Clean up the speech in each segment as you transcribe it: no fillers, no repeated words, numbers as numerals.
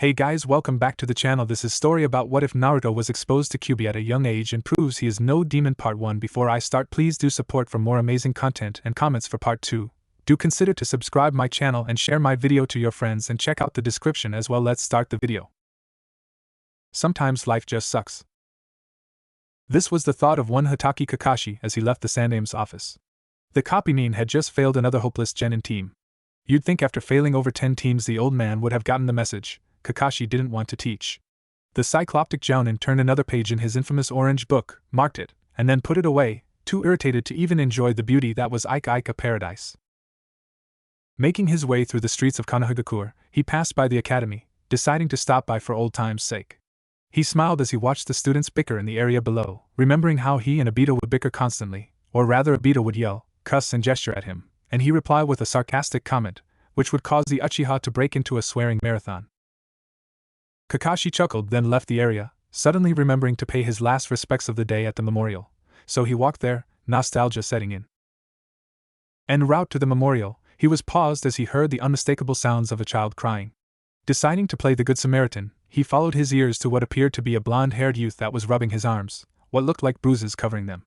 Hey guys, welcome back to the channel. This is story about what if Naruto was exposed to Kyuubi at a young age and proves he is no demon. Part 1. Before I start, please do support for more amazing content and comments for part 2. Do consider to subscribe my channel and share my video to your friends and check out the description as well. Let's start the video. Sometimes life just sucks. This was the thought of one Hatake Kakashi as he left the Sandame's office. The Chunin had just failed another hopeless Genin team. You'd think after failing over 10 teams the old man would have gotten the message. Kakashi didn't want to teach. The cycloptic Chunin turned another page in his infamous orange book, marked it, and then put it away, too irritated to even enjoy the beauty that was Ika paradise. Making his way through the streets of Konoha, he passed by the academy, deciding to stop by for old time's sake. He smiled as he watched the students bicker in the area below, remembering how he and Obito would bicker constantly, or rather Obito would yell, cuss and gesture at him, and he reply with a sarcastic comment, which would cause the Uchiha to break into a swearing marathon. Kakashi chuckled, then left the area, suddenly remembering to pay his last respects of the day at the memorial, so he walked there, nostalgia setting in. En route to the memorial, he was paused as he heard the unmistakable sounds of a child crying. Deciding to play the Good Samaritan, he followed his ears to what appeared to be a blonde-haired youth that was rubbing his arms, what looked like bruises covering them.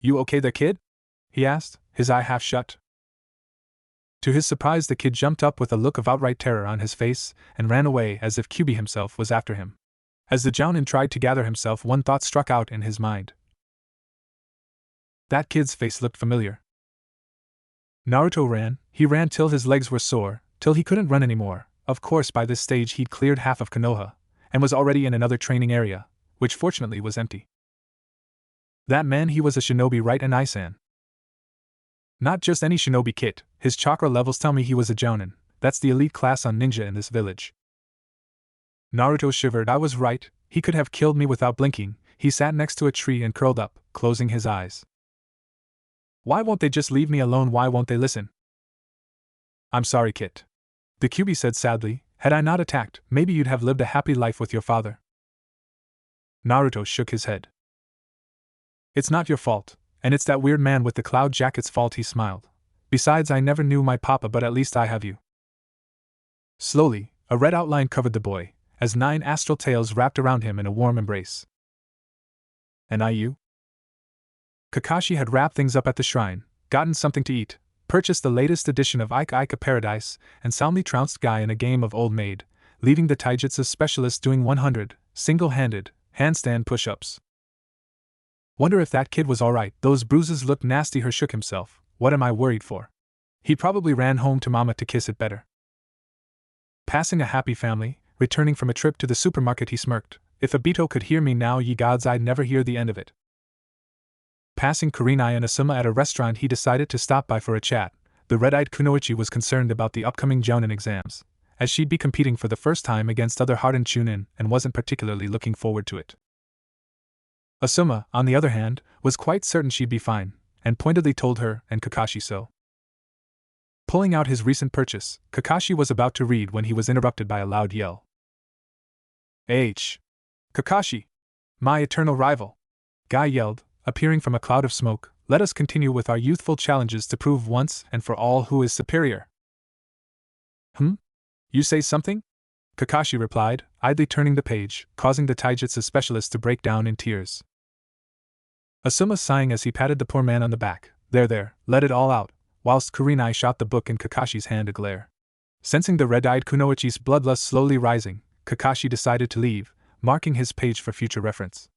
"You okay there, kid?" he asked, his eye half shut. To his surprise, the kid jumped up with a look of outright terror on his face and ran away as if Kyuubi himself was after him. As the Chunin tried to gather himself, one thought struck out in his mind. That kid's face looked familiar. Naruto ran. He ran till his legs were sore, till he couldn't run anymore. Of course, by this stage he'd cleared half of Konoha, and was already in another training area, which fortunately was empty. That man, he was a shinobi, right? And Isan. Not just any shinobi, kit. His chakra levels tell me he was a Chunin. That's the elite class on ninja in this village. Naruto shivered. I was right, he could have killed me without blinking. He sat next to a tree and curled up, closing his eyes. Why won't they just leave me alone? Why won't they listen? I'm sorry, kit. The Kyuubi said sadly. Had I not attacked, maybe you'd have lived a happy life with your father. Naruto shook his head. It's not your fault. And it's that weird man with the cloud jacket's fault, he smiled. Besides, I never knew my papa, but at least I have you. Slowly, a red outline covered the boy, as 9 astral tails wrapped around him in a warm embrace. And you? Kakashi had wrapped things up at the shrine, gotten something to eat, purchased the latest edition of Ika Paradise, and soundly trounced Guy in a game of Old Maid, leaving the taijutsu specialist doing 100, single-handed, handstand push-ups. Wonder if that kid was alright. Those bruises looked nasty. He shook himself. What am I worried for? He probably ran home to mama to kiss it better. Passing a happy family, returning from a trip to the supermarket, he smirked. If Obito could hear me now, ye gods, I'd never hear the end of it. Passing Kurenai and Asuma at a restaurant, he decided to stop by for a chat. The red-eyed Kunoichi was concerned about the upcoming Chunin exams, as she'd be competing for the first time against other hardened Chunin and wasn't particularly looking forward to it. Asuma, on the other hand, was quite certain she'd be fine, and pointedly told her and Kakashi so. Pulling out his recent purchase, Kakashi was about to read when he was interrupted by a loud yell. Kakashi! My eternal rival! Guy yelled, appearing from a cloud of smoke. Let us continue with our youthful challenges to prove once and for all who is superior. You say something? Kakashi replied, idly turning the page, causing the taijutsu specialist to break down in tears. Asuma sighing as he patted the poor man on the back. There, let it all out, whilst Kurenai shot the book in Kakashi's hand a glare. Sensing the red-eyed Kunoichi's bloodlust slowly rising, Kakashi decided to leave, marking his page for future reference.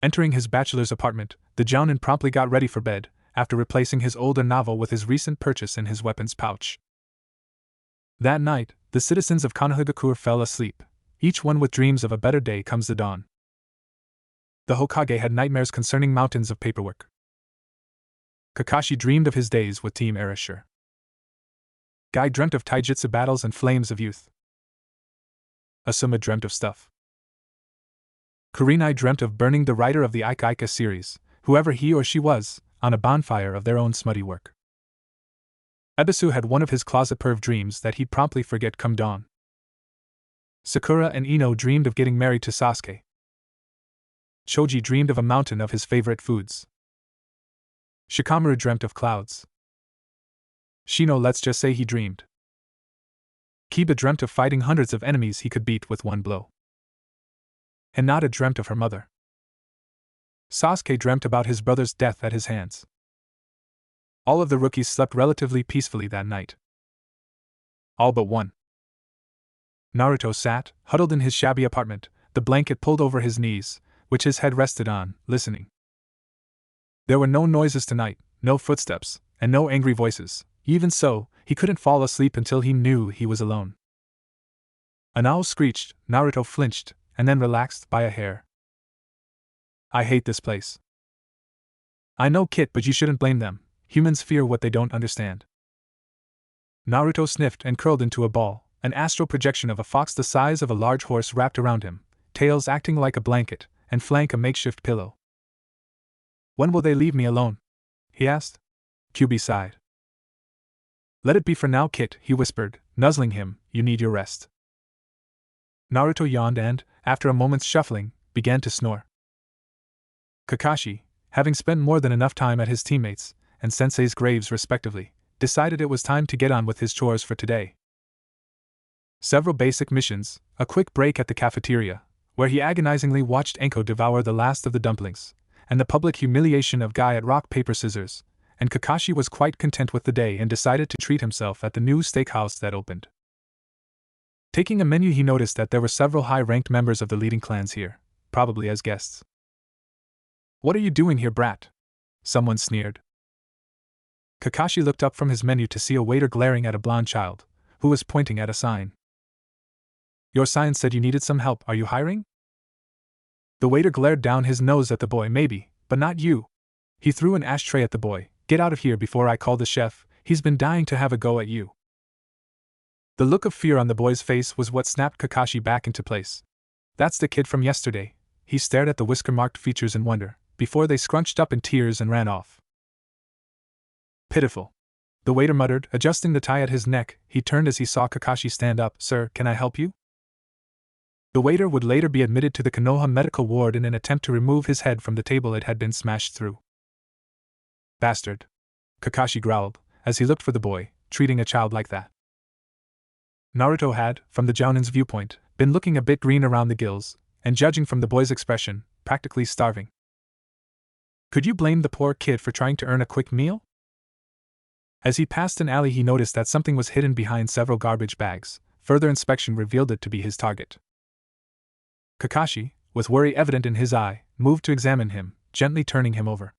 Entering his bachelor's apartment, the Chunin promptly got ready for bed, after replacing his older novel with his recent purchase in his weapons pouch. That night, the citizens of Konoha fell asleep, each one with dreams of a better day comes the dawn. The Hokage had nightmares concerning mountains of paperwork. Kakashi dreamed of his days with Team Erasure. Guy dreamt of taijutsu battles and flames of youth. Asuma dreamt of stuff. Kurenai dreamt of burning the writer of the Ika series, whoever he or she was, on a bonfire of their own smutty work. Ebisu had one of his closet perv dreams that he'd promptly forget come dawn. Sakura and Ino dreamed of getting married to Sasuke. Choji dreamed of a mountain of his favorite foods. Shikamaru dreamt of clouds. Shino, let's just say he dreamed. Kiba dreamt of fighting hundreds of enemies he could beat with one blow. Hinata dreamt of her mother. Sasuke dreamt about his brother's death at his hands. All of the rookies slept relatively peacefully that night. All but one. Naruto sat, huddled in his shabby apartment, the blanket pulled over his knees, which his head rested on, listening. There were no noises tonight, no footsteps, and no angry voices. Even so, he couldn't fall asleep until he knew he was alone. An owl screeched, Naruto flinched, and then relaxed by a hair. I hate this place. I know, Kit, but you shouldn't blame them. Humans fear what they don't understand. Naruto sniffed and curled into a ball, an astral projection of a fox the size of a large horse wrapped around him, tails acting like a blanket, and flank a makeshift pillow. When will they leave me alone? He asked. Kyuubi sighed. Let it be for now, Kit, he whispered, nuzzling him, you need your rest. Naruto yawned and, after a moment's shuffling, began to snore. Kakashi, having spent more than enough time at his teammates' and Sensei's graves respectively, decided it was time to get on with his chores for today. Several basic missions, a quick break at the cafeteria, where he agonizingly watched Enko devour the last of the dumplings, and the public humiliation of Guy at rock paper scissors, and Kakashi was quite content with the day and decided to treat himself at the new steakhouse that opened. Taking a menu, he noticed that there were several high-ranked members of the leading clans here, probably as guests. What are you doing here, brat? Someone sneered. Kakashi looked up from his menu to see a waiter glaring at a blonde child, who was pointing at a sign. Your sign said you needed some help, are you hiring? The waiter glared down his nose at the boy. Maybe, but not you. He threw an ashtray at the boy. Get out of here before I call the chef, he's been dying to have a go at you. The look of fear on the boy's face was what snapped Kakashi back into place. That's the kid from yesterday. He stared at the whisker-marked features in wonder, before they scrunched up in tears and ran off. Pitiful. The waiter muttered, adjusting the tie at his neck. He turned as he saw Kakashi stand up. Sir, can I help you? The waiter would later be admitted to the Konoha medical ward in an attempt to remove his head from the table it had been smashed through. Bastard. Kakashi growled, as he looked for the boy, treating a child like that. Naruto had, from the Jounin's viewpoint, been looking a bit green around the gills, and judging from the boy's expression, practically starving. Could you blame the poor kid for trying to earn a quick meal? As he passed an alley, he noticed that something was hidden behind several garbage bags. Further inspection revealed it to be his target. Kakashi, with worry evident in his eye, moved to examine him, gently turning him over.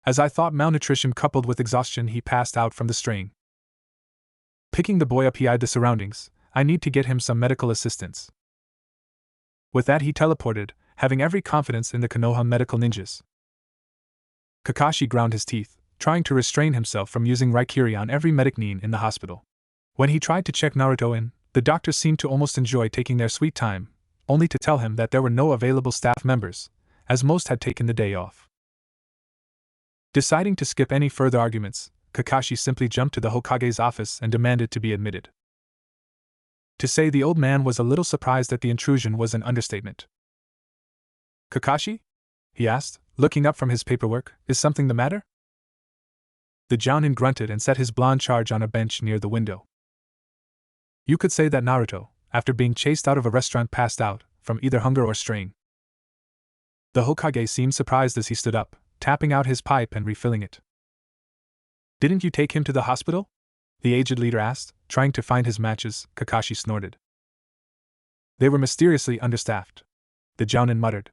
As I thought, malnutrition coupled with exhaustion, he passed out from the strain. Picking the boy up, he eyed the surroundings. I need to get him some medical assistance. With that, he teleported, having every confidence in the Konoha medical ninjas. Kakashi ground his teeth, trying to restrain himself from using Raikiri on every medic nin in the hospital. When he tried to check Naruto in, the doctors seemed to almost enjoy taking their sweet time, only to tell him that there were no available staff members, as most had taken the day off. Deciding to skip any further arguments, Kakashi simply jumped to the Hokage's office and demanded to be admitted. To say the old man was a little surprised at the intrusion was an understatement. Kakashi? He asked, looking up from his paperwork. Is something the matter? The Jounin grunted and set his blonde charge on a bench near the window. You could say that Naruto, after being chased out of a restaurant, passed out, from either hunger or strain. The Hokage seemed surprised as he stood up, tapping out his pipe and refilling it. Didn't you take him to the hospital? The aged leader asked, trying to find his matches. Kakashi snorted. They were mysteriously understaffed. The Jounin muttered.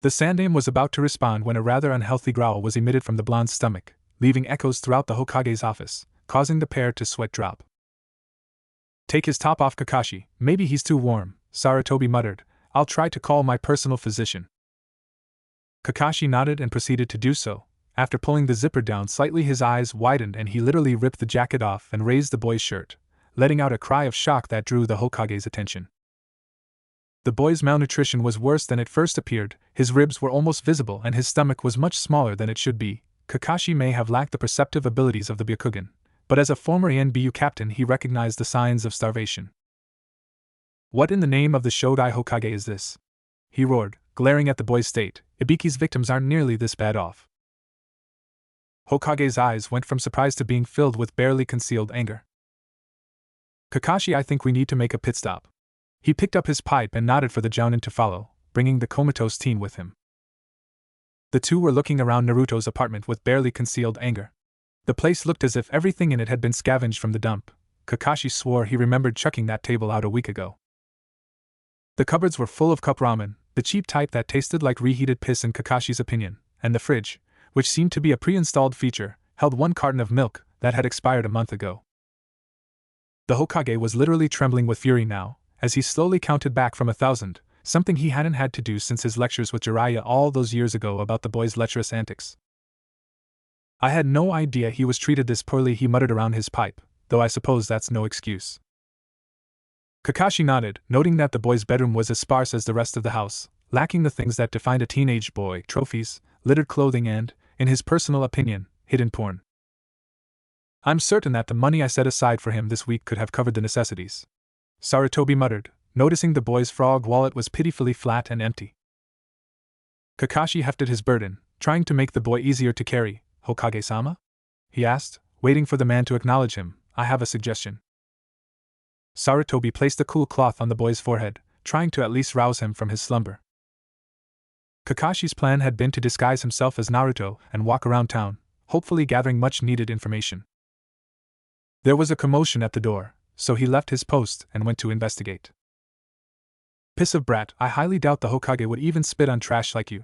The Sandaime was about to respond when a rather unhealthy growl was emitted from the blonde's stomach, leaving echoes throughout the Hokage's office, causing the pair to sweat drop. Take his top off, Kakashi, maybe he's too warm, Sarutobi muttered. I'll try to call my personal physician. Kakashi nodded and proceeded to do so. After pulling the zipper down slightly, his eyes widened and he literally ripped the jacket off and raised the boy's shirt, letting out a cry of shock that drew the Hokage's attention. The boy's malnutrition was worse than it first appeared. His ribs were almost visible and his stomach was much smaller than it should be. Kakashi may have lacked the perceptive abilities of the Byakugan, but as a former ENBU captain he recognized the signs of starvation. What in the name of the Shodai Hokage is this? He roared, glaring at the boy's state. Ibiki's victims aren't nearly this bad off. Hokage's eyes went from surprise to being filled with barely concealed anger. Kakashi, I think we need to make a pit stop. He picked up his pipe and nodded for the Jounin to follow, bringing the comatose teen with him. The two were looking around Naruto's apartment with barely concealed anger. The place looked as if everything in it had been scavenged from the dump. Kakashi swore he remembered chucking that table out a week ago. The cupboards were full of cup ramen, the cheap type that tasted like reheated piss in Kakashi's opinion, and the fridge, which seemed to be a pre-installed feature, held 1 carton of milk that had expired a month ago. The Hokage was literally trembling with fury now, as he slowly counted back from 1,000, something he hadn't had to do since his lectures with Jiraiya all those years ago about the boy's lecherous antics. I had no idea he was treated this poorly, he muttered around his pipe, though I suppose that's no excuse. Kakashi nodded, noting that the boy's bedroom was as sparse as the rest of the house, lacking the things that defined a teenage boy: trophies, littered clothing and, in his personal opinion, hidden porn. I'm certain that the money I set aside for him this week could have covered the necessities, Sarutobi muttered, noticing the boy's frog wallet was pitifully flat and empty. Kakashi hefted his burden, trying to make the boy easier to carry. Hokage-sama? He asked, waiting for the man to acknowledge him. I have a suggestion. Sarutobi placed a cool cloth on the boy's forehead, trying to at least rouse him from his slumber. Kakashi's plan had been to disguise himself as Naruto and walk around town, hopefully gathering much-needed information. There was a commotion at the door, so he left his post and went to investigate. Piss of brat, I highly doubt the Hokage would even spit on trash like you.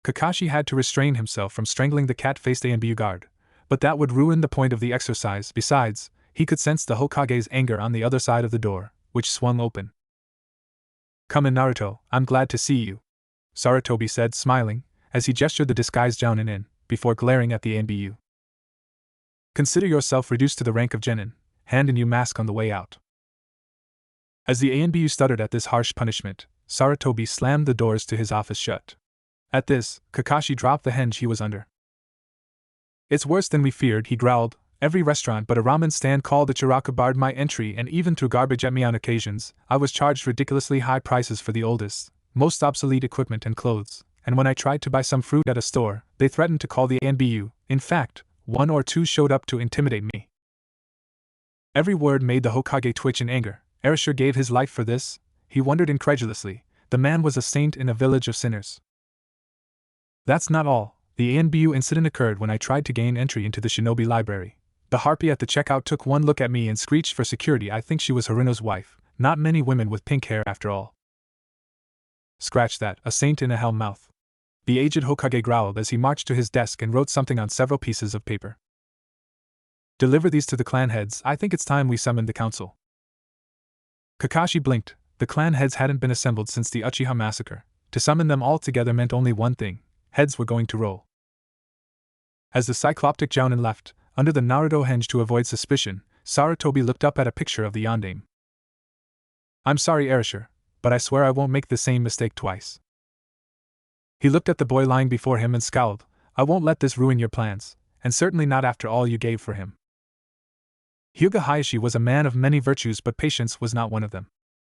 Kakashi had to restrain himself from strangling the cat-faced ANBU guard, but that would ruin the point of the exercise. Besides, he could sense the Hokage's anger on the other side of the door, which swung open. Come in, Naruto, I'm glad to see you, Sarutobi said, smiling, as he gestured the disguised Jounin in, before glaring at the ANBU. Consider yourself reduced to the rank of genin, hand in you mask on the way out. As the ANBU stuttered at this harsh punishment, Sarutobi slammed the doors to his office shut. At this, Kakashi dropped the henge he was under. It's worse than we feared, he growled. Every restaurant but a ramen stand called Ichiraku barred my entry, and even threw garbage at me on occasions. I was charged ridiculously high prices for the oldest, most obsolete equipment and clothes, and when I tried to buy some fruit at a store, they threatened to call the ANBU. In fact, 1 or 2 showed up to intimidate me. Every word made the Hokage twitch in anger. Erasure gave his life for this? He wondered incredulously. The man was a saint in a village of sinners. That's not all. The ANBU incident occurred when I tried to gain entry into the shinobi library. The harpy at the checkout took one look at me and screeched for security. I think she was Haruno's wife. Not many women with pink hair after all. Scratch that, a saint in a hell mouth. The aged Hokage growled as he marched to his desk and wrote something on several pieces of paper. Deliver these to the clan heads. I think it's time we summoned the council. Kakashi blinked. The clan heads hadn't been assembled since the Uchiha massacre. To summon them all together meant only one thing. Heads were going to roll. As the cycloptic Jounin left, under the Naruto henge to avoid suspicion, Sarutobi looked up at a picture of the yondaime. I'm sorry, Erasure, but I swear I won't make the same mistake twice. He looked at the boy lying before him and scowled. I won't let this ruin your plans, and certainly not after all you gave for him. Hyuga Hayashi was a man of many virtues, but patience was not one of them.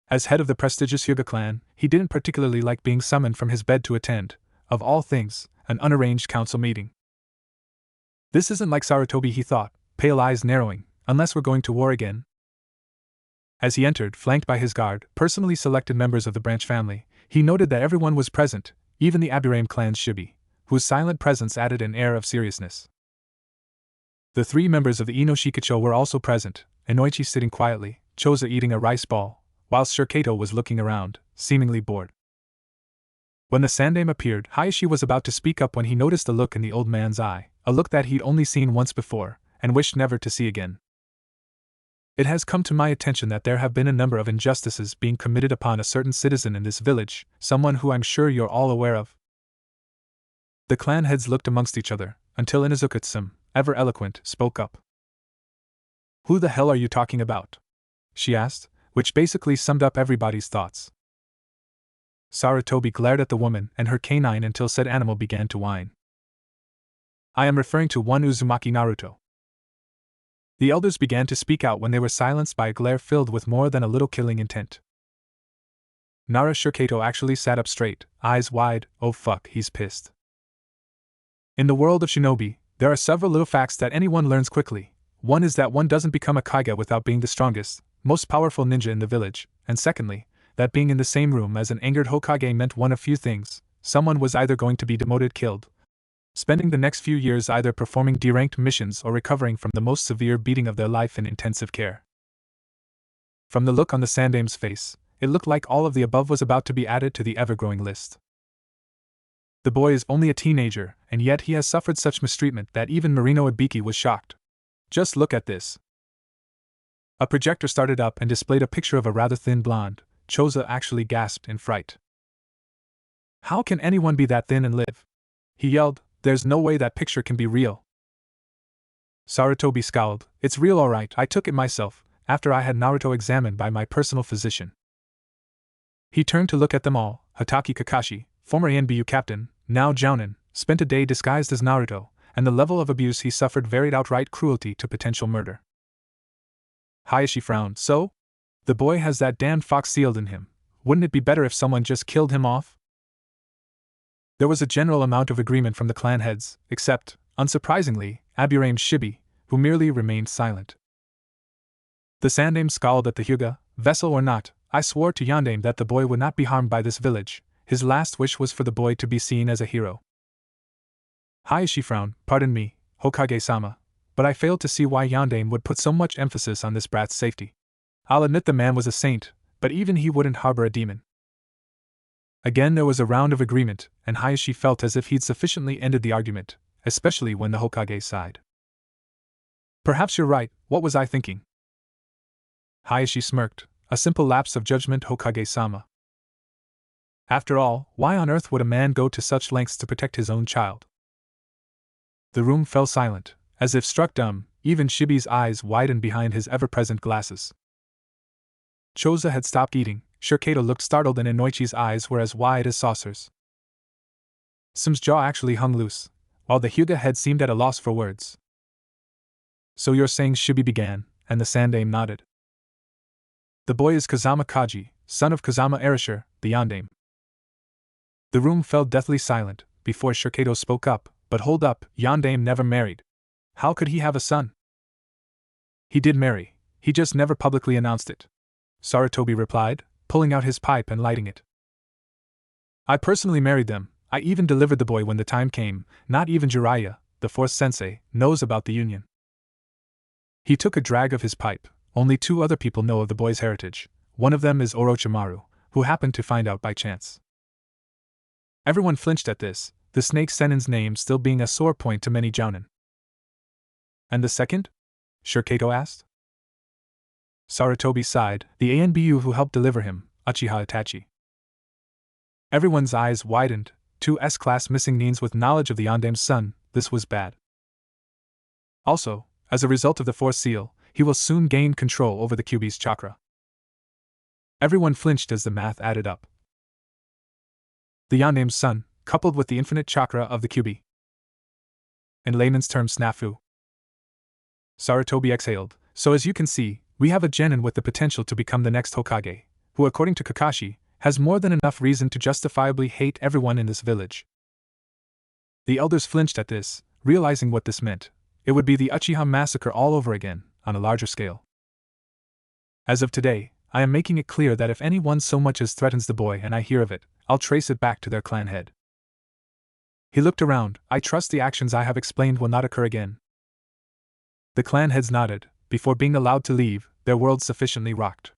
As head of the prestigious Hyuga clan, he didn't particularly like being summoned from his bed to attend, of all things, an unarranged council meeting. This isn't like Sarutobi, he thought, pale eyes narrowing, unless we're going to war again. As he entered, flanked by his guard, personally selected members of the branch family, he noted that everyone was present, even the Aburame clan's shibi, whose silent presence added an air of seriousness. The 3 members of the Ino Shikacho were also present, Inoichi sitting quietly, Choza eating a rice ball, whilst Shirkato was looking around, seemingly bored. When the sandaime appeared, Hayashi was about to speak up when he noticed a look in the old man's eye, a look that he'd only seen once before, and wished never to see again. It has come to my attention that there have been a number of injustices being committed upon a certain citizen in this village, someone who I'm sure you're all aware of. The clan heads looked amongst each other, until Inuzuka-tsum, ever eloquent, spoke up. Who the hell are you talking about? She asked, which basically summed up everybody's thoughts. Sarutobi glared at the woman and her canine until said animal began to whine. I am referring to one Uzumaki Naruto. The elders began to speak out when they were silenced by a glare filled with more than a little killing intent. Nara Shirkato actually sat up straight, eyes wide. Oh fuck, he's pissed. In the world of shinobi, there are several little facts that anyone learns quickly. One is that one doesn't become a Kage without being the strongest, most powerful ninja in the village, and secondly, that being in the same room as an angered Hokage meant one of few things: someone was either going to be demoted, killed, spending the next few years either performing deranked missions or recovering from the most severe beating of their life in intensive care. From the look on the Sandame's face, it looked like all of the above was about to be added to the ever-growing list. The boy is only a teenager, and yet he has suffered such mistreatment that even Marino Ibiki was shocked. Just look at this. A projector started up and displayed a picture of a rather thin blonde. Choza actually gasped in fright. How can anyone be that thin and live? He yelled, there's no way that picture can be real. Sarutobi scowled, it's real alright, I took it myself, after I had Naruto examined by my personal physician. He turned to look at them all. Hatake Kakashi, former ANBU captain, now Jounin, spent a day disguised as Naruto, and the level of abuse he suffered varied outright cruelty to potential murder. Hayashi frowned. So? The boy has that damned fox sealed in him. Wouldn't it be better if someone just killed him off? There was a general amount of agreement from the clan heads, except, unsurprisingly, Aburame Shibi, who merely remained silent. The Sandame scowled at the Hyuga. Vessel or not, I swore to Yandame that the boy would not be harmed by this village. His last wish was for the boy to be seen as a hero. Hayashi frowned. Pardon me, Hokage-sama, but I failed to see why Yandame would put so much emphasis on this brat's safety. I'll admit the man was a saint, but even he wouldn't harbor a demon. Again there was a round of agreement, and Hayashi felt as if he'd sufficiently ended the argument, especially when the Hokage sighed. Perhaps you're right, what was I thinking? Hayashi smirked. A simple lapse of judgment, Hokage-sama. After all, why on earth would a man go to such lengths to protect his own child? The room fell silent, as if struck dumb. Even Shibi's eyes widened behind his ever-present glasses. Choza had stopped eating. Shurikato looked startled and Inoichi's eyes were as wide as saucers. Sim's jaw actually hung loose, while the Hyuga head seemed at a loss for words. So you're saying, Shibi began, and the Sandame nodded. The boy is Kazama Kaji, son of Kazama Erasure, the Yandame. The room fell deathly silent, before Shurikato spoke up. But hold up, Yandame never married. How could he have a son? He did marry, he just never publicly announced it, Sarutobi replied, pulling out his pipe and lighting it. I personally married them, I even delivered the boy when the time came. Not even Jiraiya, the fourth sensei, knows about the union. He took a drag of his pipe. Only 2 other people know of the boy's heritage. One of them is Orochimaru, who happened to find out by chance. Everyone flinched at this, the snake Senin's name still being a sore point to many Jounin. And the second? Shurikato asked. Sarutobi sighed, the ANBU who helped deliver him, Uchiha Itachi. Everyone's eyes widened. 2 S-class missing Nins with knowledge of the Yandame's son, this was bad. Also, as a result of the fourth seal, he will soon gain control over the Kyuubi's chakra. Everyone flinched as the math added up. The Yandame's son, coupled with the infinite chakra of the Kyuubi. In layman's terms, snafu. Sarutobi exhaled. So as you can see, we have a genin with the potential to become the next Hokage, who according to Kakashi, has more than enough reason to justifiably hate everyone in this village. The elders flinched at this, realizing what this meant. It would be the Uchiha massacre all over again, on a larger scale. As of today, I am making it clear that if anyone so much as threatens the boy and I hear of it, I'll trace it back to their clan head. He looked around. I trust the actions I have explained will not occur again. The clan heads nodded. Before being allowed to leave, their world sufficiently rocked.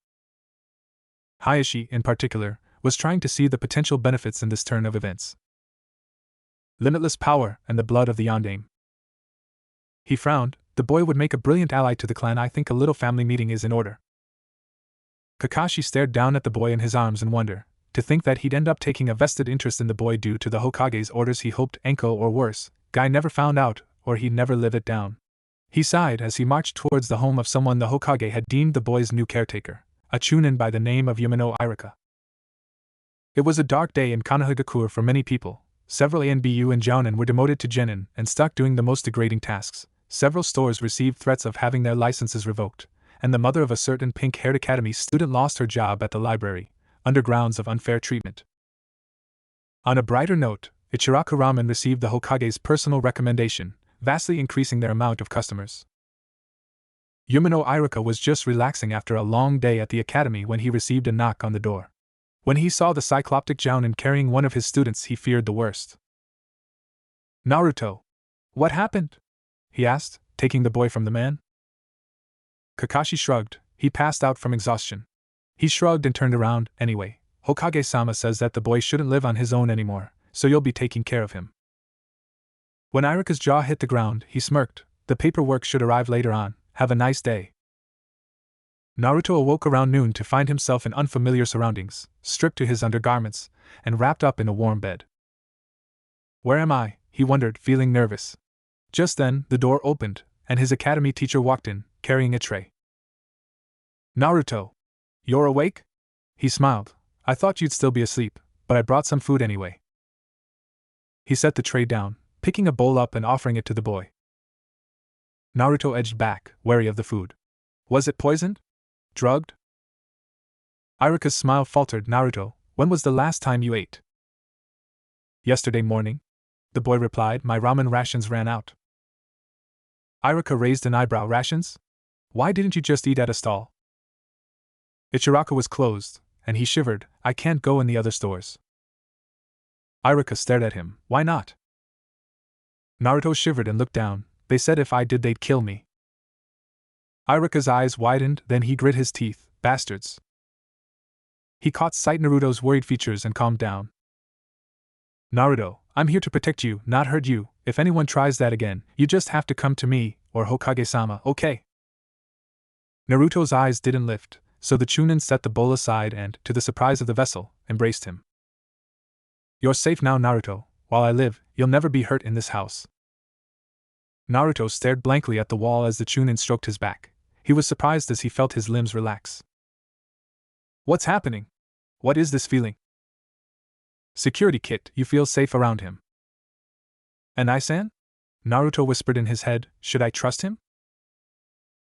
Hayashi, in particular, was trying to see the potential benefits in this turn of events. Limitless power and the blood of the Yandame. He frowned. The boy would make a brilliant ally to the clan. I think a little family meeting is in order. Kakashi stared down at the boy in his arms in wonder. To think that he'd end up taking a vested interest in the boy due to the Hokage's orders. He hoped Enko or worse, Guy never found out, or he'd never live it down. He sighed as he marched towards the home of someone the Hokage had deemed the boy's new caretaker, a Chunin by the name of Yamano Irika. It was a dark day in Konoha for many people. Several ANBU and Jounin were demoted to genin and stuck doing the most degrading tasks. Several stores received threats of having their licenses revoked, and the mother of a certain pink-haired academy student lost her job at the library, under grounds of unfair treatment. On a brighter note, Ichiraku Ramen received the Hokage's personal recommendation, vastly increasing their amount of customers. Yumino Iruka was just relaxing after a long day at the academy when he received a knock on the door. When he saw the cycloptic Jounin carrying one of his students, he feared the worst. Naruto. What happened? He asked, taking the boy from the man. Kakashi shrugged. He passed out from exhaustion. He shrugged and turned around. Anyway, Hokage-sama says that the boy shouldn't live on his own anymore, so you'll be taking care of him. When Iruka's jaw hit the ground, he smirked. The paperwork should arrive later on. Have a nice day. Naruto awoke around noon to find himself in unfamiliar surroundings, stripped to his undergarments, and wrapped up in a warm bed. Where am I? He wondered, feeling nervous. Just then, the door opened, and his academy teacher walked in, carrying a tray. Naruto. You're awake? He smiled. I thought you'd still be asleep, but I brought some food anyway. He set the tray down, picking a bowl up and offering it to the boy. Naruto edged back, wary of the food. Was it poisoned? Drugged? Iruka's smile faltered. Naruto, when was the last time you ate? Yesterday morning, the boy replied. My ramen rations ran out. Iruka raised an eyebrow. Rations? Why didn't you just eat at a stall? Ichiraka was closed, and he shivered. I can't go in the other stores. Iruka stared at him. Why not? Naruto shivered and looked down. They said if I did they'd kill me. Iruka's eyes widened, then he grit his teeth. Bastards. He caught sight Naruto's worried features and calmed down. Naruto, I'm here to protect you, not hurt you. If anyone tries that again, you just have to come to me, or Hokage-sama, okay? Naruto's eyes didn't lift, so the Chunin set the bowl aside and, to the surprise of the vessel, embraced him. You're safe now, Naruto. While I live, you'll never be hurt in this house. Naruto stared blankly at the wall as the Chunin stroked his back. He was surprised as he felt his limbs relax. What's happening? What is this feeling? Security Kit, you feel safe around him. And I-san? Naruto whispered in his head, should I trust him?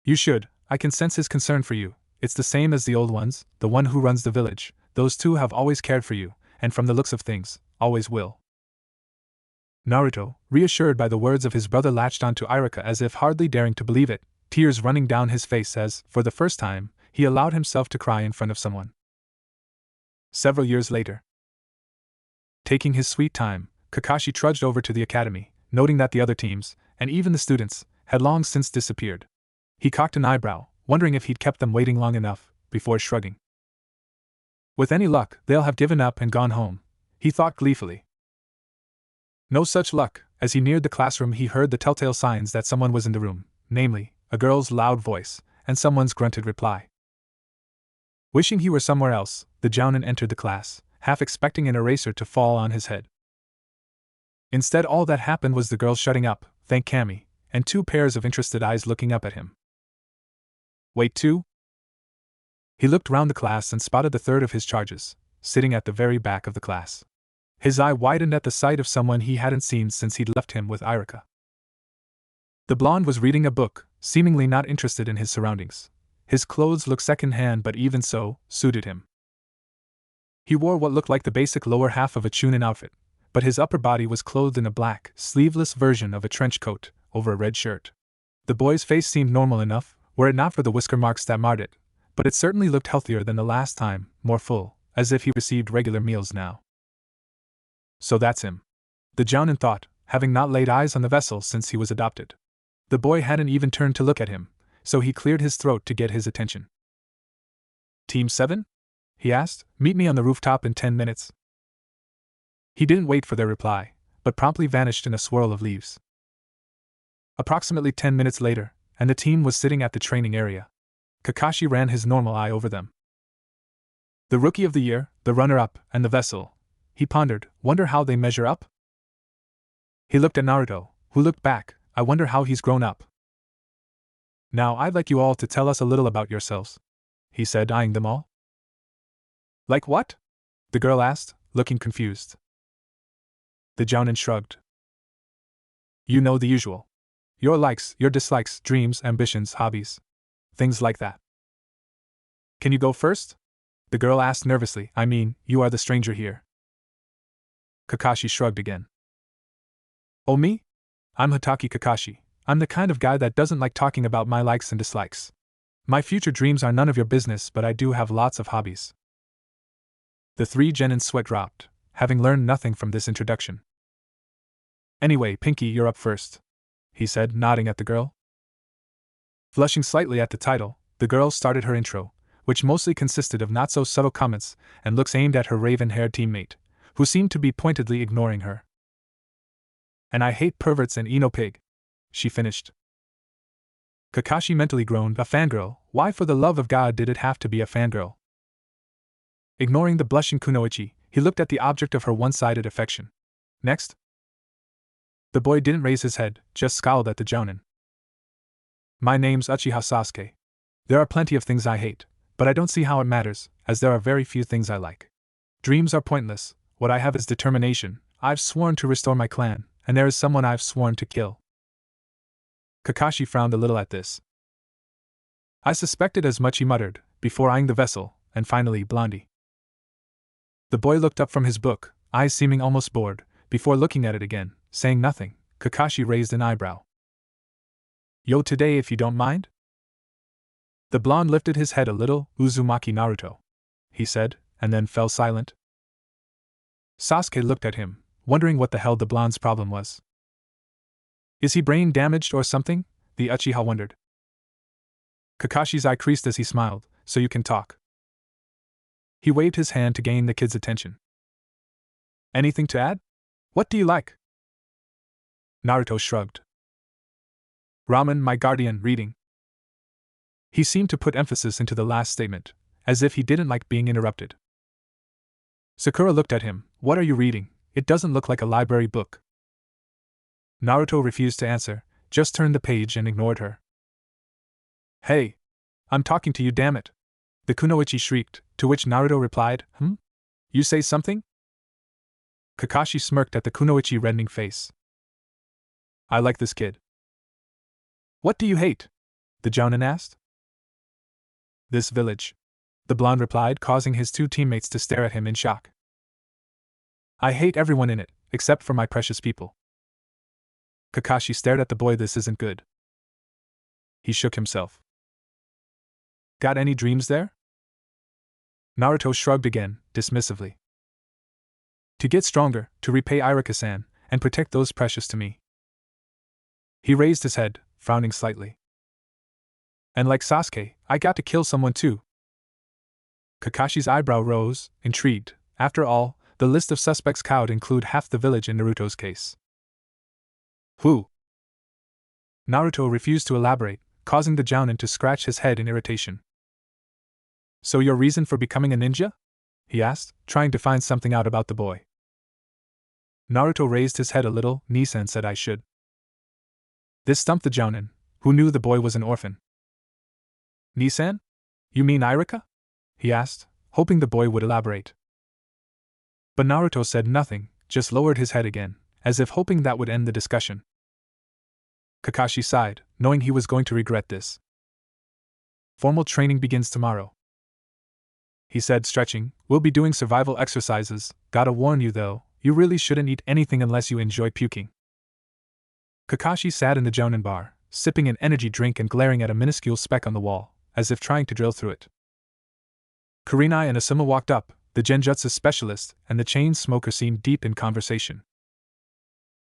You should, I can sense his concern for you. It's the same as the old ones, the one who runs the village. Those two have always cared for you, and from the looks of things, always will. Naruto, reassured by the words of his brother, latched onto Iruka as if hardly daring to believe it, tears running down his face as, for the first time, he allowed himself to cry in front of someone. Several years later. Taking his sweet time, Kakashi trudged over to the academy, noting that the other teams, and even the students, had long since disappeared. He cocked an eyebrow, wondering if he'd kept them waiting long enough, before shrugging. With any luck, they'll have given up and gone home, he thought gleefully. No such luck. As he neared the classroom, he heard the telltale signs that someone was in the room, namely, a girl's loud voice, and someone's grunted reply. Wishing he were somewhere else, the Jounin entered the class, half expecting an eraser to fall on his head. Instead, all that happened was the girl shutting up, thank Kami, and two pairs of interested eyes looking up at him. Wait, two? He looked round the class and spotted the third of his charges, sitting at the very back of the class. His eye widened at the sight of someone he hadn't seen since he'd left him with Iruka. The blonde was reading a book, seemingly not interested in his surroundings. His clothes looked second-hand, but even so, suited him. He wore what looked like the basic lower half of a Chunin outfit, but his upper body was clothed in a black, sleeveless version of a trench coat, over a red shirt. The boy's face seemed normal enough, were it not for the whisker marks that marred it, but it certainly looked healthier than the last time, more full, as if he received regular meals now. So that's him. The Jounin thought, having not laid eyes on the vessel since he was adopted. The boy hadn't even turned to look at him, so he cleared his throat to get his attention. Team 7? He asked. Meet me on the rooftop in 10 minutes. He didn't wait for their reply, but promptly vanished in a swirl of leaves. Approximately 10 minutes later, and the team was sitting at the training area. Kakashi ran his normal eye over them. The Rookie of the Year, the runner-up, and the vessel. He pondered, wonder how they measure up? He looked at Naruto, who looked back, I wonder how he's grown up. Now I'd like you all to tell us a little about yourselves, he said, eyeing them all. Like what? The girl asked, looking confused. The Jounin shrugged. You know the usual. Your likes, your dislikes, dreams, ambitions, hobbies. Things like that. Can you go first? The girl asked nervously. I mean, you are the stranger here. Kakashi shrugged again. Oh, me? I'm Hatake Kakashi, I'm the kind of guy that doesn't like talking about my likes and dislikes. My future dreams are none of your business, but I do have lots of hobbies. The three genins sweat dropped, having learned nothing from this introduction. Anyway, Pinky, you're up first, he said, nodding at the girl. Flushing slightly at the title, the girl started her intro, which mostly consisted of not-so-subtle comments and looks aimed at her raven-haired teammate, who seemed to be pointedly ignoring her. And I hate perverts and Eno pig, she finished. Kakashi mentally groaned, a fangirl, why for the love of God did it have to be a fangirl? Ignoring the blushing Kunoichi, he looked at the object of her one-sided affection. Next? The boy didn't raise his head, just scowled at the jounin. My name's Uchiha Sasuke. There are plenty of things I hate, but I don't see how it matters, as there are very few things I like. Dreams are pointless, what I have is determination. I've sworn to restore my clan, and there is someone I've sworn to kill. Kakashi frowned a little at this. I suspected as much, he muttered, before eyeing the vessel, and finally Blondie. The boy looked up from his book, eyes seeming almost bored, before looking at it again, saying nothing. Kakashi raised an eyebrow. Yo, today if you don't mind? The blonde lifted his head a little. Uzumaki Naruto, he said, and then fell silent. Sasuke looked at him, wondering what the hell the blonde's problem was. Is he brain damaged or something? The Uchiha wondered. Kakashi's eye creased as he smiled. So you can talk. He waved his hand to gain the kid's attention. Anything to add? What do you like? Naruto shrugged. Ramen, my guardian, reading. He seemed to put emphasis into the last statement, as if he didn't like being interrupted. Sakura looked at him. What are you reading? It doesn't look like a library book. Naruto refused to answer, just turned the page and ignored her. Hey! I'm talking to you, damn it! The Kunoichi shrieked, to which Naruto replied, You say something? Kakashi smirked at the Kunoichi reddening face. I like this kid. What do you hate? The jounin asked. This village, the blonde replied, causing his two teammates to stare at him in shock. I hate everyone in it, except for my precious people. Kakashi stared at the boy. This isn't good. He shook himself. Got any dreams there? Naruto shrugged again, dismissively. To get stronger, to repay Iruka-san, and protect those precious to me. He raised his head, frowning slightly. And like Sasuke, I got to kill someone too. Kakashi's eyebrow rose, intrigued. After all, the list of suspects could include half the village in Naruto's case. Who? Naruto refused to elaborate, causing the jounin to scratch his head in irritation. So your reason for becoming a ninja? He asked, trying to find something out about the boy. Naruto raised his head a little. Nisan said I should. This stumped the jounin, who knew the boy was an orphan. Nisan? You mean Iruka? He asked, hoping the boy would elaborate. But Naruto said nothing, just lowered his head again, as if hoping that would end the discussion. Kakashi sighed, knowing he was going to regret this. Formal training begins tomorrow, he said, stretching. We'll be doing survival exercises. Gotta warn you though, you really shouldn't eat anything unless you enjoy puking. Kakashi sat in the jounin bar, sipping an energy drink and glaring at a minuscule speck on the wall, as if trying to drill through it. Kurenai and Asuma walked up. The genjutsu specialist and the chain smoker seemed deep in conversation.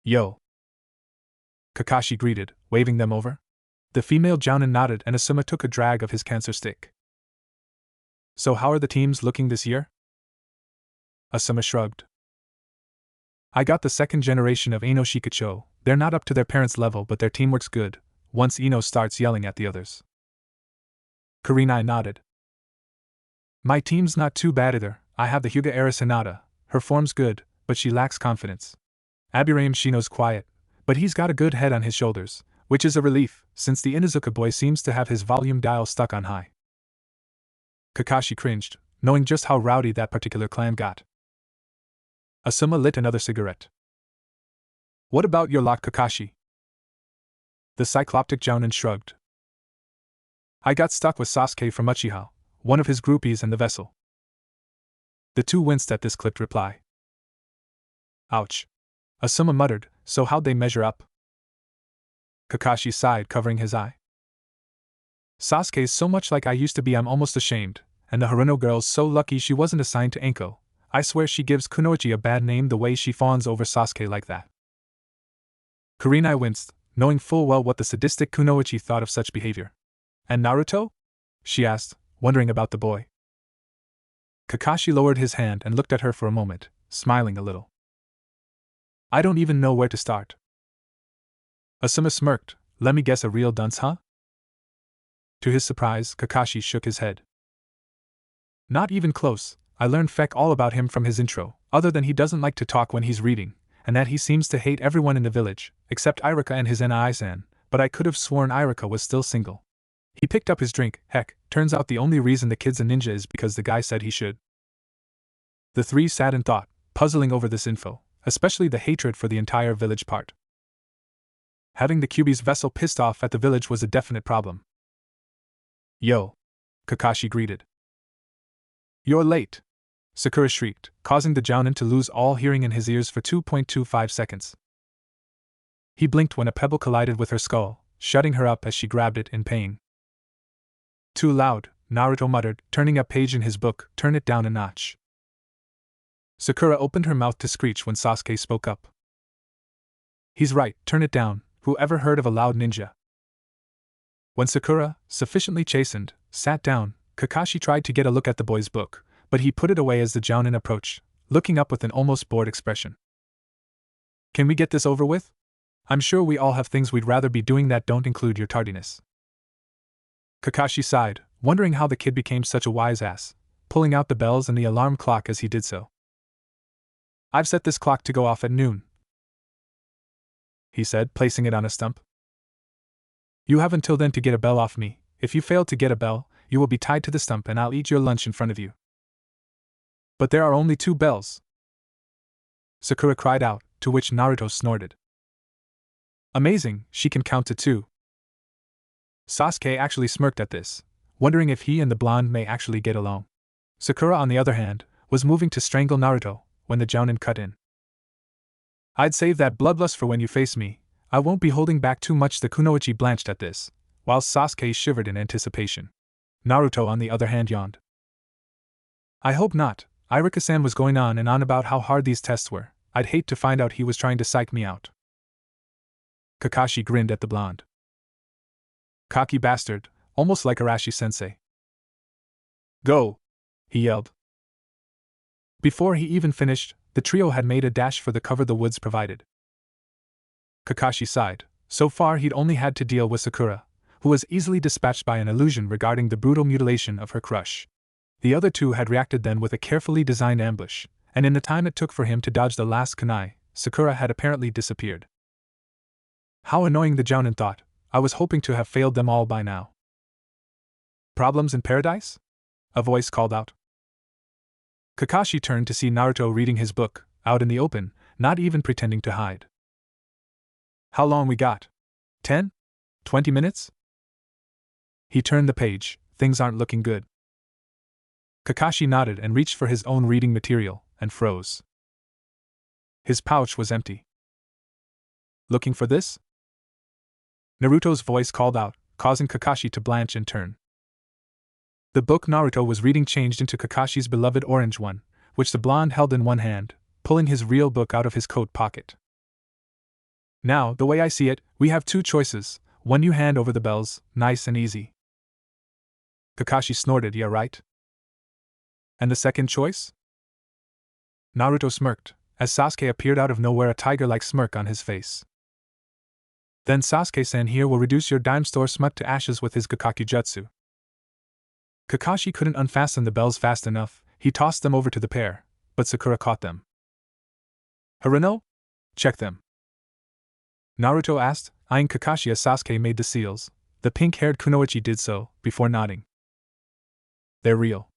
Yo! Kakashi greeted, waving them over. The female jounin nodded and Asuma took a drag of his cancer stick. So how are the teams looking this year? Asuma shrugged. I got the second generation of Ino Shikacho. They're not up to their parents' level, but their teamwork's good, once Ino starts yelling at the others. Kurenai nodded. My team's not too bad either. I have the Hyuga heiress Hinata. Her form's good, but she lacks confidence. Aburaim Shino's quiet, but he's got a good head on his shoulders, which is a relief, since the Inuzuka boy seems to have his volume dial stuck on high. Kakashi cringed, knowing just how rowdy that particular clan got. Asuma lit another cigarette. What about your lot, Kakashi? The cycloptic jounin shrugged. I got stuck with Sasuke from Uchiha, one of his groupies and the vessel. The two winced at this clipped reply. Ouch. Asuma muttered, so how'd they measure up? Kakashi sighed, covering his eye. Sasuke's so much like I used to be I'm almost ashamed, and the Haruno girl's so lucky she wasn't assigned to Anko. I swear she gives Kunoichi a bad name the way she fawns over Sasuke like that. Kurenai winced, knowing full well what the sadistic Kunoichi thought of such behavior. And Naruto? She asked, wondering about the boy. Kakashi lowered his hand and looked at her for a moment, smiling a little. I don't even know where to start. Asuma smirked. Let me guess, a real dunce, huh? To his surprise, Kakashi shook his head. Not even close. I learned feck all about him from his intro, other than he doesn't like to talk when he's reading, and that he seems to hate everyone in the village, except Irika and his Nai-san, but I could have sworn Irika was still single. He picked up his drink. Heck, turns out the only reason the kid's a ninja is because the guy said he should. The three sat in thought, puzzling over this info, especially the hatred for the entire village part. Having the Kyuubi's vessel pissed off at the village was a definite problem. Yo! Kakashi greeted. You're late! Sakura shrieked, causing the Jounin to lose all hearing in his ears for 2.25 seconds. He blinked when a pebble collided with her skull, shutting her up as she grabbed it in pain. Too loud, Naruto muttered, turning a page in his book. Turn it down a notch. Sakura opened her mouth to screech when Sasuke spoke up. He's right, turn it down. Who ever heard of a loud ninja? When Sakura, sufficiently chastened, sat down, Kakashi tried to get a look at the boy's book, but he put it away as the Jounin approached, looking up with an almost bored expression. Can we get this over with? I'm sure we all have things we'd rather be doing that don't include your tardiness. Kakashi sighed, wondering how the kid became such a wise ass, pulling out the bells and the alarm clock as he did so. I've set this clock to go off at noon, he said, placing it on a stump. You have until then to get a bell off me. If you fail to get a bell, you will be tied to the stump and I'll eat your lunch in front of you. But there are only 2 bells, Sakura cried out, to which Naruto snorted. Amazing, she can count to 2. Sasuke actually smirked at this, wondering if he and the blonde may actually get along. Sakura, on the other hand, was moving to strangle Naruto, when the Jounin cut in. I'd save that bloodlust for when you face me. I won't be holding back too much. The Kunoichi blanched at this, while Sasuke shivered in anticipation. Naruto, on the other hand, yawned. I hope not. Irika-san was going on and on about how hard these tests were. I'd hate to find out he was trying to psych me out. Kakashi grinned at the blonde. Cocky bastard, almost like Arashi-sensei. Go! He yelled. Before he even finished, the trio had made a dash for the cover the woods provided. Kakashi sighed. So far he'd only had to deal with Sakura, who was easily dispatched by an illusion regarding the brutal mutilation of her crush. The other 2 had reacted then with a carefully designed ambush, and in the time it took for him to dodge the last kunai, Sakura had apparently disappeared. How annoying, the Jounin thought. I was hoping to have failed them all by now. Problems in paradise? A voice called out. Kakashi turned to see Naruto reading his book, out in the open, not even pretending to hide. How long we got? 10? 20 minutes? He turned the page. Things aren't looking good. Kakashi nodded and reached for his own reading material, and froze. His pouch was empty. Looking for this? Naruto's voice called out, causing Kakashi to blanch and turn. The book Naruto was reading changed into Kakashi's beloved orange one, which the blonde held in one hand, pulling his real book out of his coat pocket. Now, the way I see it, we have 2 choices. One, you hand over the bells, nice and easy. Kakashi snorted, yeah right? And the second choice? Naruto smirked, as Sasuke appeared out of nowhere, a tiger-like smirk on his face. Then Sasuke-san here will reduce your dime store smut to ashes with his Gakaki Jutsu. Kakashi couldn't unfasten the bells fast enough. He tossed them over to the pair, but Sakura caught them. Haruno? Check them. Naruto asked, eyeing Kakashi as Sasuke made the seals. The pink-haired Kunoichi did so, before nodding. They're real.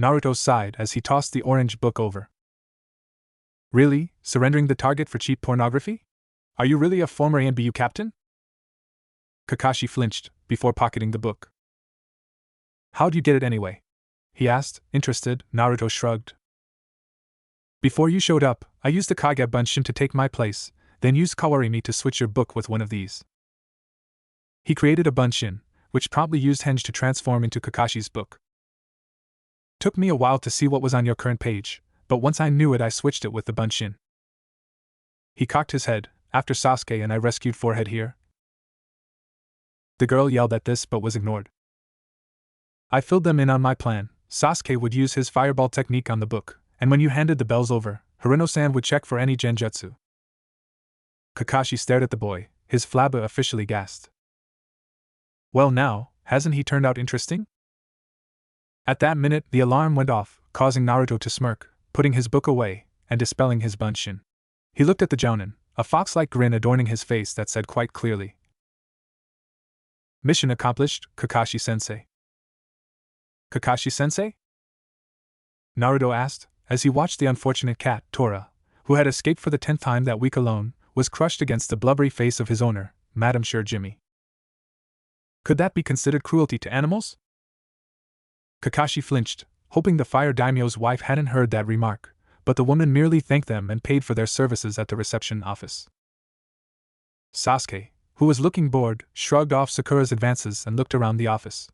Naruto sighed as he tossed the orange book over. Really? Surrendering the target for cheap pornography? Are you really a former ANBU captain? Kakashi flinched, before pocketing the book. How'd you get it anyway? He asked, interested. Naruto shrugged. Before you showed up, I used the Kage Bunshin to take my place, Then use Kawarimi to switch your book with one of these. He created a bunshin, which promptly used Henge to transform into Kakashi's book. Took me a while to see what was on your current page, but once I knew it I switched it with the bunshin. He cocked his head. After Sasuke and I rescued Forehead here. The girl yelled at this but was ignored. I filled them in on my plan. Sasuke would use his fireball technique on the book, and when you handed the bells over, Hirano-san would check for any genjutsu. Kakashi stared at the boy, his flabba officially gasped. Well now, hasn't he turned out interesting? At that minute the alarm went off, causing Naruto to smirk, putting his book away, and dispelling his bunshin. He looked at the jounin, a fox-like grin adorning his face that said quite clearly, "Mission accomplished, Kakashi-sensei." Kakashi-sensei? Naruto asked, as he watched the unfortunate cat, Tora, who had escaped for the 10th time that week alone, was crushed against the blubbery face of his owner, Madame Sure Jimmy. Could that be considered cruelty to animals? Kakashi flinched, hoping the fire daimyo's wife hadn't heard that remark, but the woman merely thanked them and paid for their services at the reception office. Sasuke, who was looking bored, shrugged off Sakura's advances and looked around the office.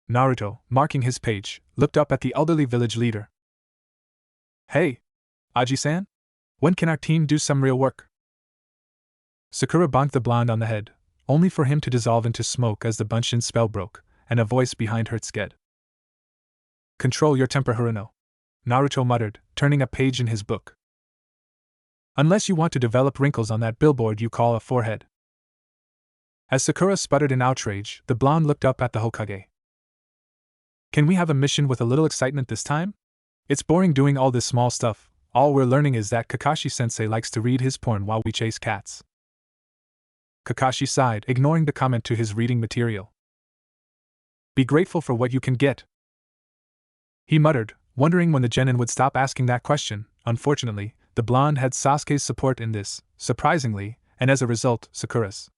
Naruto, marking his page, looked up at the elderly village leader. Hey, Aji-san? When can our team do some real work? Sakura bonked the blonde on the head, only for him to dissolve into smoke as the bunshin spell broke, and a voice behind her said, "Control your temper, Hirano," Naruto muttered, turning a page in his book. "Unless you want to develop wrinkles on that billboard you call a forehead." As Sakura sputtered in outrage, the blonde looked up at the Hokage. "Can we have a mission with a little excitement this time? It's boring doing all this small stuff. All we're learning is that Kakashi-sensei likes to read his porn while we chase cats." Kakashi sighed, ignoring the comment to his reading material. "Be grateful for what you can get," he muttered, wondering when the genin would stop asking that question. Unfortunately, the blonde had Sasuke's support in this, surprisingly, and as a result, Sakura's.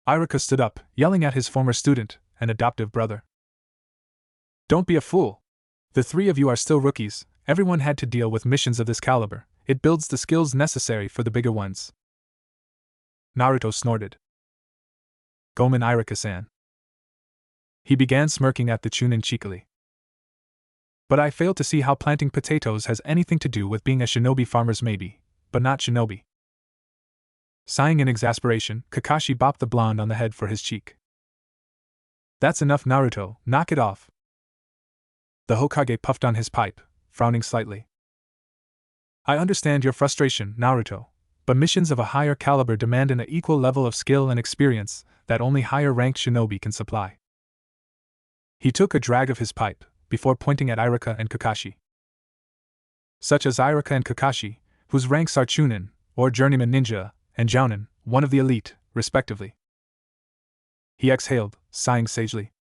Iruka stood up, yelling at his former student, and adoptive brother. "Don't be a fool. The three of you are still rookies. Everyone had to deal with missions of this caliber. It builds the skills necessary for the bigger ones." Naruto snorted. "Gomen Iruka-san." He began smirking at the Chunin cheekily. "But I fail to see how planting potatoes has anything to do with being a shinobi farmer's maybe, but not shinobi." Sighing in exasperation, Kakashi bopped the blonde on the head for his cheek. "That's enough, Naruto, knock it off." The Hokage puffed on his pipe, frowning slightly. "I understand your frustration, Naruto, but missions of a higher caliber demand an equal level of skill and experience that only higher-ranked shinobi can supply." He took a drag of his pipe, before pointing at Iruka and Kakashi. "Such as Iruka and Kakashi, whose ranks are Chunin, or Journeyman Ninja, and Jounin, one of the elite, respectively." He exhaled, sighing sagely.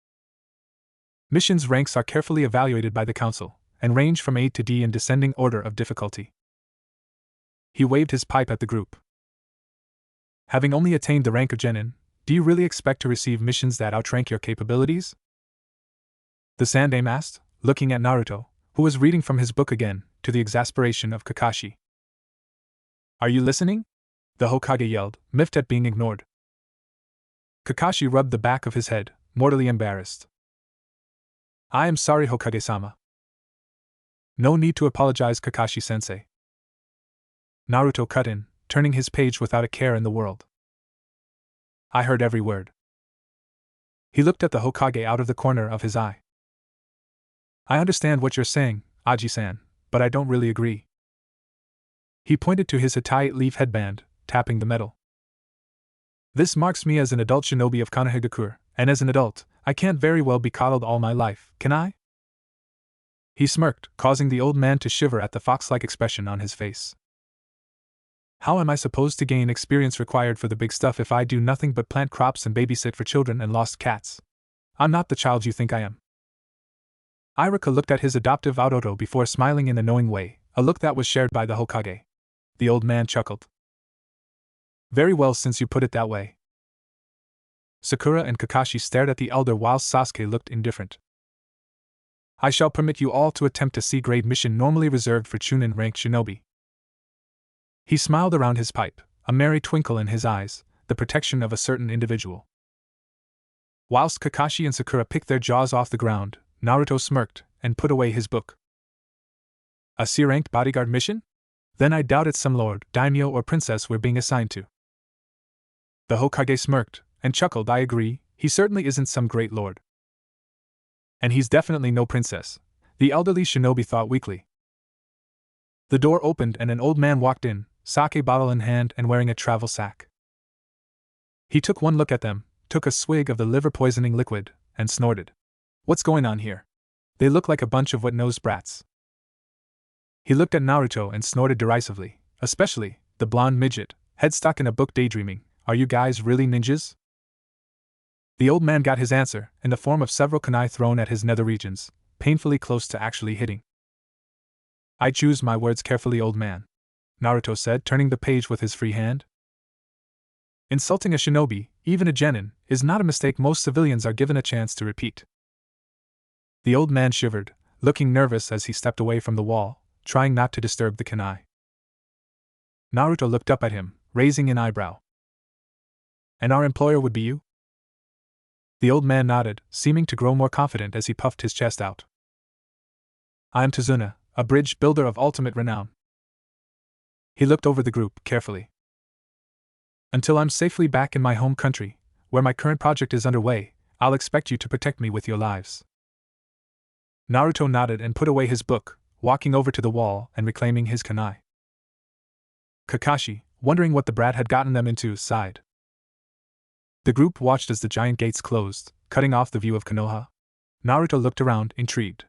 "Missions ranks are carefully evaluated by the council, and range from A to D in descending order of difficulty." He waved his pipe at the group. "Having only attained the rank of genin, do you really expect to receive missions that outrank your capabilities?" The Sandaime asked, looking at Naruto, who was reading from his book again, to the exasperation of Kakashi. "Are you listening?" the Hokage yelled, miffed at being ignored. Kakashi rubbed the back of his head, mortally embarrassed. "I am sorry, Hokage-sama." "No need to apologize, Kakashi-sensei." Naruto cut in, turning his page without a care in the world. "I heard every word." He looked at the Hokage out of the corner of his eye. "I understand what you're saying, Aji-san, but I don't really agree." He pointed to his Hittite leaf headband, tapping the metal. "This marks me as an adult shinobi of Konohagakure, and as an adult, I can't very well be coddled all my life, can I?" He smirked, causing the old man to shiver at the fox-like expression on his face. "How am I supposed to gain experience required for the big stuff if I do nothing but plant crops and babysit for children and lost cats? I'm not the child you think I am." Iruka looked at his adoptive Aoto before smiling in a knowing way, a look that was shared by the Hokage. The old man chuckled. "Very well, since you put it that way." Sakura and Kakashi stared at the elder while Sasuke looked indifferent. "I shall permit you all to attempt a C-grade mission normally reserved for Chunin-ranked shinobi." He smiled around his pipe, a merry twinkle in his eyes, the protection of a certain individual. Whilst Kakashi and Sakura picked their jaws off the ground, Naruto smirked and put away his book. A C-ranked bodyguard mission? Then I doubt it's some lord, daimyo, or princess we're being assigned to. The Hokage smirked and chuckled. I agree, he certainly isn't some great lord. And he's definitely no princess, the elderly shinobi thought weakly. The door opened and an old man walked in, sake bottle in hand and wearing a travel sack. He took one look at them, took a swig of the liver-poisoning liquid, and snorted. What's going on here? They look like a bunch of wet-nosed brats. He looked at Naruto and snorted derisively, especially the blonde midget, head stuck in a book daydreaming. Are you guys really ninjas? The old man got his answer, in the form of several kunai thrown at his nether regions, painfully close to actually hitting. I choose my words carefully, old man, Naruto said, turning the page with his free hand. Insulting a shinobi, even a genin, is not a mistake most civilians are given a chance to repeat. The old man shivered, looking nervous as he stepped away from the wall, trying not to disturb the kunai. Naruto looked up at him, raising an eyebrow. And our employer would be you? The old man nodded, seeming to grow more confident as he puffed his chest out. I am Tazuna, a bridge builder of ultimate renown. He looked over the group carefully. Until I'm safely back in my home country, where my current project is underway, I'll expect you to protect me with your lives. Naruto nodded and put away his book, walking over to the wall and reclaiming his kunai. Kakashi, wondering what the brat had gotten them into, sighed. The group watched as the giant gates closed, cutting off the view of Konoha. Naruto looked around, intrigued.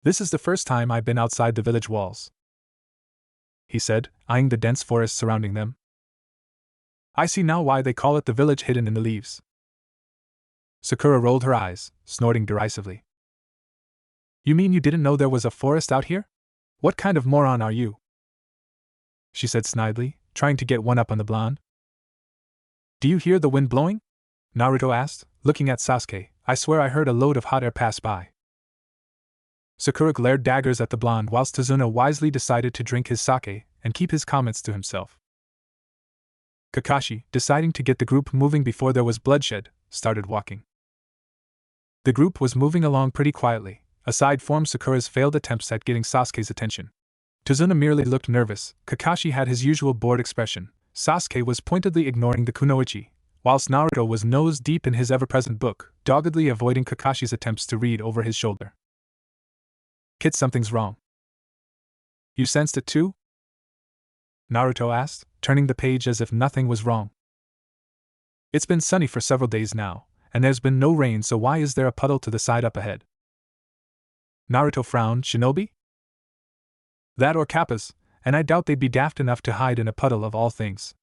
This is the first time I've been outside the village walls, he said, eyeing the dense forest surrounding them. I see now why they call it the village hidden in the leaves. Sakura rolled her eyes, snorting derisively. You mean you didn't know there was a forest out here? What kind of moron are you? She said snidely, trying to get one up on the blonde. Do you hear the wind blowing? Naruto asked, looking at Sasuke. I swear I heard a load of hot air pass by. Sakura glared daggers at the blonde whilst Tazuna wisely decided to drink his sake and keep his comments to himself. Kakashi, deciding to get the group moving before there was bloodshed, started walking. The group was moving along pretty quietly, aside from Sakura's failed attempts at getting Sasuke's attention. Tazuna merely looked nervous, Kakashi had his usual bored expression, Sasuke was pointedly ignoring the kunoichi, whilst Naruto was nose deep in his ever-present book, doggedly avoiding Kakashi's attempts to read over his shoulder. Kid, something's wrong. You sensed it too? Naruto asked, turning the page as if nothing was wrong. It's been sunny for several days now, and there's been no rain, so why is there a puddle to the side up ahead? Naruto frowned. Shinobi? That or kappas, and I doubt they'd be daft enough to hide in a puddle of all things.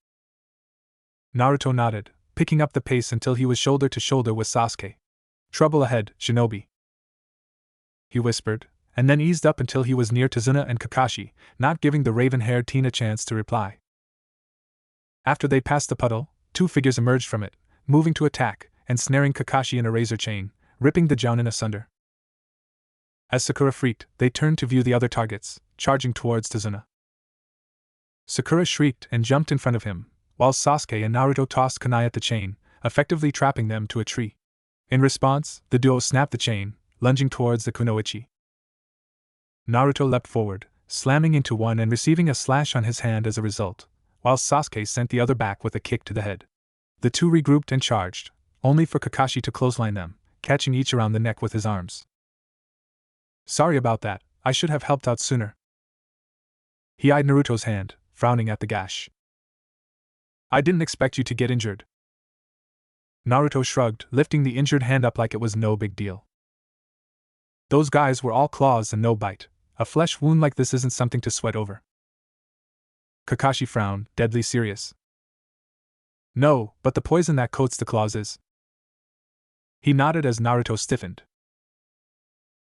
Naruto nodded, picking up the pace until he was shoulder to shoulder with Sasuke. Trouble ahead, Shinobi, he whispered, and then eased up until he was near Tazuna and Kakashi, not giving the raven-haired teen a chance to reply. After they passed the puddle, two figures emerged from it, moving to attack, and snaring Kakashi in a razor chain, ripping the jounin asunder. As Sakura freaked, they turned to view the other targets, charging towards Tazuna. Sakura shrieked and jumped in front of him, while Sasuke and Naruto tossed kunai at the chain, effectively trapping them to a tree. In response, the duo snapped the chain, lunging towards the kunoichi. Naruto leapt forward, slamming into one and receiving a slash on his hand as a result, while Sasuke sent the other back with a kick to the head. The two regrouped and charged, only for Kakashi to clothesline them, catching each around the neck with his arms. Sorry about that, I should have helped out sooner. He eyed Naruto's hand, frowning at the gash. I didn't expect you to get injured. Naruto shrugged, lifting the injured hand up like it was no big deal. Those guys were all claws and no bite. A flesh wound like this isn't something to sweat over. Kakashi frowned, deadly serious. No, but the poison that coats the claws is. He nodded as Naruto stiffened.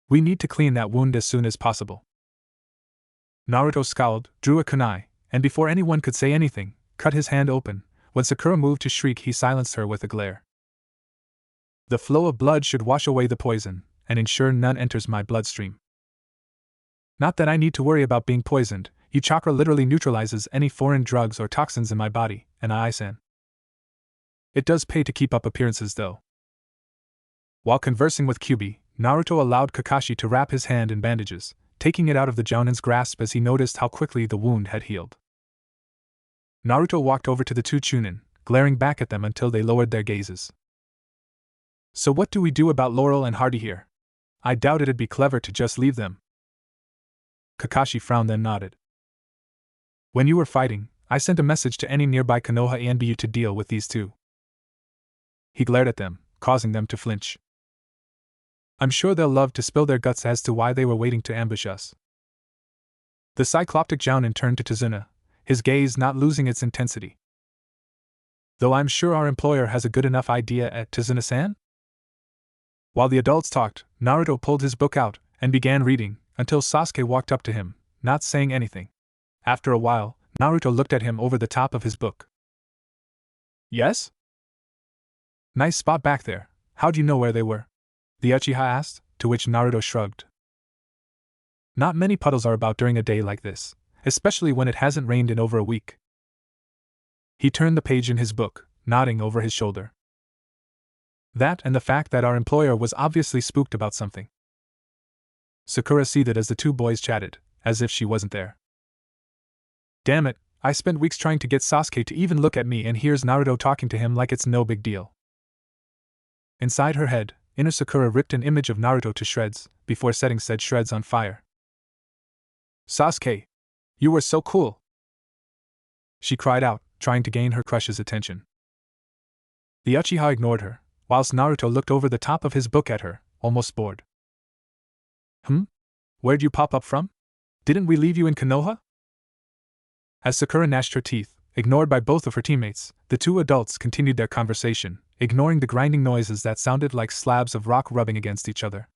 We need to clean that wound as soon as possible. Naruto scowled, drew a kunai, and before anyone could say anything, cut his hand open. When Sakura moved to shriek, he silenced her with a glare. The flow of blood should wash away the poison, and ensure none enters my bloodstream. Not that I need to worry about being poisoned, He chakra literally neutralizes any foreign drugs or toxins in my body, and I-san. It does pay to keep up appearances though. While conversing with Kyuubi, Naruto allowed Kakashi to wrap his hand in bandages, taking it out of the Jounin's grasp as he noticed how quickly the wound had healed. Naruto walked over to the two Chunin, glaring back at them until they lowered their gazes. So what do we do about Laurel and Hardy here? I doubt it'd be clever to just leave them. Kakashi frowned then nodded. When you were fighting, I sent a message to any nearby Konoha and BU to deal with these two. He glared at them, causing them to flinch. I'm sure they'll love to spill their guts as to why they were waiting to ambush us. The cycloptic Jounin turned to Tazuna, his gaze not losing its intensity. Though I'm sure our employer has a good enough idea at Tazuna-san? While the adults talked, Naruto pulled his book out and began reading, until Sasuke walked up to him, not saying anything. After a while, Naruto looked at him over the top of his book. Yes? Nice spot back there. How'd you know where they were? The Uchiha asked, to which Naruto shrugged. Not many puddles are about during a day like this, especially when it hasn't rained in over a week. He turned the page in his book, nodding over his shoulder. That and the fact that our employer was obviously spooked about something. Sakura seethed as the two boys chatted, as if she wasn't there. Damn it, I spent weeks trying to get Sasuke to even look at me, and here's Naruto talking to him like it's no big deal. Inside her head, inner Sakura ripped an image of Naruto to shreds, before setting said shreds on fire. Sasuke! You were so cool! She cried out, trying to gain her crush's attention. The Uchiha ignored her, whilst Naruto looked over the top of his book at her, almost bored. Where'd you pop up from? Didn't we leave you in Konoha? As Sakura gnashed her teeth, ignored by both of her teammates, the two adults continued their conversation, ignoring the grinding noises that sounded like slabs of rock rubbing against each other.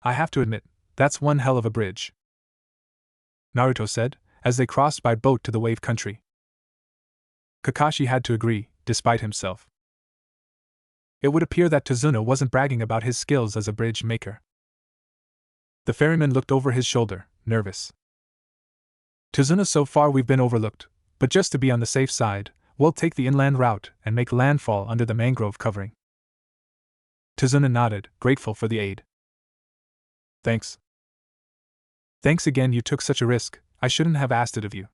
I have to admit, that's one hell of a bridge, Naruto said, as they crossed by boat to the wave country. Kakashi had to agree, despite himself. It would appear that Tazuna wasn't bragging about his skills as a bridge maker. The ferryman looked over his shoulder, nervous. Tazuna, so far we've been overlooked, but just to be on the safe side, we'll take the inland route and make landfall under the mangrove covering. Tazuna nodded, grateful for the aid. Thanks. Thanks again, you took such a risk, I shouldn't have asked it of you.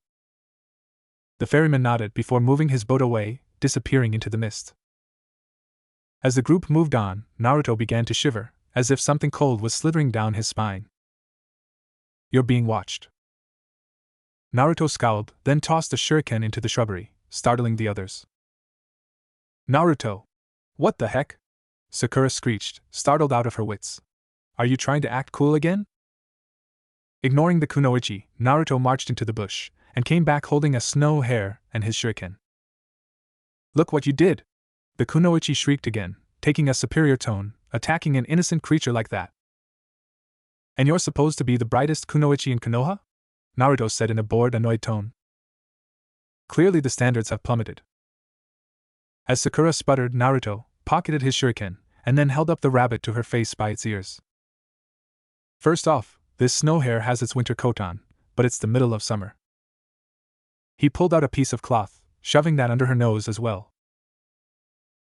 The ferryman nodded before moving his boat away, disappearing into the mist. As the group moved on, Naruto began to shiver, as if something cold was slithering down his spine. You're being watched. Naruto scowled, then tossed a shuriken into the shrubbery, startling the others. Naruto! What the heck? Sakura screeched, startled out of her wits. Are you trying to act cool again? Ignoring the kunoichi, Naruto marched into the bush, and came back holding a snow hare and his shuriken. Look what you did! The kunoichi shrieked again, taking a superior tone, attacking an innocent creature like that. And you're supposed to be the brightest kunoichi in Konoha? Naruto said in a bored, annoyed tone. Clearly the standards have plummeted. As Sakura sputtered, Naruto pocketed his shuriken, and then held up the rabbit to her face by its ears. First off, this snow hare has its winter coat on, but it's the middle of summer. He pulled out a piece of cloth, shoving that under her nose as well.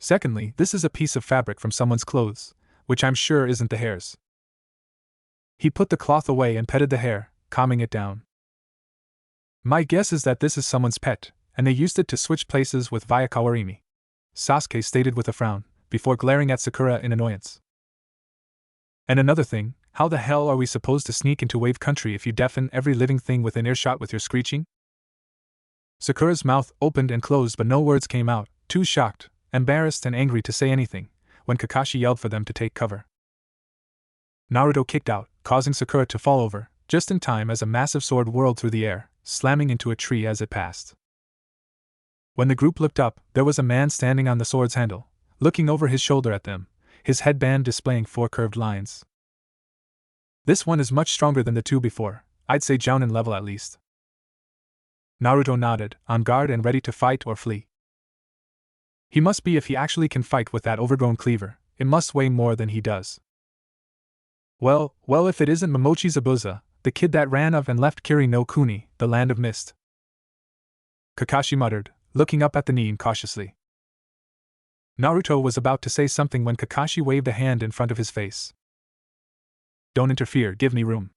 Secondly, this is a piece of fabric from someone's clothes, which I'm sure isn't the hare's. He put the cloth away and petted the hare, calming it down. My guess is that this is someone's pet, and they used it to switch places with via Kawarimi, Sasuke stated with a frown, before glaring at Sakura in annoyance. And another thing, how the hell are we supposed to sneak into wave country if you deafen every living thing within earshot with your screeching? Sakura's mouth opened and closed, but no words came out, too shocked, embarrassed and angry to say anything, when Kakashi yelled for them to take cover. Naruto kicked out, causing Sakura to fall over, just in time as a massive sword whirled through the air, slamming into a tree as it passed. When the group looked up, there was a man standing on the sword's handle, looking over his shoulder at them, his headband displaying 4 curved lines. This one is much stronger than the two before, I'd say Jounin level at least. Naruto nodded, on guard and ready to fight or flee. He must be if he actually can fight with that overgrown cleaver, it must weigh more than he does. Well, if it isn't Momochi Zabuza, the kid that ran of and left Kiri no Kuni, the land of mist. Kakashi muttered, looking up at the Nin cautiously. Naruto was about to say something when Kakashi waved a hand in front of his face. Don't interfere, give me room.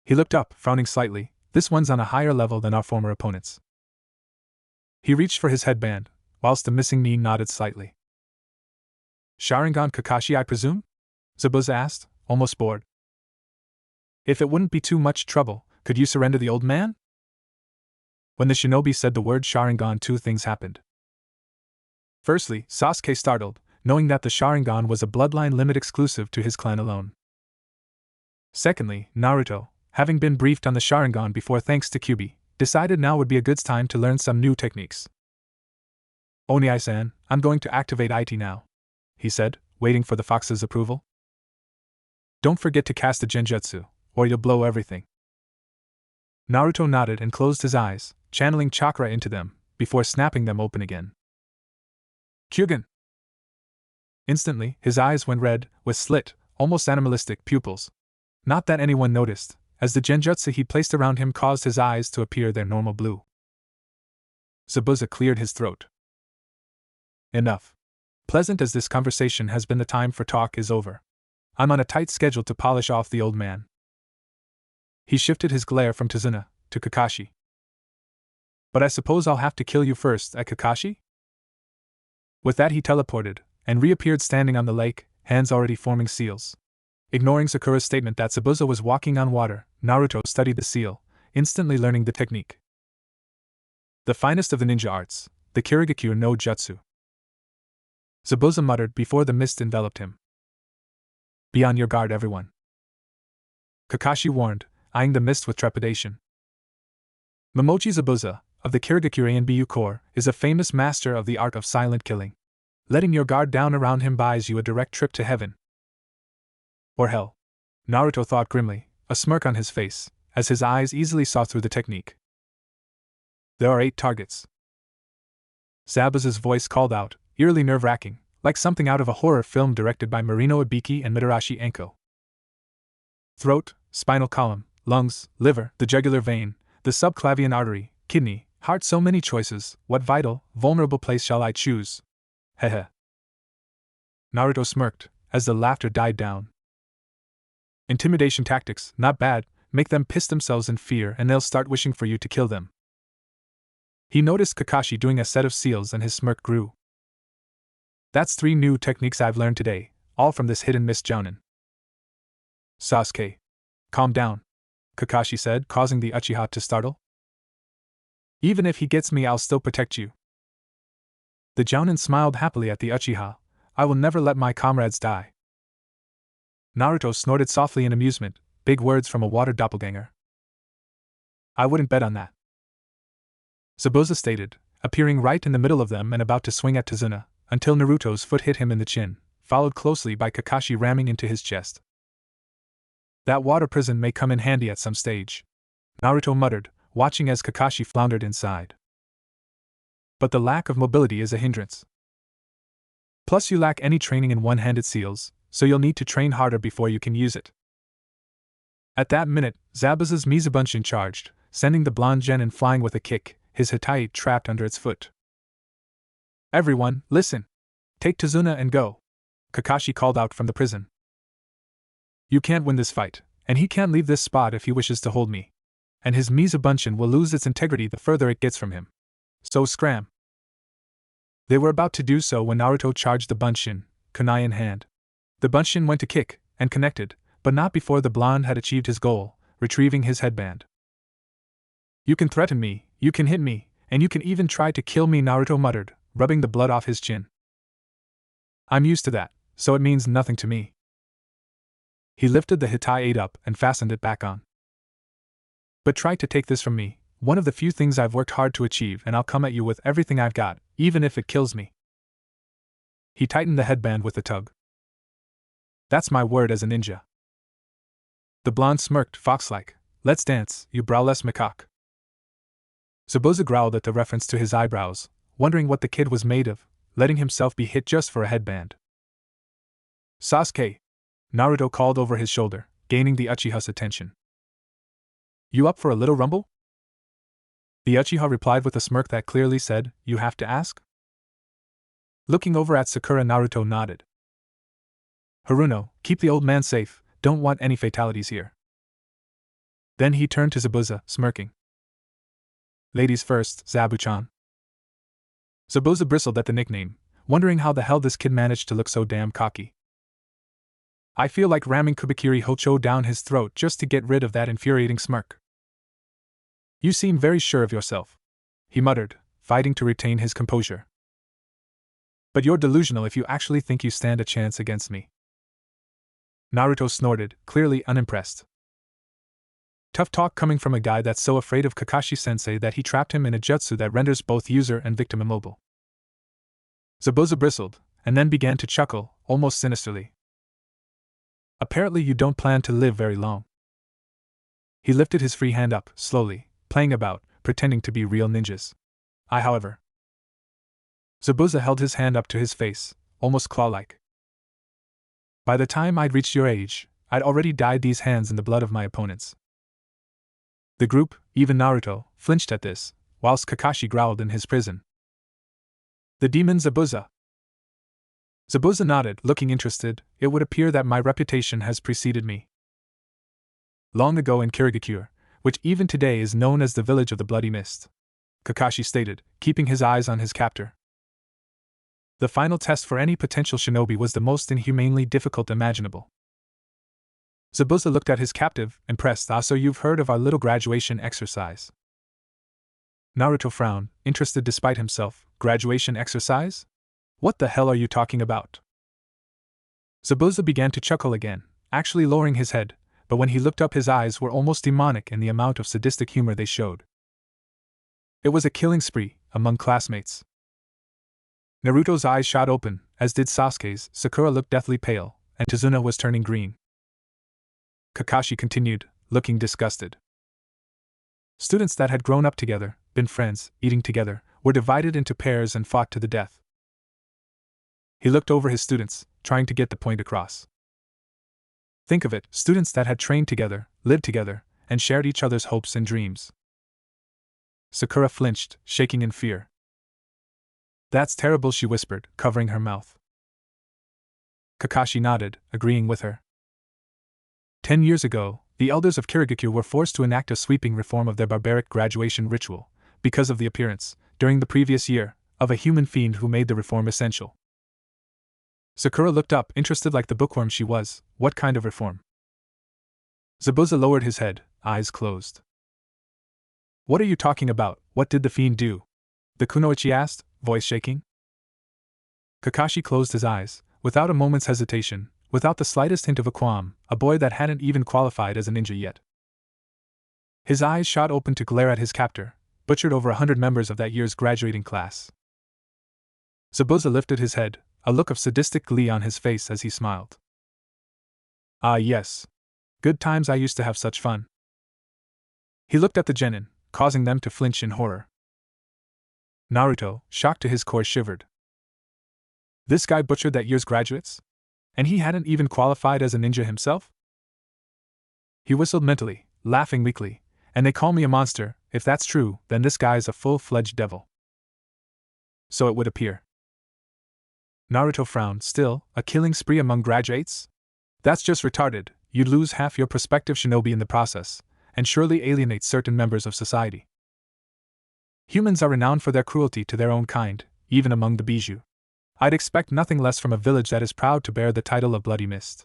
He looked up, frowning slightly. This one's on a higher level than our former opponents. He reached for his headband, whilst the missing Nin nodded slightly. Sharingan Kakashi, I presume? Zabuza asked, almost bored. If it wouldn't be too much trouble, could you surrender the old man? When the shinobi said the word Sharingan, two things happened. Firstly, Sasuke startled, knowing that the Sharingan was a bloodline limit exclusive to his clan alone. Secondly, Naruto, having been briefed on the Sharingan before thanks to Kyuubi, decided now would be a good time to learn some new techniques. Oni-san, I'm going to activate IT now, he said, waiting for the fox's approval. Don't forget to cast the genjutsu, or you'll blow everything. Naruto nodded and closed his eyes, channeling chakra into them, before snapping them open again. Kyugen! Instantly, his eyes went red, with slit, almost animalistic pupils. Not that anyone noticed, as the genjutsu he'd placed around him caused his eyes to appear their normal blue. Zabuza cleared his throat. Enough. Pleasant as this conversation has been, the time for talk is over. I'm on a tight schedule to polish off the old man. He shifted his glare from Tazuna to Kakashi. But I suppose I'll have to kill you first, Kakashi? With that he teleported, and reappeared standing on the lake, hands already forming seals. Ignoring Sakura's statement that Zabuza was walking on water, Naruto studied the seal, instantly learning the technique. The finest of the ninja arts, the Kirigakyu no Jutsu. Zabuza muttered before the mist enveloped him. Be on your guard, everyone. Kakashi warned, eyeing the mist with trepidation. Momochi Zabuza, of the Kirigakyu Bu Corps, is a famous master of the art of silent killing. Letting your guard down around him buys you a direct trip to heaven. Or hell. Naruto thought grimly, a smirk on his face, as his eyes easily saw through the technique. There are 8 targets. Zabuza's voice called out, eerily nerve-wracking, like something out of a horror film directed by Marino Ibiki and Mitarashi Enko. Throat, spinal column, lungs, liver, the jugular vein, the subclavian artery, kidney, heart. So many choices, what vital, vulnerable place shall I choose? Heh. Naruto smirked, as the laughter died down. Intimidation tactics, not bad, make them piss themselves in fear and they'll start wishing for you to kill them. He noticed Kakashi doing a set of seals and his smirk grew. That's 3 new techniques I've learned today, all from this hidden Miss Jounin. Sasuke. Calm down, Kakashi said, causing the Uchiha to startle. Even if he gets me, I'll still protect you. The Jounin smiled happily at the Uchiha. I will never let my comrades die. Naruto snorted softly in amusement, big words from a water doppelganger. I wouldn't bet on that. Zabuza stated, appearing right in the middle of them and about to swing at Tazuna, until Naruto's foot hit him in the chin, followed closely by Kakashi ramming into his chest. That water prison may come in handy at some stage, Naruto muttered, watching as Kakashi floundered inside. But the lack of mobility is a hindrance. Plus you lack any training in one-handed seals, so you'll need to train harder before you can use it. At that minute, Zabuza's Mizubunshin charged, sending the blonde genin flying with a kick, his Hitai trapped under its foot. Everyone, listen! Take Tazuna and go! Kakashi called out from the prison. You can't win this fight, and he can't leave this spot if he wishes to hold me. And his Mizubunshin will lose its integrity the further it gets from him. So scram! They were about to do so when Naruto charged the Bunshin, kunai in hand. The Bunshin went to kick, and connected, but not before the blonde had achieved his goal, retrieving his headband. You can threaten me, you can hit me, and you can even try to kill me, Naruto muttered, rubbing the blood off his chin. I'm used to that, so it means nothing to me. He lifted the Hitai 8 up and fastened it back on. But try to take this from me, one of the few things I've worked hard to achieve, and I'll come at you with everything I've got, even if it kills me. He tightened the headband with a tug. That's my word as a ninja. The blonde smirked, fox-like. Let's dance, you browless macaque. Zabuza growled at the reference to his eyebrows, wondering what the kid was made of, letting himself be hit just for a headband. Sasuke! Naruto called over his shoulder, gaining the Uchiha's attention. You up for a little rumble? The Uchiha replied with a smirk that clearly said, You have to ask? Looking over at Sakura, Naruto nodded. Haruno, keep the old man safe, don't want any fatalities here. Then he turned to Zabuza, smirking. Ladies first, Zabu-chan. Zabuza bristled at the nickname, wondering how the hell this kid managed to look so damn cocky. I feel like ramming Kubikiri Hocho down his throat just to get rid of that infuriating smirk. You seem very sure of yourself, he muttered, fighting to retain his composure. But you're delusional if you actually think you stand a chance against me. Naruto snorted, clearly unimpressed. Tough talk coming from a guy that's so afraid of Kakashi-sensei that he trapped him in a jutsu that renders both user and victim immobile. Zabuza bristled, and then began to chuckle, almost sinisterly. Apparently you don't plan to live very long. He lifted his free hand up, slowly, playing about, pretending to be real ninjas. However. Zabuza held his hand up to his face, almost claw-like. By the time I'd reached your age, I'd already dyed these hands in the blood of my opponents. The group, even Naruto, flinched at this, whilst Kakashi growled in his prison. The demon Zabuza. Zabuza nodded, looking interested. It would appear that my reputation has preceded me. Long ago in Kirigakure, which even today is known as the village of the Bloody Mist, Kakashi stated, keeping his eyes on his captor. The final test for any potential shinobi was the most inhumanely difficult imaginable. Zabuza looked at his captive, impressed. So you've heard of our little graduation exercise? Naruto frowned, interested despite himself. Graduation exercise? What the hell are you talking about? Zabuza began to chuckle again, actually lowering his head, but when he looked up his eyes were almost demonic in the amount of sadistic humor they showed. It was a killing spree, among classmates. Naruto's eyes shot open, as did Sasuke's. Sakura looked deathly pale, and Tazuna was turning green. Kakashi continued, looking disgusted. Students that had grown up together, been friends, eating together, were divided into pairs and fought to the death. He looked over his students, trying to get the point across. Think of it, students that had trained together, lived together, and shared each other's hopes and dreams. Sakura flinched, shaking in fear. That's terrible, she whispered, covering her mouth. Kakashi nodded, agreeing with her. 10 years ago, the elders of Kirigakure were forced to enact a sweeping reform of their barbaric graduation ritual, because of the appearance, during the previous year, of a human fiend who made the reform essential. Sakura looked up, interested like the bookworm she was. What kind of reform? Zabuza lowered his head, eyes closed. What are you talking about? What did the fiend do? The kunoichi asked, voice shaking. Kakashi closed his eyes, without a moment's hesitation, without the slightest hint of a qualm, a boy that hadn't even qualified as a ninja yet. His eyes shot open to glare at his captor, butchered over 100 members of that year's graduating class. Zabuza lifted his head, a look of sadistic glee on his face as he smiled. Ah yes. Good times, I used to have such fun. He looked at the genin, causing them to flinch in horror. Naruto, shocked to his core, shivered. This guy butchered that year's graduates? And he hadn't even qualified as a ninja himself? He whistled mentally, laughing weakly. And they call me a monster. If that's true, then this guy's a full-fledged devil. So it would appear. Naruto frowned. Still, a killing spree among graduates? That's just retarded. You'd lose half your prospective shinobi in the process, and surely alienate certain members of society. Humans are renowned for their cruelty to their own kind, even among the Bijou. I'd expect nothing less from a village that is proud to bear the title of Bloody Mist.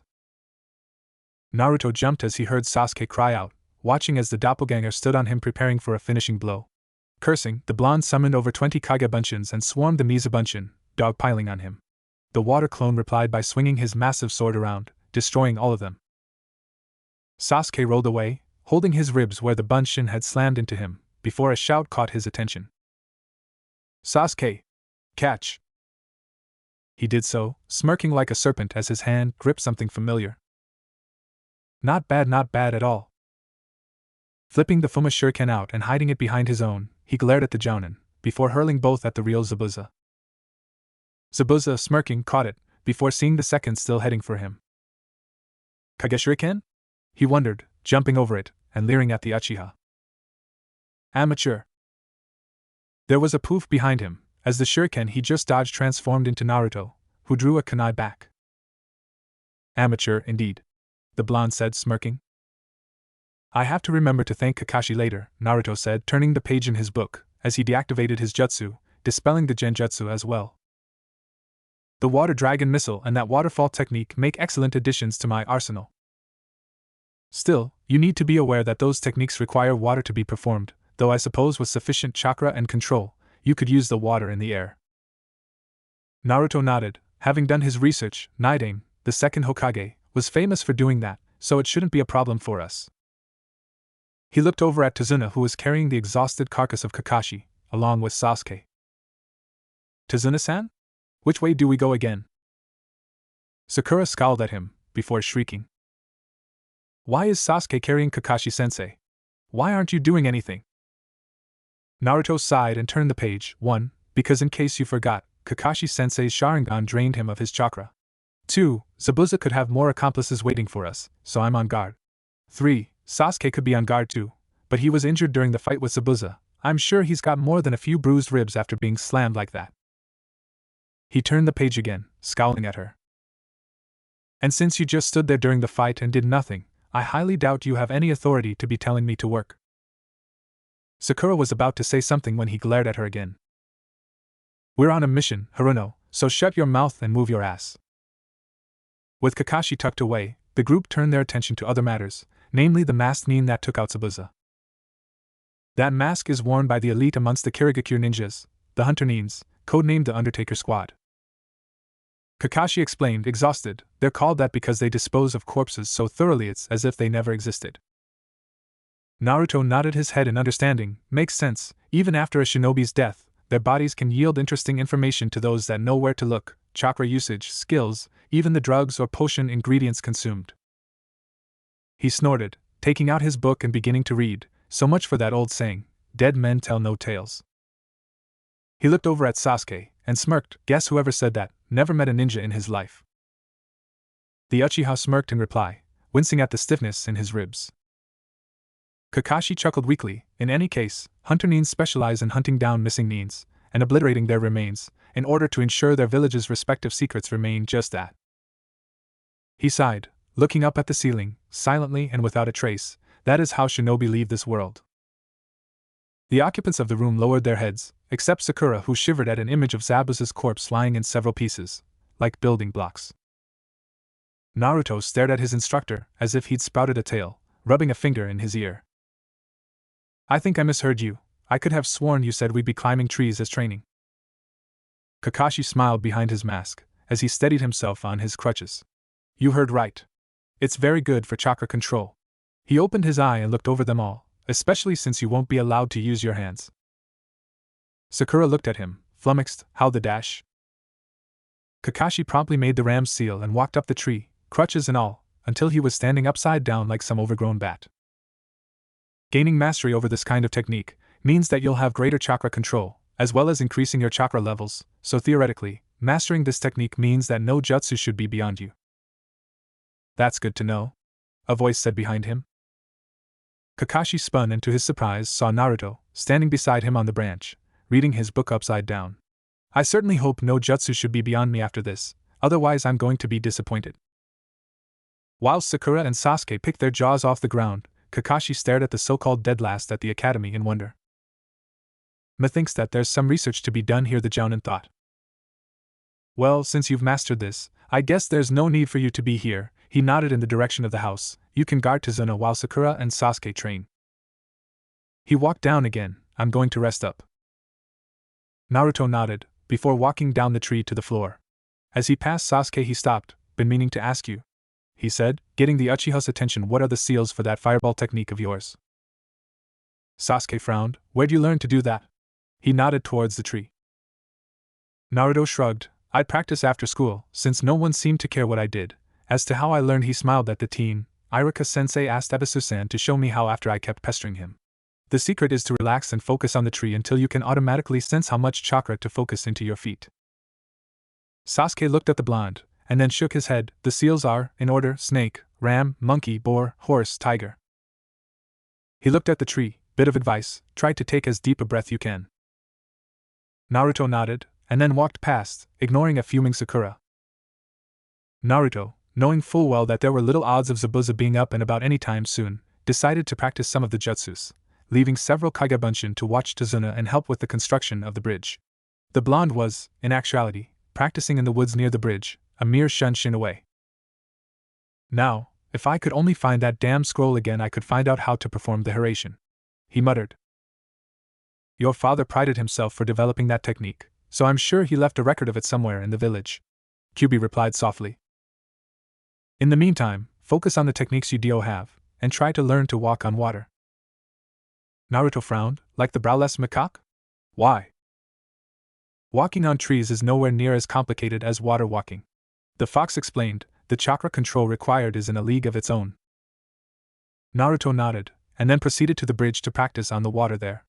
Naruto jumped as he heard Sasuke cry out, watching as the doppelganger stood on him preparing for a finishing blow. Cursing, the blonde summoned over 20 Kage Bunshin and swarmed the Miza Bunshin, dogpiling on him. The water clone replied by swinging his massive sword around, destroying all of them. Sasuke rolled away, holding his ribs where the Bunshin had slammed into him, before a shout caught his attention. Sasuke! Catch! He did so, smirking like a serpent as his hand gripped something familiar. Not bad at all. Flipping the Fuma shuriken out and hiding it behind his own, he glared at the jounin, before hurling both at the real Zabuza. Zabuza, smirking, caught it, before seeing the second still heading for him. Kage shuriken? He wondered, jumping over it, and leering at the Uchiha. Amateur. There was a poof behind him, as the shuriken he just dodged transformed into Naruto, who drew a kunai back. Amateur, indeed, the blonde said, smirking. I have to remember to thank Kakashi later, Naruto said, turning the page in his book, as he deactivated his jutsu, dispelling the genjutsu as well. The water dragon missile and that waterfall technique make excellent additions to my arsenal. Still, you need to be aware that those techniques require water to be performed, though I suppose with sufficient chakra and control, you could use the water in the air. Naruto nodded. Having done his research, Naidame, the second Hokage, was famous for doing that, so it shouldn't be a problem for us. He looked over at Tazuna, who was carrying the exhausted carcass of Kakashi, along with Sasuke. Tazuna-san? Which way do we go again? Sakura scowled at him, before shrieking. Why is Sasuke carrying Kakashi-sensei? Why aren't you doing anything? Naruto sighed and turned the page. 1. Because in case you forgot, Kakashi-sensei's Sharingan drained him of his chakra. 2. Zabuza could have more accomplices waiting for us, so I'm on guard. 3. Sasuke could be on guard too, but he was injured during the fight with Zabuza. I'm sure he's got more than a few bruised ribs after being slammed like that. He turned the page again, scowling at her. And since you just stood there during the fight and did nothing, I highly doubt you have any authority to be telling me to work. Sakura was about to say something when he glared at her again. We're on a mission, Haruno, so shut your mouth and move your ass. With Kakashi tucked away, the group turned their attention to other matters, namely the masked nin that took out Zabuza. That mask is worn by the elite amongst the Kirigakure ninjas, the Hunter Nins, codenamed the Undertaker Squad. Kakashi explained, exhausted, they're called that because they dispose of corpses so thoroughly it's as if they never existed. Naruto nodded his head in understanding. Makes sense, even after a shinobi's death, their bodies can yield interesting information to those that know where to look, chakra usage, skills, even the drugs or potion ingredients consumed. He snorted, taking out his book and beginning to read. So much for that old saying, dead men tell no tales. He looked over at Sasuke, and smirked. Guess whoever said that, never met a ninja in his life. The Uchiha smirked in reply, wincing at the stiffness in his ribs. Kakashi chuckled weakly. In any case, Hunter Nins specialize in hunting down missing Nins, and obliterating their remains, in order to ensure their village's respective secrets remain just that. He sighed, looking up at the ceiling, silently and without a trace. That is how shinobi leave this world. The occupants of the room lowered their heads, except Sakura, who shivered at an image of Zabuza's corpse lying in several pieces, like building blocks. Naruto stared at his instructor, as if he'd sprouted a tail, rubbing a finger in his ear. I think I misheard you. I could have sworn you said we'd be climbing trees as training. Kakashi smiled behind his mask, as he steadied himself on his crutches. You heard right. It's very good for chakra control. He opened his eye and looked over them all, especially since you won't be allowed to use your hands. Sakura looked at him, flummoxed. How the dash? Kakashi promptly made the ram's seal and walked up the tree, crutches and all, until he was standing upside down like some overgrown bat. Gaining mastery over this kind of technique means that you'll have greater chakra control, as well as increasing your chakra levels, so theoretically, mastering this technique means that no jutsu should be beyond you. That's good to know, a voice said behind him. Kakashi spun and to his surprise saw Naruto, standing beside him on the branch, reading his book upside down. I certainly hope no jutsu should be beyond me after this, otherwise I'm going to be disappointed. While Sakura and Sasuke picked their jaws off the ground, Kakashi stared at the so-called dead last at the academy in wonder. Methinks that there's some research to be done here, the Jounin thought. Well, since you've mastered this, I guess there's no need for you to be here. He nodded in the direction of the house. You can guard Tazuna while Sakura and Sasuke train. He walked down again. I'm going to rest up. Naruto nodded, before walking down the tree to the floor. As he passed Sasuke he stopped. Been meaning to ask you, he said, getting the Uchiha's attention. What are the seals for that fireball technique of yours? Sasuke frowned. Where'd you learn to do that? He nodded towards the tree. Naruto shrugged. I'd practice after school, since no one seemed to care what I did. As to how I learned, he smiled at the teen. Iruka-sensei asked Ebisu-san to show me how after I kept pestering him. The secret is to relax and focus on the tree until you can automatically sense how much chakra to focus into your feet. Sasuke looked at the blonde, and then shook his head. The seals are, in order, snake, ram, monkey, boar, horse, tiger. He looked at the tree. Bit of advice, try to take as deep a breath you can. Naruto nodded, and then walked past, ignoring a fuming Sakura. Naruto, knowing full well that there were little odds of Zabuza being up and about any time soon, decided to practice some of the jutsus, leaving several Kaigabunshin to watch Tazuna and help with the construction of the bridge. The blonde was, in actuality, practicing in the woods near the bridge, a mere shunshin away. Now, if I could only find that damn scroll again, I could find out how to perform the Hiraishin, he muttered. Your father prided himself for developing that technique, so I'm sure he left a record of it somewhere in the village, Kyuubi replied softly. In the meantime, focus on the techniques you do have, and try to learn to walk on water. Naruto frowned, like the browless macaque? Why? Walking on trees is nowhere near as complicated as water walking. The fox explained, the chakra control required is in a league of its own. Naruto nodded, and then proceeded to the bridge to practice on the water there.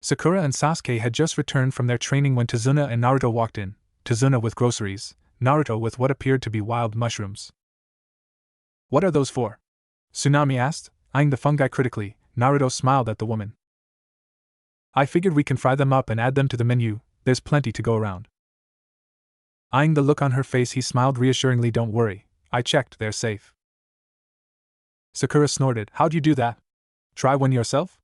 Sakura and Sasuke had just returned from their training when Tazuna and Naruto walked in, Tazuna with groceries, Naruto with what appeared to be wild mushrooms. What are those for? Tsunami asked, eyeing the fungi critically. Naruto smiled at the woman. I figured we can fry them up and add them to the menu, there's plenty to go around. Eyeing the look on her face, he smiled reassuringly. Don't worry, I checked, they're safe. Sakura snorted. How'd you do that? Try one yourself?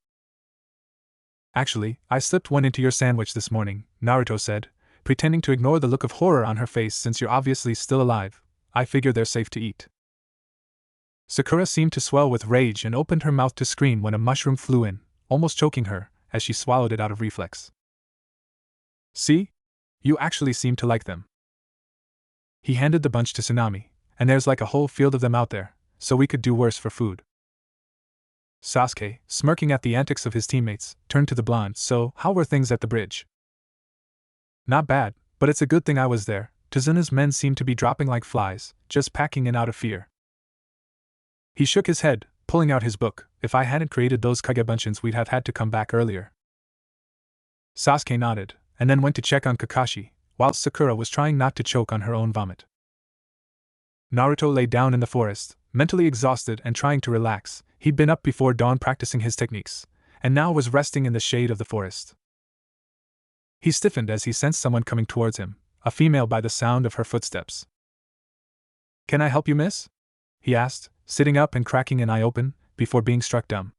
Actually, I slipped one into your sandwich this morning, Naruto said, pretending to ignore the look of horror on her face. Since you're obviously still alive, I figure they're safe to eat. Sakura seemed to swell with rage and opened her mouth to scream when a mushroom flew in, almost choking her, as she swallowed it out of reflex. See? You actually seem to like them. He handed the bunch to Tsunami, and there's like a whole field of them out there, so we could do worse for food. Sasuke, smirking at the antics of his teammates, turned to the blonde. So, how were things at the bridge? Not bad, but it's a good thing I was there. Tazuna's men seemed to be dropping like flies, just packing in out of fear. He shook his head, pulling out his book. If I hadn't created those Kagebunshins, we'd have had to come back earlier. Sasuke nodded, and then went to check on Kakashi, whilst Sakura was trying not to choke on her own vomit. Naruto lay down in the forest, mentally exhausted and trying to relax. He'd been up before dawn practicing his techniques, and now was resting in the shade of the forest. He stiffened as he sensed someone coming towards him, a female by the sound of her footsteps. Can I help you, miss? He asked, sitting up and cracking an eye open, before being struck dumb.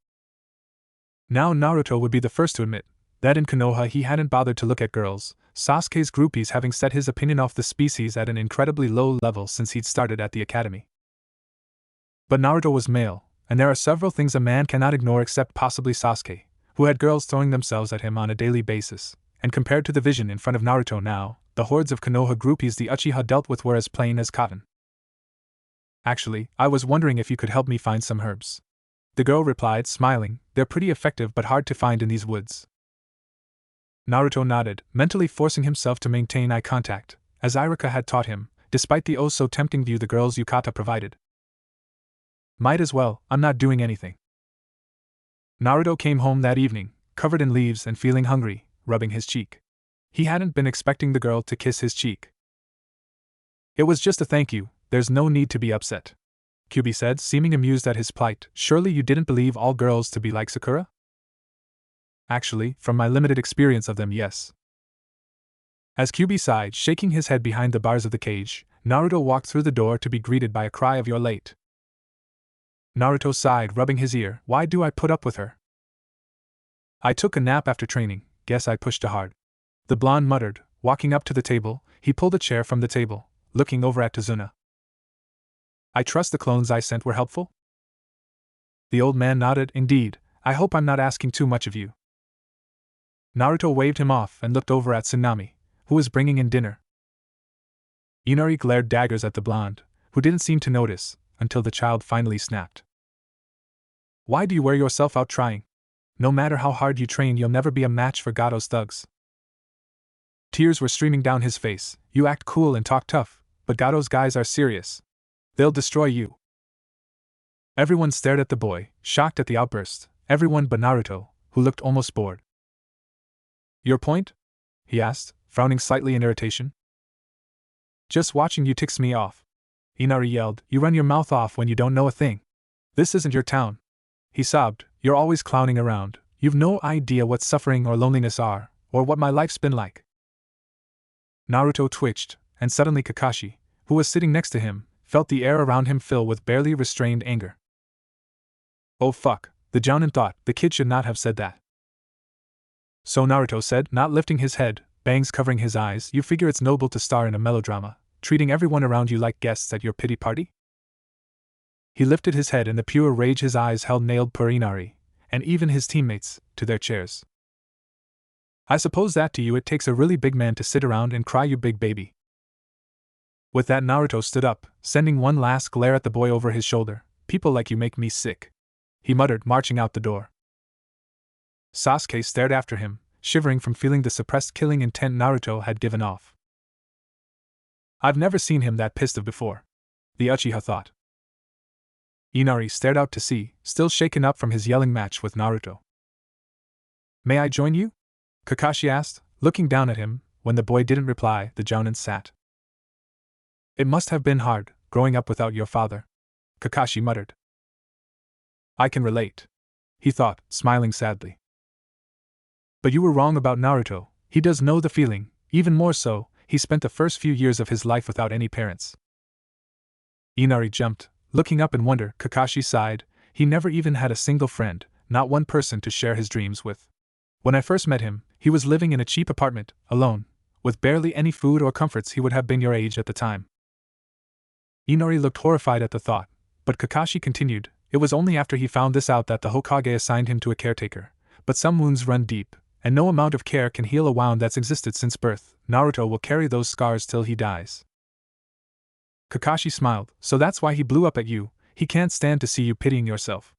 Now Naruto would be the first to admit that in Konoha he hadn't bothered to look at girls, Sasuke's groupies having set his opinion of the species at an incredibly low level since he'd started at the academy. But Naruto was male, and there are several things a man cannot ignore except possibly Sasuke, who had girls throwing themselves at him on a daily basis, and compared to the vision in front of Naruto now, the hordes of Konoha groupies the Uchiha dealt with were as plain as cotton. Actually, I was wondering if you could help me find some herbs. The girl replied, smiling. They're pretty effective but hard to find in these woods. Naruto nodded, mentally forcing himself to maintain eye contact, as Iruka had taught him, despite the oh-so-tempting view the girl's yukata provided. Might as well, I'm not doing anything. Naruto came home that evening, covered in leaves and feeling hungry, rubbing his cheek. He hadn't been expecting the girl to kiss his cheek. It was just a thank you, there's no need to be upset, Kyuubi said, seeming amused at his plight. Surely you didn't believe all girls to be like Sakura? Actually, from my limited experience of them, yes. As Kyuubi sighed, shaking his head behind the bars of the cage, Naruto walked through the door to be greeted by a cry of "You're late." Naruto sighed, rubbing his ear. Why do I put up with her? I took a nap after training, guess I pushed too hard. The blonde muttered, walking up to the table. He pulled a chair from the table, looking over at Tazuna. I trust the clones I sent were helpful? The old man nodded. Indeed, I hope I'm not asking too much of you. Naruto waved him off and looked over at Tsunami, who was bringing in dinner. Inari glared daggers at the blonde, who didn't seem to notice, until the child finally snapped. Why do you wear yourself out trying? No matter how hard you train, you'll never be a match for Gato's thugs. Tears were streaming down his face. You act cool and talk tough, but Gato's guys are serious. They'll destroy you. Everyone stared at the boy, shocked at the outburst, everyone but Naruto, who looked almost bored. Your point? He asked, frowning slightly in irritation. Just watching you ticks me off. Inari yelled. You run your mouth off when you don't know a thing. This isn't your town. he sobbed, "You're always clowning around. You've no idea what suffering or loneliness are, or what my life's been like." Naruto twitched, and suddenly Kakashi, who was sitting next to him, felt the air around him fill with barely restrained anger. "Oh fuck," the Jounin thought, the kid should not have said that. "So," Naruto said, not lifting his head, bangs covering his eyes, "you figure it's noble to star in a melodrama, treating everyone around you like guests at your pity party?" He lifted his head in the pure rage his eyes held, nailed poor Inari, and even his teammates, to their chairs. "I suppose that to you it takes a really big man to sit around and cry, you big baby." With that, Naruto stood up, sending one last glare at the boy over his shoulder. "People like you make me sick," he muttered, marching out the door. Sasuke stared after him, shivering from feeling the suppressed killing intent Naruto had given off. "I've never seen him that pissed off before," the Uchiha thought. Inari stared out to sea, still shaken up from his yelling match with Naruto. "May I join you?" Kakashi asked, looking down at him. When the boy didn't reply, the Jounin sat. "It must have been hard, growing up without your father," Kakashi muttered. "I can relate," he thought, smiling sadly. "But you were wrong about Naruto. He does know the feeling, even more so, he spent the first few years of his life without any parents." Inari jumped, looking up in wonder. Kakashi sighed, "He never even had a single friend, not one person to share his dreams with. When I first met him, he was living in a cheap apartment, alone, with barely any food or comforts. He would have been your age at the time." Inari looked horrified at the thought, but Kakashi continued, "It was only after he found this out that the Hokage assigned him to a caretaker. But some wounds run deep, and no amount of care can heal a wound that's existed since birth. Naruto will carry those scars till he dies." Kakashi smiled, "So that's why he blew up at you. He can't stand to see you pitying yourself."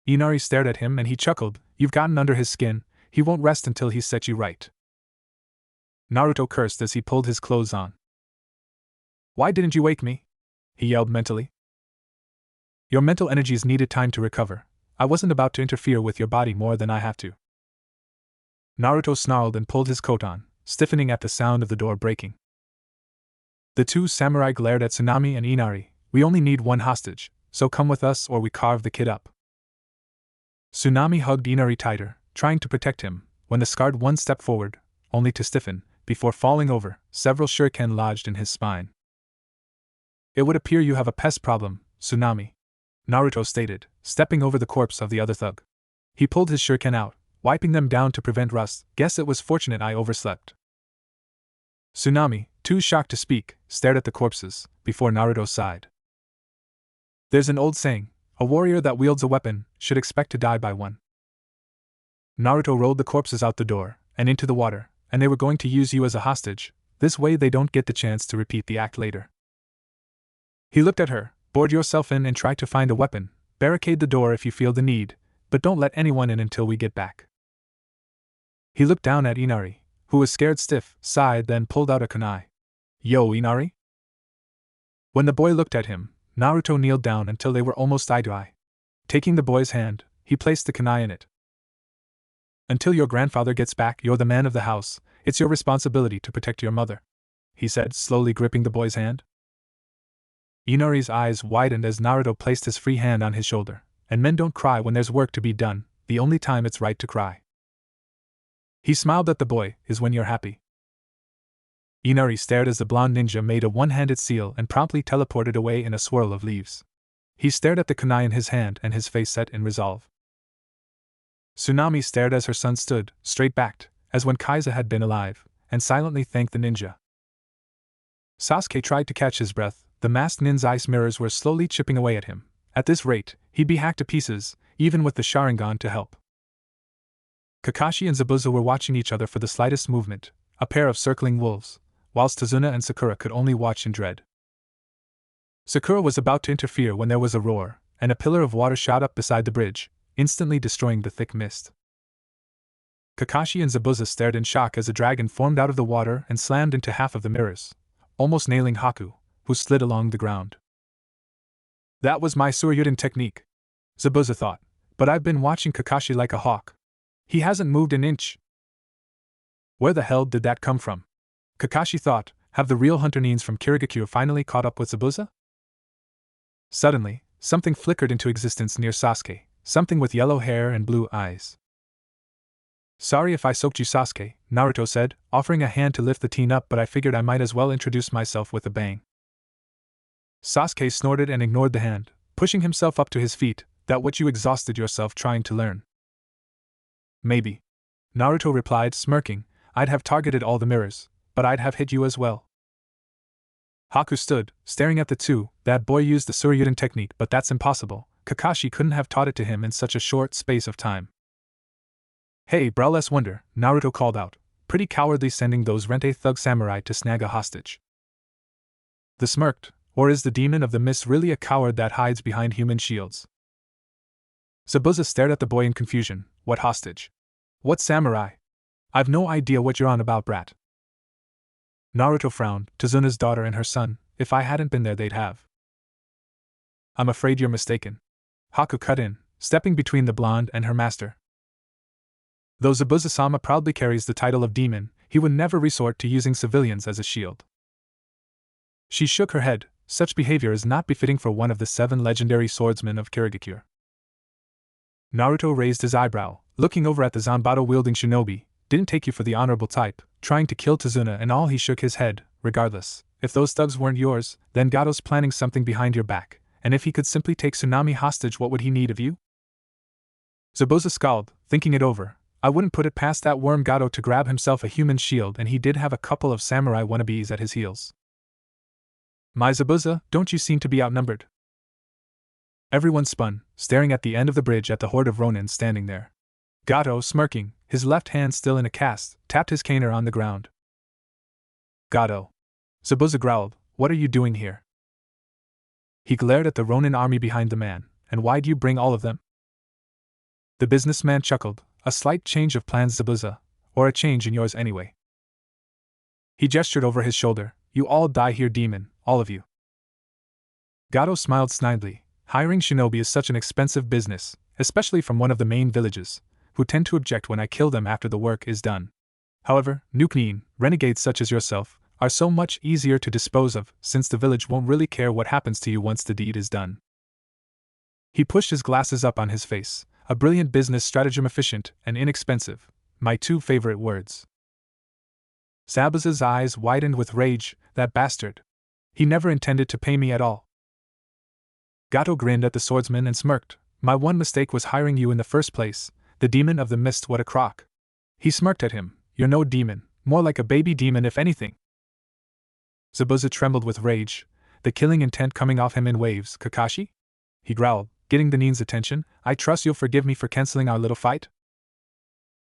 Inari stared at him and he chuckled, "You've gotten under his skin, he won't rest until he's set you right." Naruto cursed as he pulled his clothes on. "Why didn't you wake me?" he yelled mentally. "Your mental energies needed time to recover. I wasn't about to interfere with your body more than I have to." Naruto snarled and pulled his coat on, stiffening at the sound of the door breaking. The two samurai glared at Tsunami and Inari. "We only need one hostage, so come with us or we carve the kid up." Tsunami hugged Inari tighter, trying to protect him, when the scarred one stepped forward, only to stiffen, before falling over, several shuriken lodged in his spine. "It would appear you have a pest problem, Tsunami," Naruto stated, stepping over the corpse of the other thug. He pulled his shuriken out, wiping them down to prevent rust. "Guess it was fortunate I overslept." Tsunami, too shocked to speak, stared at the corpses, before Naruto sighed. "There's an old saying, a warrior that wields a weapon should expect to die by one." Naruto rolled the corpses out the door, and into the water, "and they were going to use you as a hostage, this way they don't get the chance to repeat the act later." He looked at her. "Board yourself in and try to find a weapon, barricade the door if you feel the need, but don't let anyone in until we get back." He looked down at Inari, who was scared stiff, sighed, then pulled out a kunai. "Yo, Inari?" When the boy looked at him, Naruto kneeled down until they were almost eye to eye. Taking the boy's hand, he placed the kunai in it. "Until your grandfather gets back, you're the man of the house. It's your responsibility to protect your mother," he said, slowly gripping the boy's hand. Inari's eyes widened as Naruto placed his free hand on his shoulder. "And men don't cry when there's work to be done, the only time it's right to cry." He smiled at the boy, "Is when you're happy." Inari stared as the blonde ninja made a one-handed seal and promptly teleported away in a swirl of leaves. He stared at the kunai in his hand and his face set in resolve. Tsunami stared as her son stood, straight-backed, as when Kaiza had been alive, and silently thanked the ninja. Sasuke tried to catch his breath. The masked nin's ice mirrors were slowly chipping away at him. At this rate, he'd be hacked to pieces, even with the Sharingan to help. Kakashi and Zabuza were watching each other for the slightest movement, a pair of circling wolves, whilst Tazuna and Sakura could only watch in dread. Sakura was about to interfere when there was a roar, and a pillar of water shot up beside the bridge, instantly destroying the thick mist. Kakashi and Zabuza stared in shock as a dragon formed out of the water and slammed into half of the mirrors, almost nailing Haku, who slid along the ground. "That was my Suryuden technique," Zabuza thought, "but I've been watching Kakashi like a hawk. He hasn't moved an inch." Where the hell did that come from? Kakashi thought. Have the real Hunter Nins from Kirigakure finally caught up with Zabuza? Suddenly, something flickered into existence near Sasuke, something with yellow hair and blue eyes. Sorry if I soaked you, Sasuke, Naruto said, offering a hand to lift the teen up, but I figured I might as well introduce myself with a bang. Sasuke snorted and ignored the hand, pushing himself up to his feet. That what you exhausted yourself trying to learn? Maybe. Naruto replied, smirking. I'd have targeted all the mirrors, but I'd have hit you as well. Haku stood, staring at the two. That boy used the Suryuden technique, but that's impossible. Kakashi couldn't have taught it to him in such a short space of time. Hey, bro, less wonder, Naruto called out. Pretty cowardly sending those Rente thug samurai to snag a hostage. The smirked. Or is the demon of the mist really a coward that hides behind human shields? Zabuza stared at the boy in confusion. What hostage? What samurai? I've no idea what you're on about, brat. Naruto frowned. Tazuna's daughter and her son. If I hadn't been there, they'd have. I'm afraid you're mistaken. Haku cut in, stepping between the blonde and her master. Though Zabuza-sama proudly carries the title of demon, he would never resort to using civilians as a shield. She shook her head. Such behavior is not befitting for one of the 7 legendary swordsmen of Kirigakure. Naruto raised his eyebrow, looking over at the Zanbato-wielding shinobi. Didn't take you for the honorable type, trying to kill Tazuna and all. He shook his head. Regardless, if those thugs weren't yours, then Gato's planning something behind your back, and if he could simply take Tsunami hostage, what would he need of you? Zabuza scowled, thinking it over. I wouldn't put it past that worm Gato to grab himself a human shield, and he did have a couple of samurai wannabes at his heels. My Zabuza, don't you seem to be outnumbered? Everyone spun, staring at the end of the bridge at the horde of Ronin standing there. Gato, smirking, his left hand still in a cast, tapped his caner on the ground. Gato. Zabuza growled, what are you doing here? He glared at the Ronin army behind the man. And why'd you bring all of them? The businessman chuckled. A slight change of plans, Zabuza. Or a change in yours anyway. He gestured over his shoulder. You all die here, demon, all of you. Gato smiled snidely. Hiring shinobi is such an expensive business, especially from one of the main villages, who tend to object when I kill them after the work is done. However, Nukenin, renegades such as yourself, are so much easier to dispose of, since the village won't really care what happens to you once the deed is done. He pushed his glasses up on his face. A brilliant business stratagem, efficient and inexpensive, my 2 favorite words. Zabuza's eyes widened with rage. That bastard. He never intended to pay me at all. Gato grinned at the swordsman and smirked. My one mistake was hiring you in the first place. The demon of the mist, what a crock. He smirked at him. You're no demon, more like a baby demon if anything. Zabuza trembled with rage, the killing intent coming off him in waves. Kakashi? He growled, getting the Nin's attention. I trust you'll forgive me for canceling our little fight?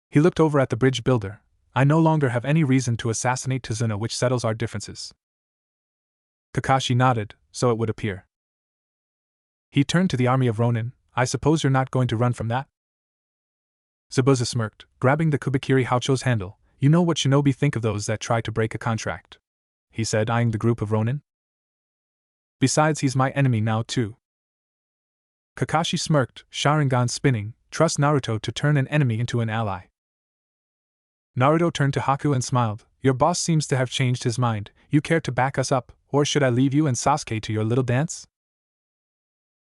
He looked over at the bridge builder. I no longer have any reason to assassinate Tazuna, which settles our differences. Kakashi nodded, so it would appear. He turned to the army of Ronin. I suppose you're not going to run from that? Zabuza smirked, grabbing the Kubikiri Hacho's handle. You know what shinobi think of those that try to break a contract? He said, eyeing the group of Ronin. Besides, he's my enemy now too. Kakashi smirked, Sharingan spinning. Trust Naruto to turn an enemy into an ally. Naruto turned to Haku and smiled. Your boss seems to have changed his mind. You care to back us up, or should I leave you and Sasuke to your little dance?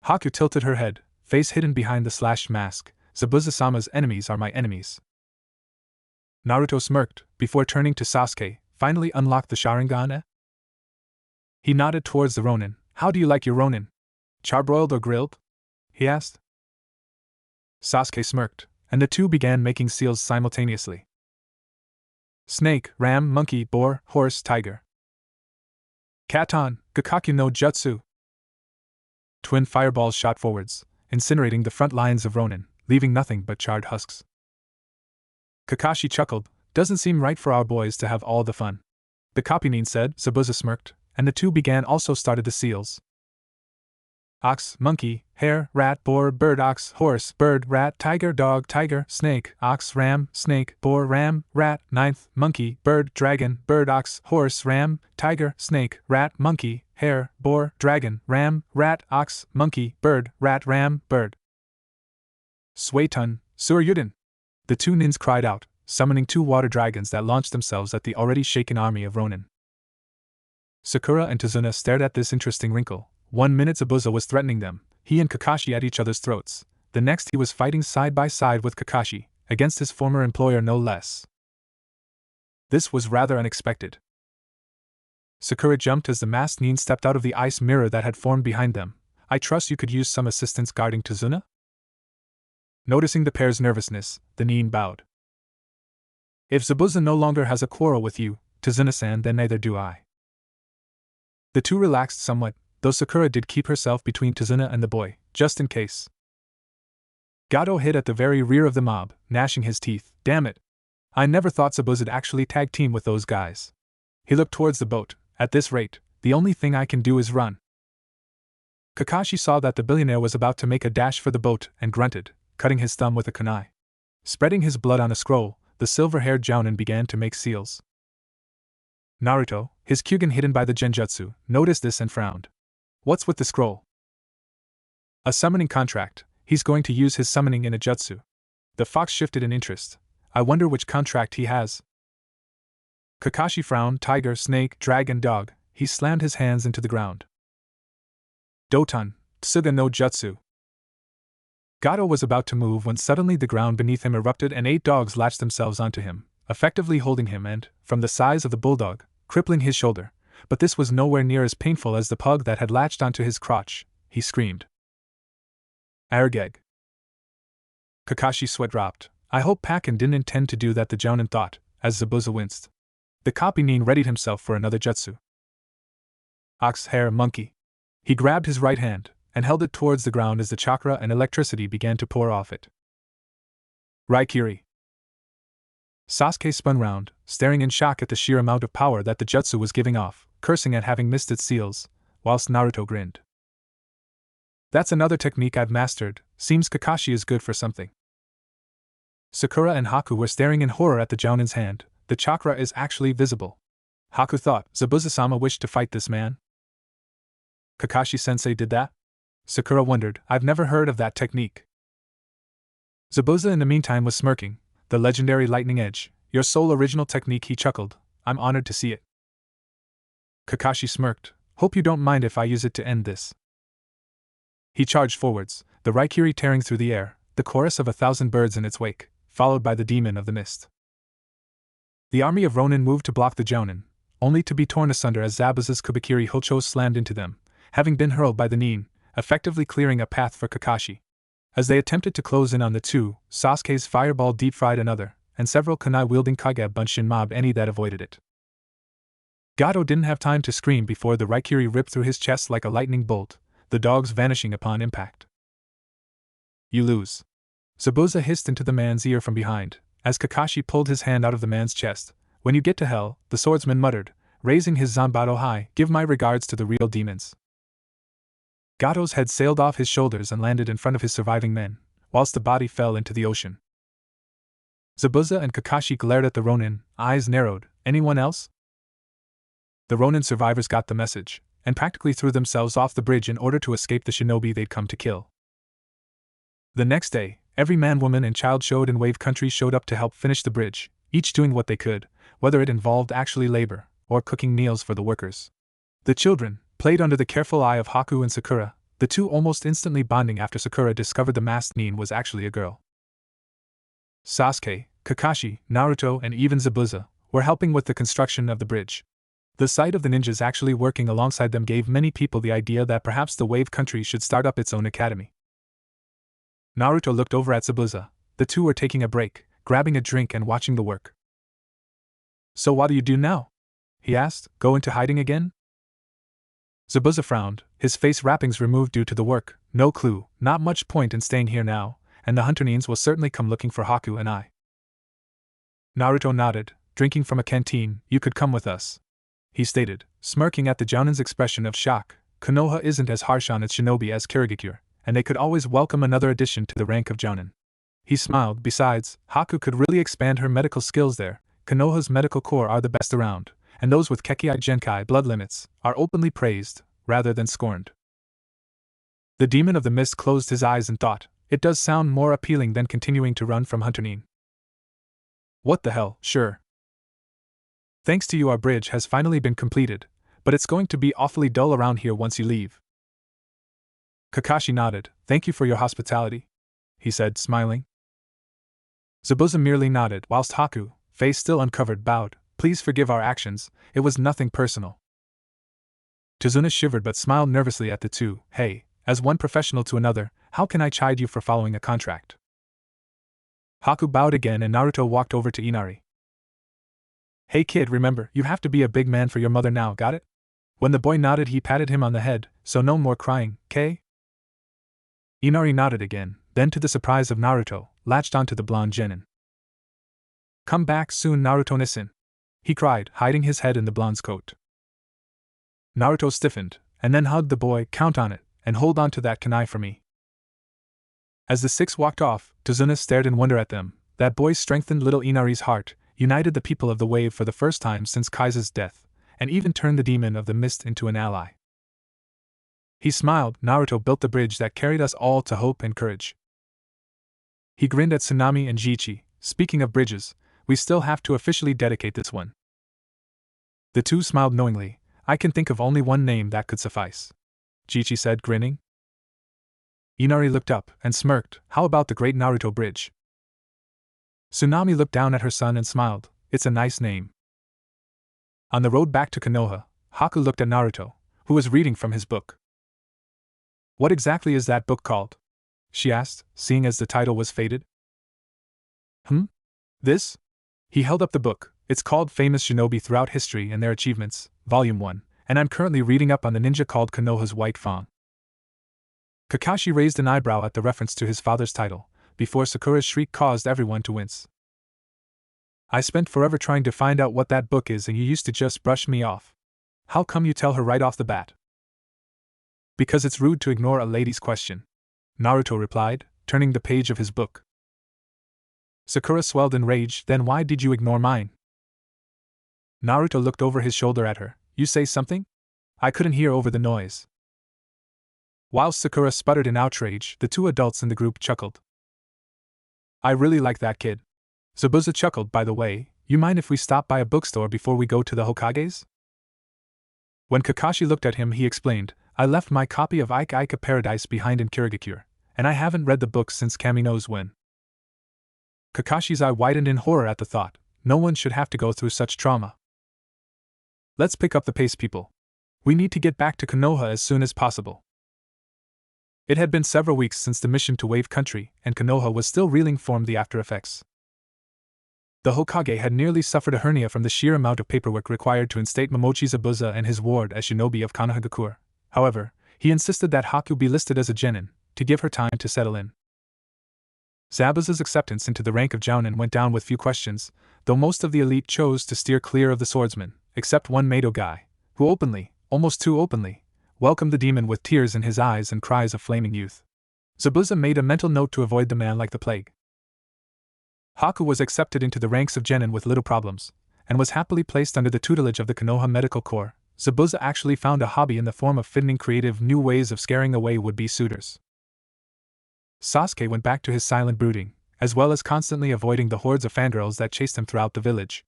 Haku tilted her head, face hidden behind the slashed mask. Zabuza-sama's enemies are my enemies. Naruto smirked, before turning to Sasuke. Finally unlocked the Sharingan, eh? He nodded towards the Ronin. How do you like your Ronin? Charbroiled or grilled? He asked. Sasuke smirked, and the two began making seals simultaneously. Snake, ram, monkey, boar, horse, tiger. Katon, Gakkaku no Jutsu. Twin fireballs shot forwards, incinerating the front lines of Ronin, leaving nothing but charred husks. Kakashi chuckled. Doesn't seem right for our boys to have all the fun. The Kopinin said. Zabuza smirked, and the two began also started the seals. Ox, monkey, hare, rat, boar, bird, ox, horse, bird, rat, tiger, dog, tiger, snake, ox, ram, snake, boar, ram, rat, ninth, monkey, bird, dragon, bird, ox, horse, ram, tiger, snake, rat, monkey, hare, boar, dragon, ram, rat, ox, monkey, bird, rat, ram, bird. Suetun, Suryuden! The two Nins cried out, summoning two water dragons that launched themselves at the already shaken army of Ronin. Sakura and Tazuna stared at this interesting wrinkle. 1 minute Zabuza was threatening them, he and Kakashi at each other's throats. The next he was fighting side by side with Kakashi, against his former employer no less. This was rather unexpected. Sakura jumped as the masked Nin stepped out of the ice mirror that had formed behind them. I trust you could use some assistance guarding Tazuna? Noticing the pair's nervousness, the Nin bowed. If Zabuza no longer has a quarrel with you, Tazuna-san, then neither do I. The two relaxed somewhat, though Sakura did keep herself between Tazuna and the boy, just in case. Gato hid at the very rear of the mob, gnashing his teeth. Damn it! I never thought Zabuza'd actually tag team with those guys. He looked towards the boat. At this rate, the only thing I can do is run. Kakashi saw that the billionaire was about to make a dash for the boat and grunted, cutting his thumb with a kunai. Spreading his blood on a scroll, the silver-haired Jounin began to make seals. Naruto, his Kyuubi hidden by the genjutsu, noticed this and frowned. What's with the scroll? A summoning contract. He's going to use his summoning in a jutsu. The fox shifted in interest. I wonder which contract he has. Kakashi frowned. Tiger, snake, dragon, dog. He slammed his hands into the ground. Doton, Tsuga no Jutsu. Gato was about to move when suddenly the ground beneath him erupted and 8 dogs latched themselves onto him, effectively holding him and, from the size of the bulldog, crippling his shoulder. But this was nowhere near as painful as the pug that had latched onto his crotch. He screamed. Argeg. Kakashi's sweat dropped. I hope Pakken didn't intend to do that, the Jounin thought, as Zabuza winced. The copy Nin readied himself for another jutsu. Ox, hare, monkey. He grabbed his right hand and held it towards the ground as the chakra and electricity began to pour off it. Raikiri. Sasuke spun round, staring in shock at the sheer amount of power that the jutsu was giving off, cursing at having missed its seals, whilst Naruto grinned. That's another technique I've mastered. Seems Kakashi is good for something. Sakura and Haku were staring in horror at the Jounin's hand. The chakra is actually visible. Haku thought, Zabuza-sama wished to fight this man? Kakashi-sensei did that? Sakura wondered, I've never heard of that technique. Zabuza in the meantime was smirking. The legendary lightning edge, your sole original technique, he chuckled. I'm honored to see it. Kakashi smirked. Hope you don't mind if I use it to end this. He charged forwards, the Raikiri tearing through the air, the chorus of 1,000 birds in its wake, followed by the demon of the mist. The army of Ronin moved to block the Jounin, only to be torn asunder as Zabuza's Kubikiri Hochos slammed into them, having been hurled by the Nin, effectively clearing a path for Kakashi. As they attempted to close in on the two, Sasuke's fireball deep-fried another, and several kunai-wielding Kage Bunshin mobbed any that avoided it. Gato didn't have time to scream before the Raikiri ripped through his chest like a lightning bolt, the dogs vanishing upon impact. You lose. Zabuza hissed into the man's ear from behind, as Kakashi pulled his hand out of the man's chest. When you get to hell, the swordsman muttered, raising his zanbato high, give my regards to the real demons. Gato's head sailed off his shoulders and landed in front of his surviving men, whilst the body fell into the ocean. Zabuza and Kakashi glared at the Ronin, eyes narrowed. Anyone else? The Ronin survivors got the message, and practically threw themselves off the bridge in order to escape the shinobi they'd come to kill. The next day, every man, woman, and child showed in Wave Country showed up to help finish the bridge, each doing what they could, whether it involved actually labor, or cooking meals for the workers. The children played under the careful eye of Haku and Sakura, the two almost instantly bonding after Sakura discovered the masked Nin was actually a girl. Sasuke, Kakashi, Naruto, and even Zabuza were helping with the construction of the bridge. The sight of the ninjas actually working alongside them gave many people the idea that perhaps the Wave Country should start up its own academy. Naruto looked over at Zabuza. The two were taking a break, grabbing a drink and watching the work. So what do you do now? He asked. Go into hiding again? Zabuza frowned, his face wrappings removed due to the work. No clue, not much point in staying here now, and the hunter Nins will certainly come looking for Haku and I. Naruto nodded, drinking from a canteen. You could come with us, he stated, smirking at the Jounin's expression of shock. Konoha isn't as harsh on its shinobi as Kirigakure, and they could always welcome another addition to the rank of Jounin. He smiled. Besides, Haku could really expand her medical skills there. Konoha's medical corps are the best around, and those with Kekkei Genkai blood limits are openly praised, rather than scorned. The demon of the mist closed his eyes and thought, it does sound more appealing than continuing to run from Hunter Nin. What the hell, sure. Thanks to you our bridge has finally been completed, but it's going to be awfully dull around here once you leave. Kakashi nodded. Thank you for your hospitality, he said, smiling. Zabuza merely nodded, whilst Haku, face still uncovered, bowed. Please forgive our actions, it was nothing personal. Tazuna shivered but smiled nervously at the two. Hey, as one professional to another, how can I chide you for following a contract? Haku bowed again and Naruto walked over to Inari. Hey kid, remember, you have to be a big man for your mother now, got it? When the boy nodded, he patted him on the head, so no more crying, K? Inari nodded again, then to the surprise of Naruto, latched onto the blonde genin. Come back soon, Naruto-nisin, he cried, hiding his head in the blonde's coat. Naruto stiffened, and then hugged the boy. Count on it, and hold on to that kunai for me. As the six walked off, Tazuna stared in wonder at them. That boy strengthened little Inari's heart, united the people of the wave for the first time since Kaisa's death, and even turned the demon of the mist into an ally. He smiled. Naruto built the bridge that carried us all to hope and courage. He grinned at Tsunami and Jichi. Speaking of bridges, we still have to officially dedicate this one. The two smiled knowingly. I can think of only one name that could suffice, Jichi said, grinning. Inari looked up and smirked. How about the Great Naruto Bridge? Tsunami looked down at her son and smiled. It's a nice name. On the road back to Konoha, Haku looked at Naruto, who was reading from his book. What exactly is that book called? She asked, seeing as the title was faded. This? He held up the book. It's called Famous Shinobi Throughout History and Their Achievements, Volume 1, and I'm currently reading up on the ninja called Konoha's White Fang. Kakashi raised an eyebrow at the reference to his father's title, before Sakura's shriek caused everyone to wince. I spent forever trying to find out what that book is and you used to just brush me off. How come you tell her right off the bat? Because it's rude to ignore a lady's question, Naruto replied, turning the page of his book. Sakura swelled in rage. Then why did you ignore mine? Naruto looked over his shoulder at her. You say something? I couldn't hear over the noise. Whilst Sakura sputtered in outrage, the two adults in the group chuckled. I really like that kid. Zabuza chuckled. By the way, you mind if we stop by a bookstore before we go to the Hokage's? When Kakashi looked at him, he explained, I left my copy of Ike Ike Paradise behind in Kirigakure, and I haven't read the book since Kami knows when. Kakashi's eye widened in horror at the thought. No one should have to go through such trauma. Let's pick up the pace, people. We need to get back to Konoha as soon as possible. It had been several weeks since the mission to Wave Country, and Konoha was still reeling from the after effects. The Hokage had nearly suffered a hernia from the sheer amount of paperwork required to instate Momochi Zabuza and his ward as shinobi of Konohagakure. However, he insisted that Haku be listed as a genin, to give her time to settle in. Zabuza's acceptance into the rank of jounin went down with few questions, though most of the elite chose to steer clear of the swordsman, except one Mado guy, who openly, almost too openly, welcomed the demon with tears in his eyes and cries of flaming youth. Zabuza made a mental note to avoid the man like the plague. Haku was accepted into the ranks of genin with little problems, and was happily placed under the tutelage of the Konoha Medical Corps. Zabuza actually found a hobby in the form of finding creative new ways of scaring away would-be suitors. Sasuke went back to his silent brooding, as well as constantly avoiding the hordes of fangirls that chased him throughout the village.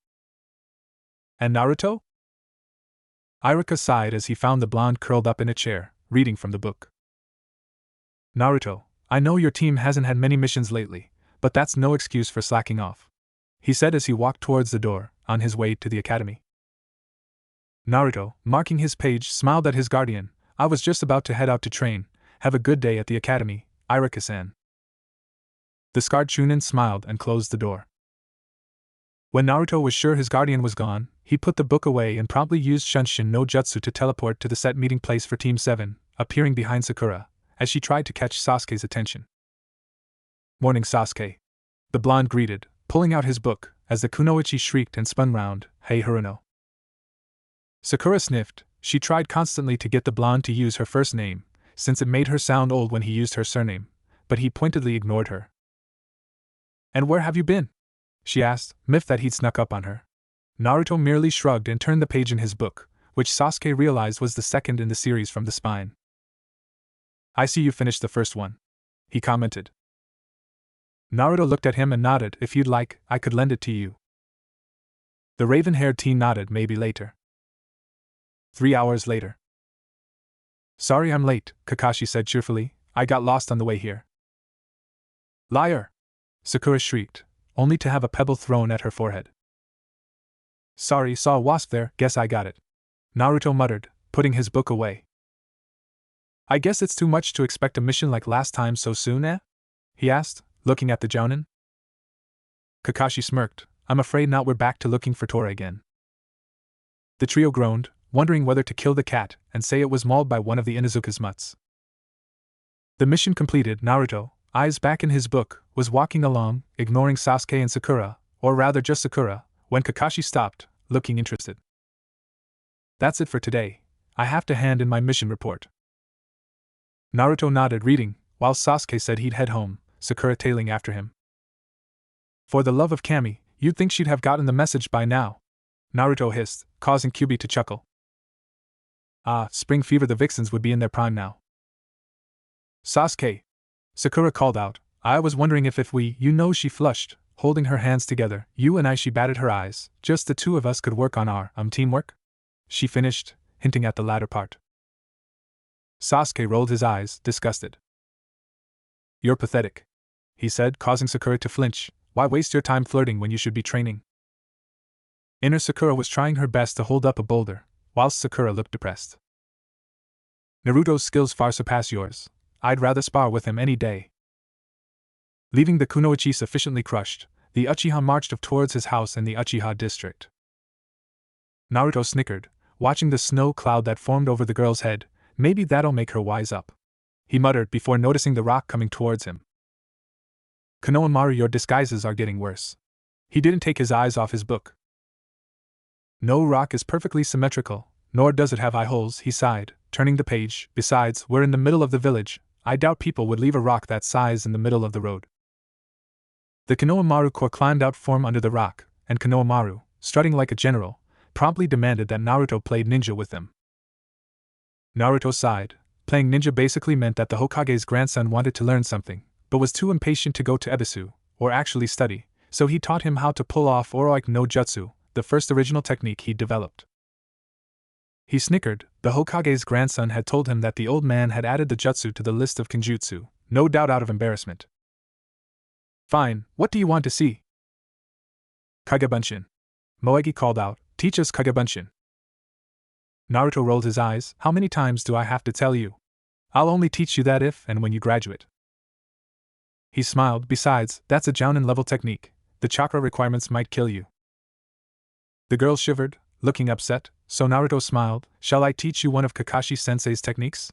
And Naruto? Iruka sighed as he found the blonde curled up in a chair, reading from the book. Naruto, I know your team hasn't had many missions lately, but that's no excuse for slacking off, he said as he walked towards the door, on his way to the academy. Naruto, marking his page, smiled at his guardian. I was just about to head out to train. Have a good day at the academy, Iruka-san. The scarred Chunin smiled and closed the door. When Naruto was sure his guardian was gone, he put the book away and promptly used Shunshin no Jutsu to teleport to the set meeting place for Team 7, appearing behind Sakura, as she tried to catch Sasuke's attention. Morning, Sasuke. The blonde greeted, pulling out his book, as the kunoichi shrieked and spun round. Hey Haruno. Sakura sniffed. She tried constantly to get the blonde to use her first name, since it made her sound old when he used her surname, but he pointedly ignored her. And where have you been? She asked, miffed that he'd snuck up on her. Naruto merely shrugged and turned the page in his book, which Sasuke realized was the second in the series from the spine. I see you finished the first one, he commented. Naruto looked at him and nodded. If you'd like, I could lend it to you. The raven-haired teen nodded. Maybe later. 3 hours later. Sorry I'm late, Kakashi said cheerfully, I got lost on the way here. Liar! Sakura shrieked, only to have a pebble thrown at her forehead. Sorry, saw a wasp there, guess I got it. Naruto muttered, putting his book away. I guess it's too much to expect a mission like last time so soon, eh? He asked, looking at the Jounin. Kakashi smirked. I'm afraid not, we're back to looking for Tora again. The trio groaned, wondering whether to kill the cat and say it was mauled by one of the Inuzuka's mutts. The mission completed, Naruto, eyes back in his book, was walking along, ignoring Sasuke and Sakura, or rather just Sakura, when Kakashi stopped, looking interested. That's it for today. I have to hand in my mission report. Naruto nodded, reading, while Sasuke said he'd head home, Sakura tailing after him. For the love of Kami, you'd think she'd have gotten the message by now, Naruto hissed, causing Kyuubi to chuckle. Ah, spring fever, the vixens would be in their prime now. Sasuke, Sakura called out, I was wondering if we, she flushed, holding her hands together, you and I, she batted her eyes, just the two of us could work on our, teamwork? She finished, hinting at the latter part. Sasuke rolled his eyes, disgusted. You're pathetic, he said, causing Sakura to flinch. Why waste your time flirting when you should be training? Inner Sakura was trying her best to hold up a boulder, whilst Sakura looked depressed. Naruto's skills far surpass yours. I'd rather spar with him any day. Leaving the Kunoichi sufficiently crushed, the Uchiha marched towards his house in the Uchiha district. Naruto snickered, watching the snow cloud that formed over the girl's head. Maybe that'll make her wise up, he muttered before noticing the rock coming towards him. Konohamaru, your disguises are getting worse. He didn't take his eyes off his book. No rock is perfectly symmetrical, nor does it have eye holes, he sighed, turning the page. Besides, we're in the middle of the village. I doubt people would leave a rock that size in the middle of the road. The Konohamaru Corps climbed out from under the rock, and Konohamaru, strutting like a general, promptly demanded that Naruto played ninja with them. Naruto sighed. Playing ninja basically meant that the Hokage's grandson wanted to learn something, but was too impatient to go to Ebisu, or actually study, so he taught him how to pull off Orochimaru no Jutsu, the first original technique he'd developed. He snickered. The Hokage's grandson had told him that the old man had added the jutsu to the list of kenjutsu, no doubt out of embarrassment. Fine, what do you want to see? Kagebunshin. Moegi called out, teach us Kagebunshin. Naruto rolled his eyes. How many times do I have to tell you? I'll only teach you that if and when you graduate. He smiled. Besides, that's a Jounin level technique. The chakra requirements might kill you. The girl shivered, looking upset, so Naruto smiled. Shall I teach you one of Kakashi-sensei's techniques?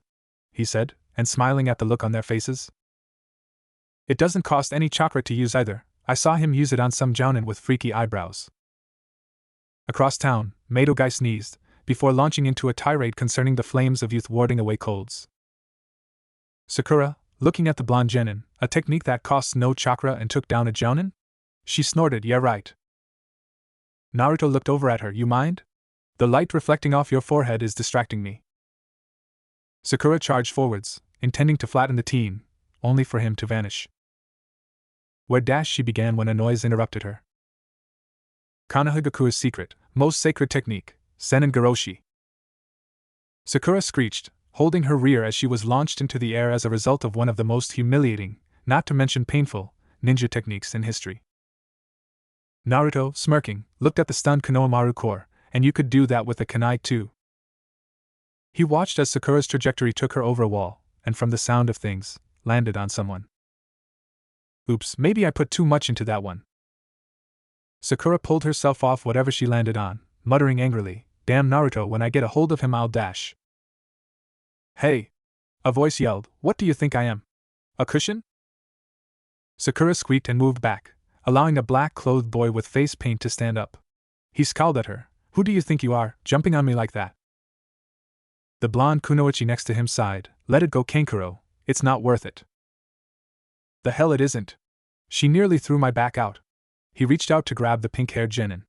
He said, and smiling at the look on their faces. It doesn't cost any chakra to use either. I saw him use it on some Jounin with freaky eyebrows. Across town, Madogai sneezed, before launching into a tirade concerning the flames of youth warding away colds. Sakura, looking at the blonde genin, a technique that costs no chakra and took down a Jounin? She snorted, yeah right. Naruto looked over at her, you mind? The light reflecting off your forehead is distracting me. Sakura charged forwards, intending to flatten the teen, only for him to vanish. Where dash she began when a noise interrupted her. Konohagaku's secret, most sacred technique, Senin Goroshi. Sakura screeched, holding her rear as she was launched into the air as a result of one of the most humiliating, not to mention painful, ninja techniques in history. Naruto, smirking, looked at the stunned Konohamaru Corps, and you could do that with a kunai too. He watched as Sakura's trajectory took her over a wall, and from the sound of things, landed on someone. Oops, maybe I put too much into that one. Sakura pulled herself off whatever she landed on, muttering angrily, damn Naruto, when I get a hold of him I'll dash. Hey! A voice yelled, what do you think I am? A cushion? Sakura squeaked and moved back, allowing a black-clothed boy with face paint to stand up. He scowled at her. Who do you think you are, jumping on me like that? The blonde kunoichi next to him sighed. Let it go, Kankuro, it's not worth it. The hell it isn't. She nearly threw my back out. He reached out to grab the pink-haired genin.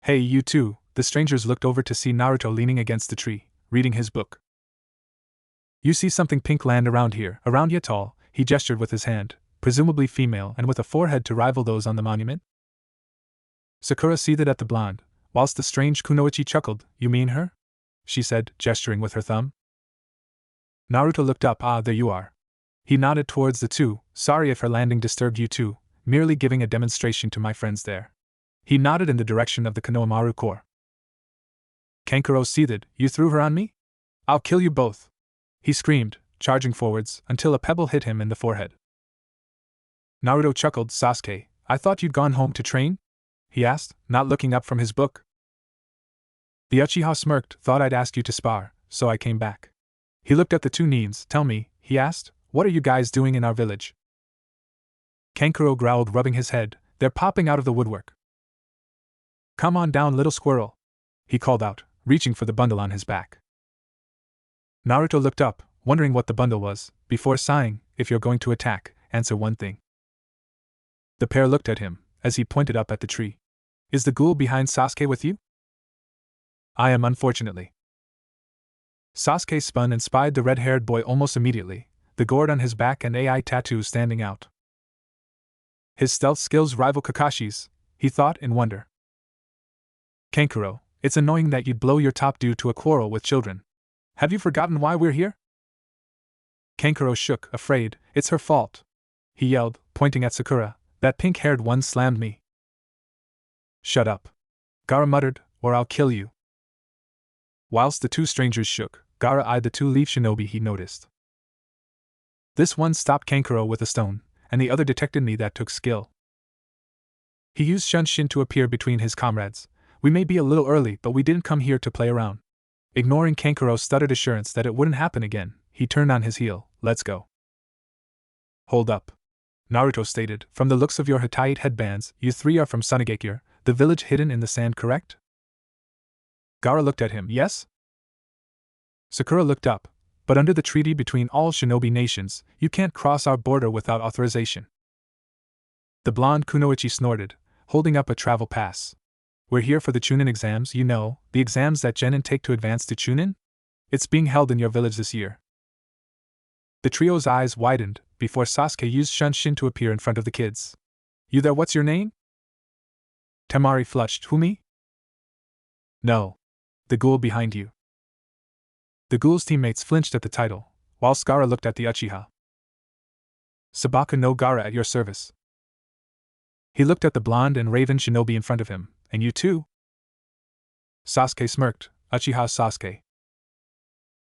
Hey, you two. The strangers looked over to see Naruto leaning against the tree, reading his book. You see something pink land around here, around yet tall, he gestured with his hand, presumably female and with a forehead to rival those on the monument? Sakura seethed at the blonde, whilst the strange kunoichi chuckled. You mean her? She said, gesturing with her thumb. Naruto looked up. Ah, there you are. He nodded towards the two. Sorry if her landing disturbed you too, merely giving a demonstration to my friends there. He nodded in the direction of the Konohamaru Corps. Kankuro seethed. You threw her on me? I'll kill you both! He screamed, charging forwards, until a pebble hit him in the forehead. Naruto chuckled. Sasuke, I thought you'd gone home to train? He asked, not looking up from his book. The Uchiha smirked. Thought I'd ask you to spar, so I came back. He looked at the two Nins. Tell me, he asked, what are you guys doing in our village? Kankuro growled, rubbing his head. They're popping out of the woodwork. Come on down, little squirrel, he called out, reaching for the bundle on his back. Naruto looked up, wondering what the bundle was, before sighing. If you're going to attack, answer one thing. The pair looked at him, as he pointed up at the tree. Is the ghoul behind Sasuke with you? I am, unfortunately. Sasuke spun and spied the red-haired boy almost immediately, the gourd on his back and AI tattoos standing out. His stealth skills rival Kakashi's, he thought in wonder. Kankuro, it's annoying that you'd blow your top due to a quarrel with children. Have you forgotten why we're here? Kankuro shook, afraid. It's her fault, he yelled, pointing at Sakura. That pink-haired one slammed me. Shut up, Gaara muttered, or I'll kill you. Whilst the two strangers shook, Gaara eyed the two-leaf shinobi he noticed. This one stopped Kankuro with a stone, and the other detected me that took skill. He used Shunshin to appear between his comrades. We may be a little early, but we didn't come here to play around. Ignoring Kankuro's stuttered assurance that it wouldn't happen again, he turned on his heel. Let's go. Hold up, Naruto stated. From the looks of your Hittite headbands, you three are from Sunagakure, the village hidden in the sand, correct? Gaara looked at him. Yes? Sakura looked up. But under the treaty between all shinobi nations, you can't cross our border without authorization. The blonde kunoichi snorted, holding up a travel pass. We're here for the Chunin exams, you know, the exams that genin take to advance to Chunin? It's being held in your village this year. The trio's eyes widened, before Sasuke used Shunshin to appear in front of the kids. You there, what's your name? Temari flushed. Who, me? No. The ghoul behind you. The ghoul's teammates flinched at the title, while Gaara looked at the Uchiha. Sabaka no Gaara at your service. He looked at the blonde and raven shinobi in front of him. And you too? Sasuke smirked. Uchiha Sasuke.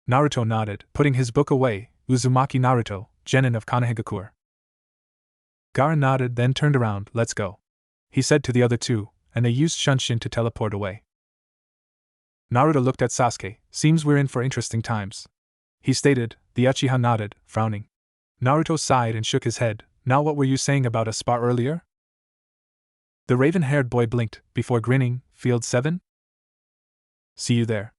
Naruto nodded, putting his book away. Uzumaki Naruto, genin of Konohagakure. Gaara nodded, then turned around. Let's go, he said to the other two, and they used Shunshin to teleport away. Naruto looked at Sasuke. Seems we're in for interesting times, he stated. The Uchiha nodded, frowning. Naruto sighed and shook his head. Now what were you saying about a spar earlier? The raven-haired boy blinked, before grinning. Field 7? See you there,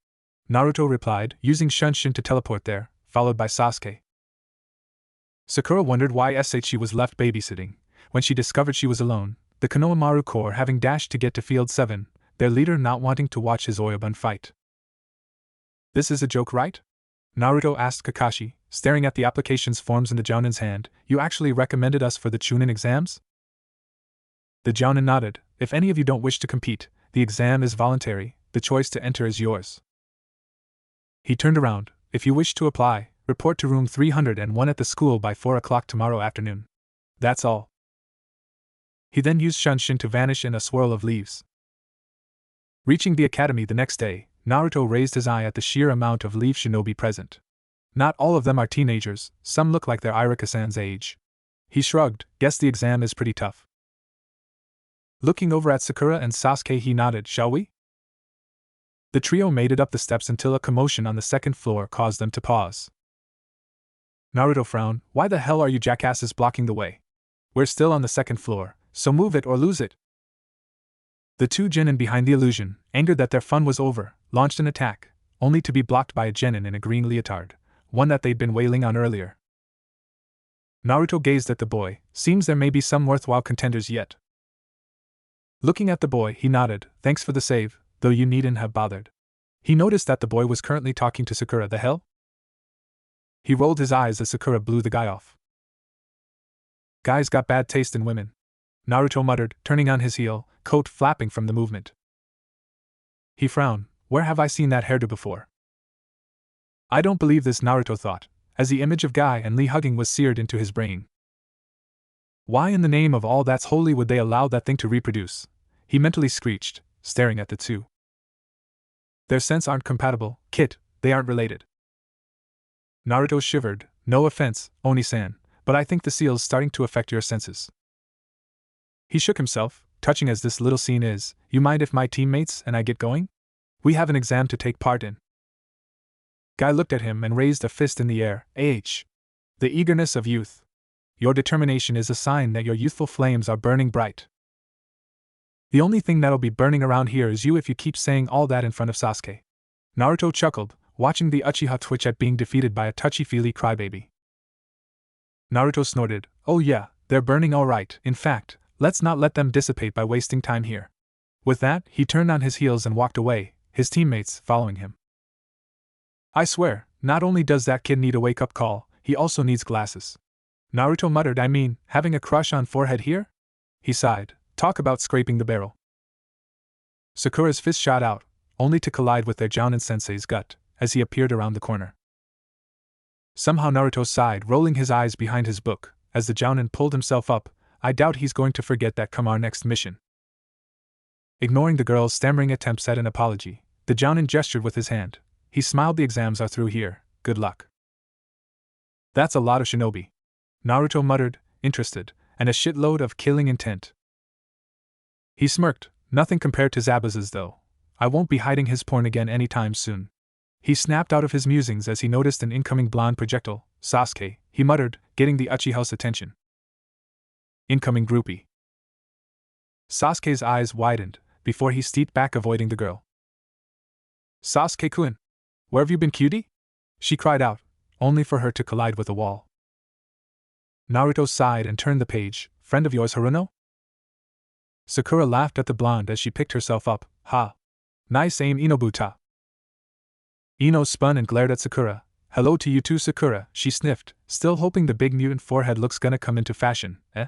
Naruto replied, using Shunshin to teleport there, followed by Sasuke. Sakura wondered why she was left babysitting, when she discovered she was alone, the Konohamaru Corps having dashed to get to Field 7, their leader not wanting to watch his Oyabun fight. This is a joke, right? Naruto asked Kakashi, staring at the applications forms in the Jounin's hand. You actually recommended us for the Chunin exams? The Jounin nodded. If any of you don't wish to compete, the exam is voluntary, the choice to enter is yours. He turned around. If you wish to apply, report to room 301 at the school by 4 o'clock tomorrow afternoon. That's all. He then used Shunshin to vanish in a swirl of leaves. Reaching the academy the next day, Naruto raised his eye at the sheer amount of leaf shinobi present. Not all of them are teenagers, some look like they're Iruka-san's age. He shrugged, guess the exam is pretty tough. Looking over at Sakura and Sasuke, he nodded. Shall we? The trio made it up the steps until a commotion on the second floor caused them to pause. Naruto frowned. Why the hell are you jackasses blocking the way? We're still on the second floor, so move it or lose it. The two genin behind the illusion, angered that their fun was over, launched an attack, only to be blocked by a genin in a green leotard, one that they'd been wailing on earlier. Naruto gazed at the boy. Seems there may be some worthwhile contenders yet. Looking at the boy, he nodded. Thanks for the save, though you needn't have bothered. He noticed that the boy was currently talking to Sakura. The hell? He rolled his eyes as Sakura blew the guy off. Guys got bad taste in women, Naruto muttered, turning on his heel, coat flapping from the movement. He frowned. Where have I seen that hairdo before? I don't believe this, Naruto thought, as the image of Guy and Lee hugging was seared into his brain. Why in the name of all that's holy would they allow that thing to reproduce? He mentally screeched, staring at the two. Their scents aren't compatible, Kit, they aren't related. Naruto shivered. No offense, Oni-san, but I think the seal's starting to affect your senses. He shook himself. Touching as this little scene is, you mind if my teammates and I get going? We have an exam to take part in. Guy looked at him and raised a fist in the air. The eagerness of youth. Your determination is a sign that your youthful flames are burning bright. The only thing that'll be burning around here is you if you keep saying all that in front of Sasuke. Naruto chuckled, watching the Uchiha twitch at being defeated by a touchy-feely crybaby. Naruto snorted, oh yeah, they're burning all right. In fact, let's not let them dissipate by wasting time here. With that, he turned on his heels and walked away, his teammates following him. I swear, not only does that kid need a wake-up call, he also needs glasses. Naruto muttered, I mean, having a crush on forehead here? He sighed, talk about scraping the barrel. Sakura's fist shot out, only to collide with their Jounin-sensei's gut, as he appeared around the corner. Somehow Naruto sighed, rolling his eyes behind his book, as the Jounin pulled himself up. I doubt he's going to forget that come our next mission. Ignoring the girl's stammering attempts at an apology, the Jounin gestured with his hand. He smiled, the exams are through here, good luck. That's a lot of shinobi. Naruto muttered, interested, and a shitload of killing intent. He smirked, nothing compared to Zabuza's though. I won't be hiding his porn again anytime soon. He snapped out of his musings as he noticed an incoming blonde projectile. Sasuke, he muttered, getting the Uchiha's attention. Incoming groupie. Sasuke's eyes widened, before he stepped back avoiding the girl. Sasuke-kun, where have you been, cutie? She cried out, only for her to collide with a wall. Naruto sighed and turned the page. Friend of yours, Haruno? Sakura laughed at the blonde as she picked herself up. Ha! Nice aim, Inobuta. Ino spun and glared at Sakura. Hello to you too, Sakura, she sniffed, still hoping the big mutant forehead look's gonna come into fashion, eh?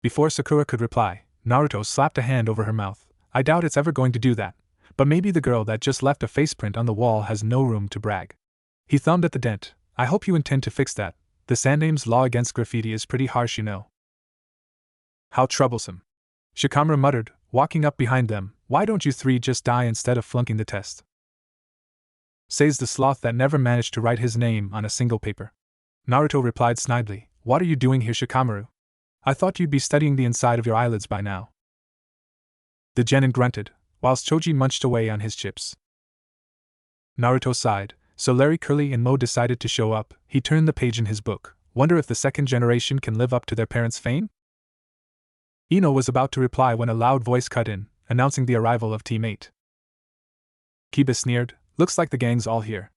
Before Sakura could reply, Naruto slapped a hand over her mouth. I doubt it's ever going to do that, but maybe the girl that just left a faceprint on the wall has no room to brag. He thumbed at the dent. I hope you intend to fix that. The Sandame's law against graffiti is pretty harsh, you know. How troublesome. Shikamaru muttered, walking up behind them. Why don't you three just die instead of flunking the test? Says the sloth that never managed to write his name on a single paper. Naruto replied snidely, what are you doing here, Shikamaru? I thought you'd be studying the inside of your eyelids by now. The genin grunted, whilst Choji munched away on his chips. Naruto sighed. So Larry, Curly, and Mo decided to show up. He turned the page in his book. Wonder if the second generation can live up to their parents' fame? Ino was about to reply when a loud voice cut in, announcing the arrival of Team 8. Kiba sneered, looks like the gang's all here.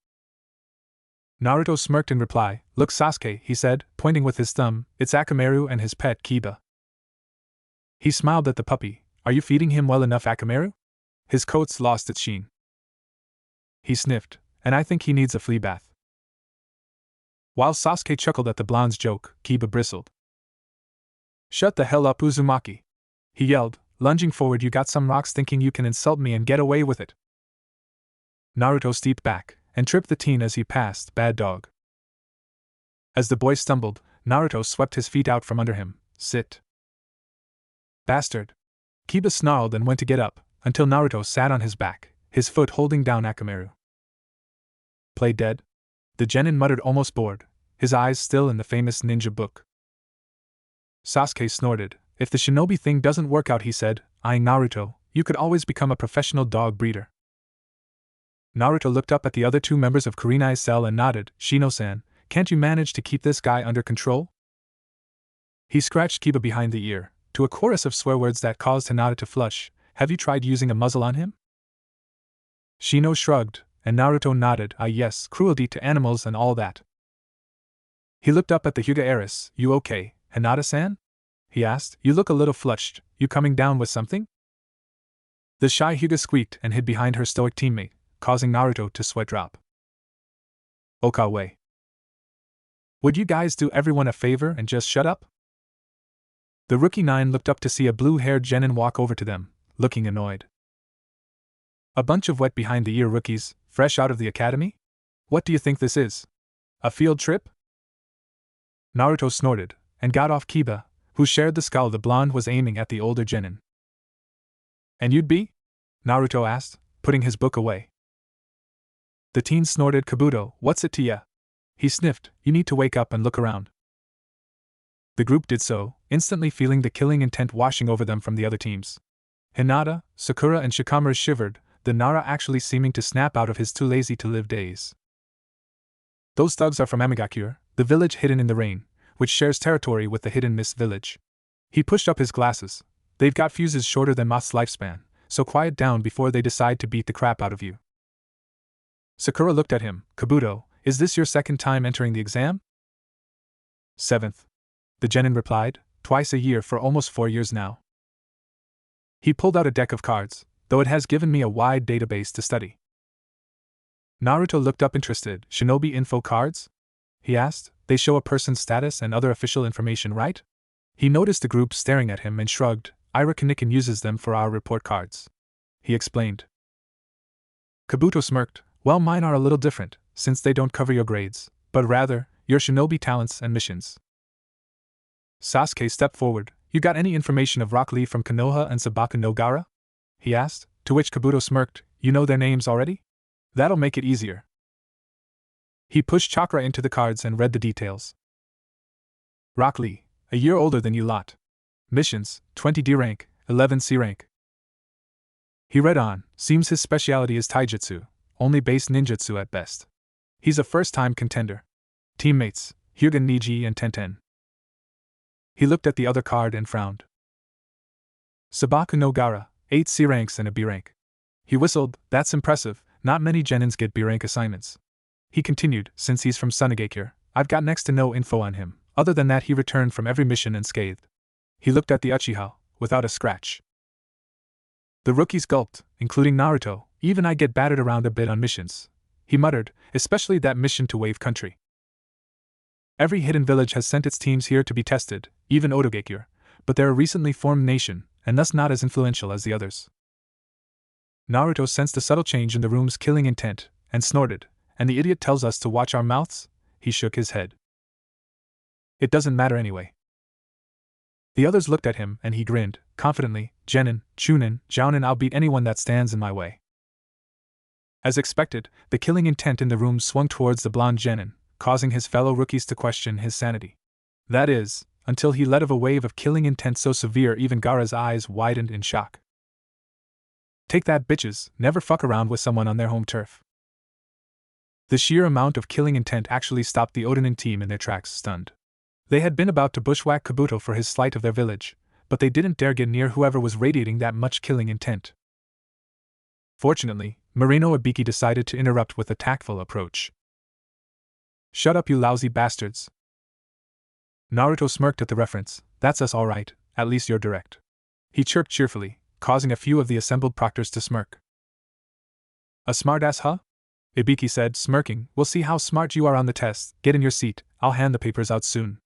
Naruto smirked in reply. Look, Sasuke, he said, pointing with his thumb, it's Akamaru and his pet, Kiba. He smiled at the puppy. Are you feeding him well enough, Akamaru? His coat's lost its sheen. He sniffed. And I think he needs a flea bath. While Sasuke chuckled at the blonde's joke, Kiba bristled. Shut the hell up, Uzumaki! He yelled, lunging forward. You got some rocks thinking you can insult me and get away with it. Naruto stepped back and tripped the teen as he passed. Bad dog. As the boy stumbled, Naruto swept his feet out from under him. Sit. Bastard. Kiba snarled and went to get up, until Naruto sat on his back, his foot holding down Akamaru. Play dead? The genin muttered, almost bored, his eyes still in the famous ninja book. Sasuke snorted. If the shinobi thing doesn't work out, he said, eyeing Naruto, you could always become a professional dog breeder. Naruto looked up at the other two members of Kurenai's cell and nodded. Shino-san, can't you manage to keep this guy under control? He scratched Kiba behind the ear, to a chorus of swear words that caused Hinata to flush. Have you tried using a muzzle on him? Shino shrugged, and Naruto nodded. Ah yes, cruelty to animals and all that. He looked up at the Hyuga heiress. You okay, Hinata-san? He asked. You look a little flushed. You coming down with something? The shy Hyuga squeaked and hid behind her stoic teammate, causing Naruto to sweat drop. Okawe. Would you guys do everyone a favor and just shut up? The rookie 9 looked up to see a blue-haired genin walk over to them, looking annoyed. A bunch of wet behind-the-ear rookies, fresh out of the academy? What do you think this is? A field trip? Naruto snorted, and got off Kiba, who shared the skull the blonde was aiming at the older genin. And you'd be? Naruto asked, putting his book away. The teen snorted. Kabuto, what's it to ya? He sniffed, you need to wake up and look around. The group did so, instantly feeling the killing intent washing over them from the other teams. Hinata, Sakura and Shikamaru shivered, the Nara actually seeming to snap out of his too lazy to live days. Those thugs are from Amigakure, the village hidden in the rain, which shares territory with the hidden mist village. He pushed up his glasses. They've got fuses shorter than Moth's lifespan, so quiet down before they decide to beat the crap out of you. Sakura looked at him. Kabuto, is this your second time entering the exam? 7th. The genin replied, twice a year for almost 4 years now. He pulled out a deck of cards, though it has given me a wide database to study. Naruto looked up interested. Shinobi info cards? He asked. They show a person's status and other official information, right? He noticed the group staring at him and shrugged. Ira Kanikin uses them for our report cards. He explained. Kabuto smirked. Well, mine are a little different, since they don't cover your grades, but rather, your shinobi talents and missions. Sasuke stepped forward. You got any information of Rock Lee from Konoha and Sabaku no Gaara? He asked, to which Kabuto smirked. You know their names already? That'll make it easier. He pushed chakra into the cards and read the details. Rock Lee, a year older than you lot. Missions, 20 D rank, 11 C rank. He read on. Seems his specialty is taijutsu, only base ninjutsu at best. He's a first-time contender. Teammates, Hyuga Niji and Tenten. He looked at the other card and frowned. Sabaku no Gaara, 8 C ranks and a B rank. He whistled. That's impressive, not many genins get B rank assignments. He continued, since he's from Sunagakure, I've got next to no info on him, other than that he returned from every mission unscathed. He looked at the Uchiha, without a scratch. The rookies gulped, including Naruto. Even I get battered around a bit on missions, he muttered, especially that mission to Wave Country. Every hidden village has sent its teams here to be tested, even Otogakure, but they're a recently formed nation, and thus not as influential as the others. Naruto sensed a subtle change in the room's killing intent, and snorted, and the idiot tells us to watch our mouths? He shook his head. It doesn't matter anyway. The others looked at him and he grinned, confidently, Genin, Chunin, Jounin, I'll beat anyone that stands in my way. As expected, the killing intent in the room swung towards the blonde Genin, causing his fellow rookies to question his sanity. That is, until he let off a wave of killing intent so severe even Gaara's eyes widened in shock. Take that, bitches, never fuck around with someone on their home turf. The sheer amount of killing intent actually stopped the Odanin team in their tracks, stunned. They had been about to bushwhack Kabuto for his slight of their village, but they didn't dare get near whoever was radiating that much killing intent. Fortunately, Marino Ibiki decided to interrupt with a tactful approach. Shut up, you lousy bastards. Naruto smirked at the reference. That's us all right, at least you're direct. He chirped cheerfully, causing a few of the assembled proctors to smirk. A smartass, huh? Ibiki said, smirking. We'll see how smart you are on the test. Get in your seat, I'll hand the papers out soon.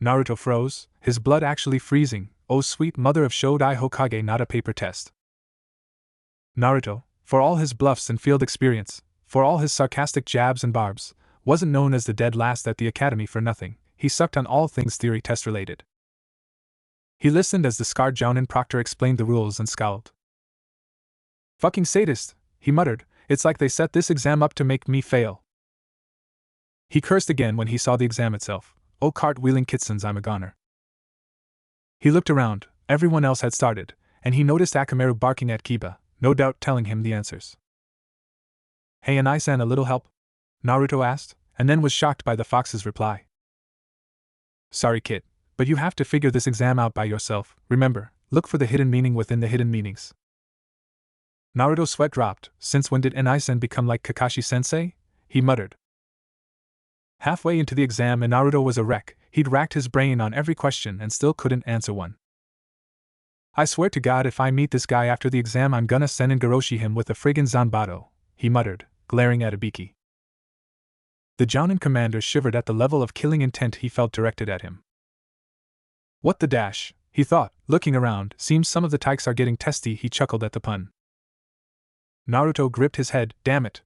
Naruto froze, his blood actually freezing. Oh sweet mother of Shodai Hokage, not a paper test. Naruto, for all his bluffs and field experience, for all his sarcastic jabs and barbs, wasn't known as the dead last at the academy for nothing. He sucked on all things theory test related. He listened as the scarred Jounin proctor explained the rules and scowled. Fucking sadist, he muttered, it's like they set this exam up to make me fail. He cursed again when he saw the exam itself. Oh cartwheeling kitsons, I'm a goner. He looked around, everyone else had started, and he noticed Akamaru barking at Kiba, no doubt telling him the answers. Hey Anai-san, a little help? Naruto asked, and then was shocked by the fox's reply. Sorry kid, but you have to figure this exam out by yourself. Remember, look for the hidden meaning within the hidden meanings. Naruto's sweat dropped. Since when did Anai-san become like Kakashi-sensei? He muttered. Halfway into the exam and Naruto was a wreck. He'd racked his brain on every question and still couldn't answer one. I swear to God, if I meet this guy after the exam, I'm gonna send and Goroshi him with a friggin' Zanbato, he muttered, glaring at Ibiki. The Jounin commander shivered at the level of killing intent he felt directed at him. What the dash, he thought, looking around. Seems some of the tykes are getting testy. He chuckled at the pun. Naruto gripped his head. Damn it.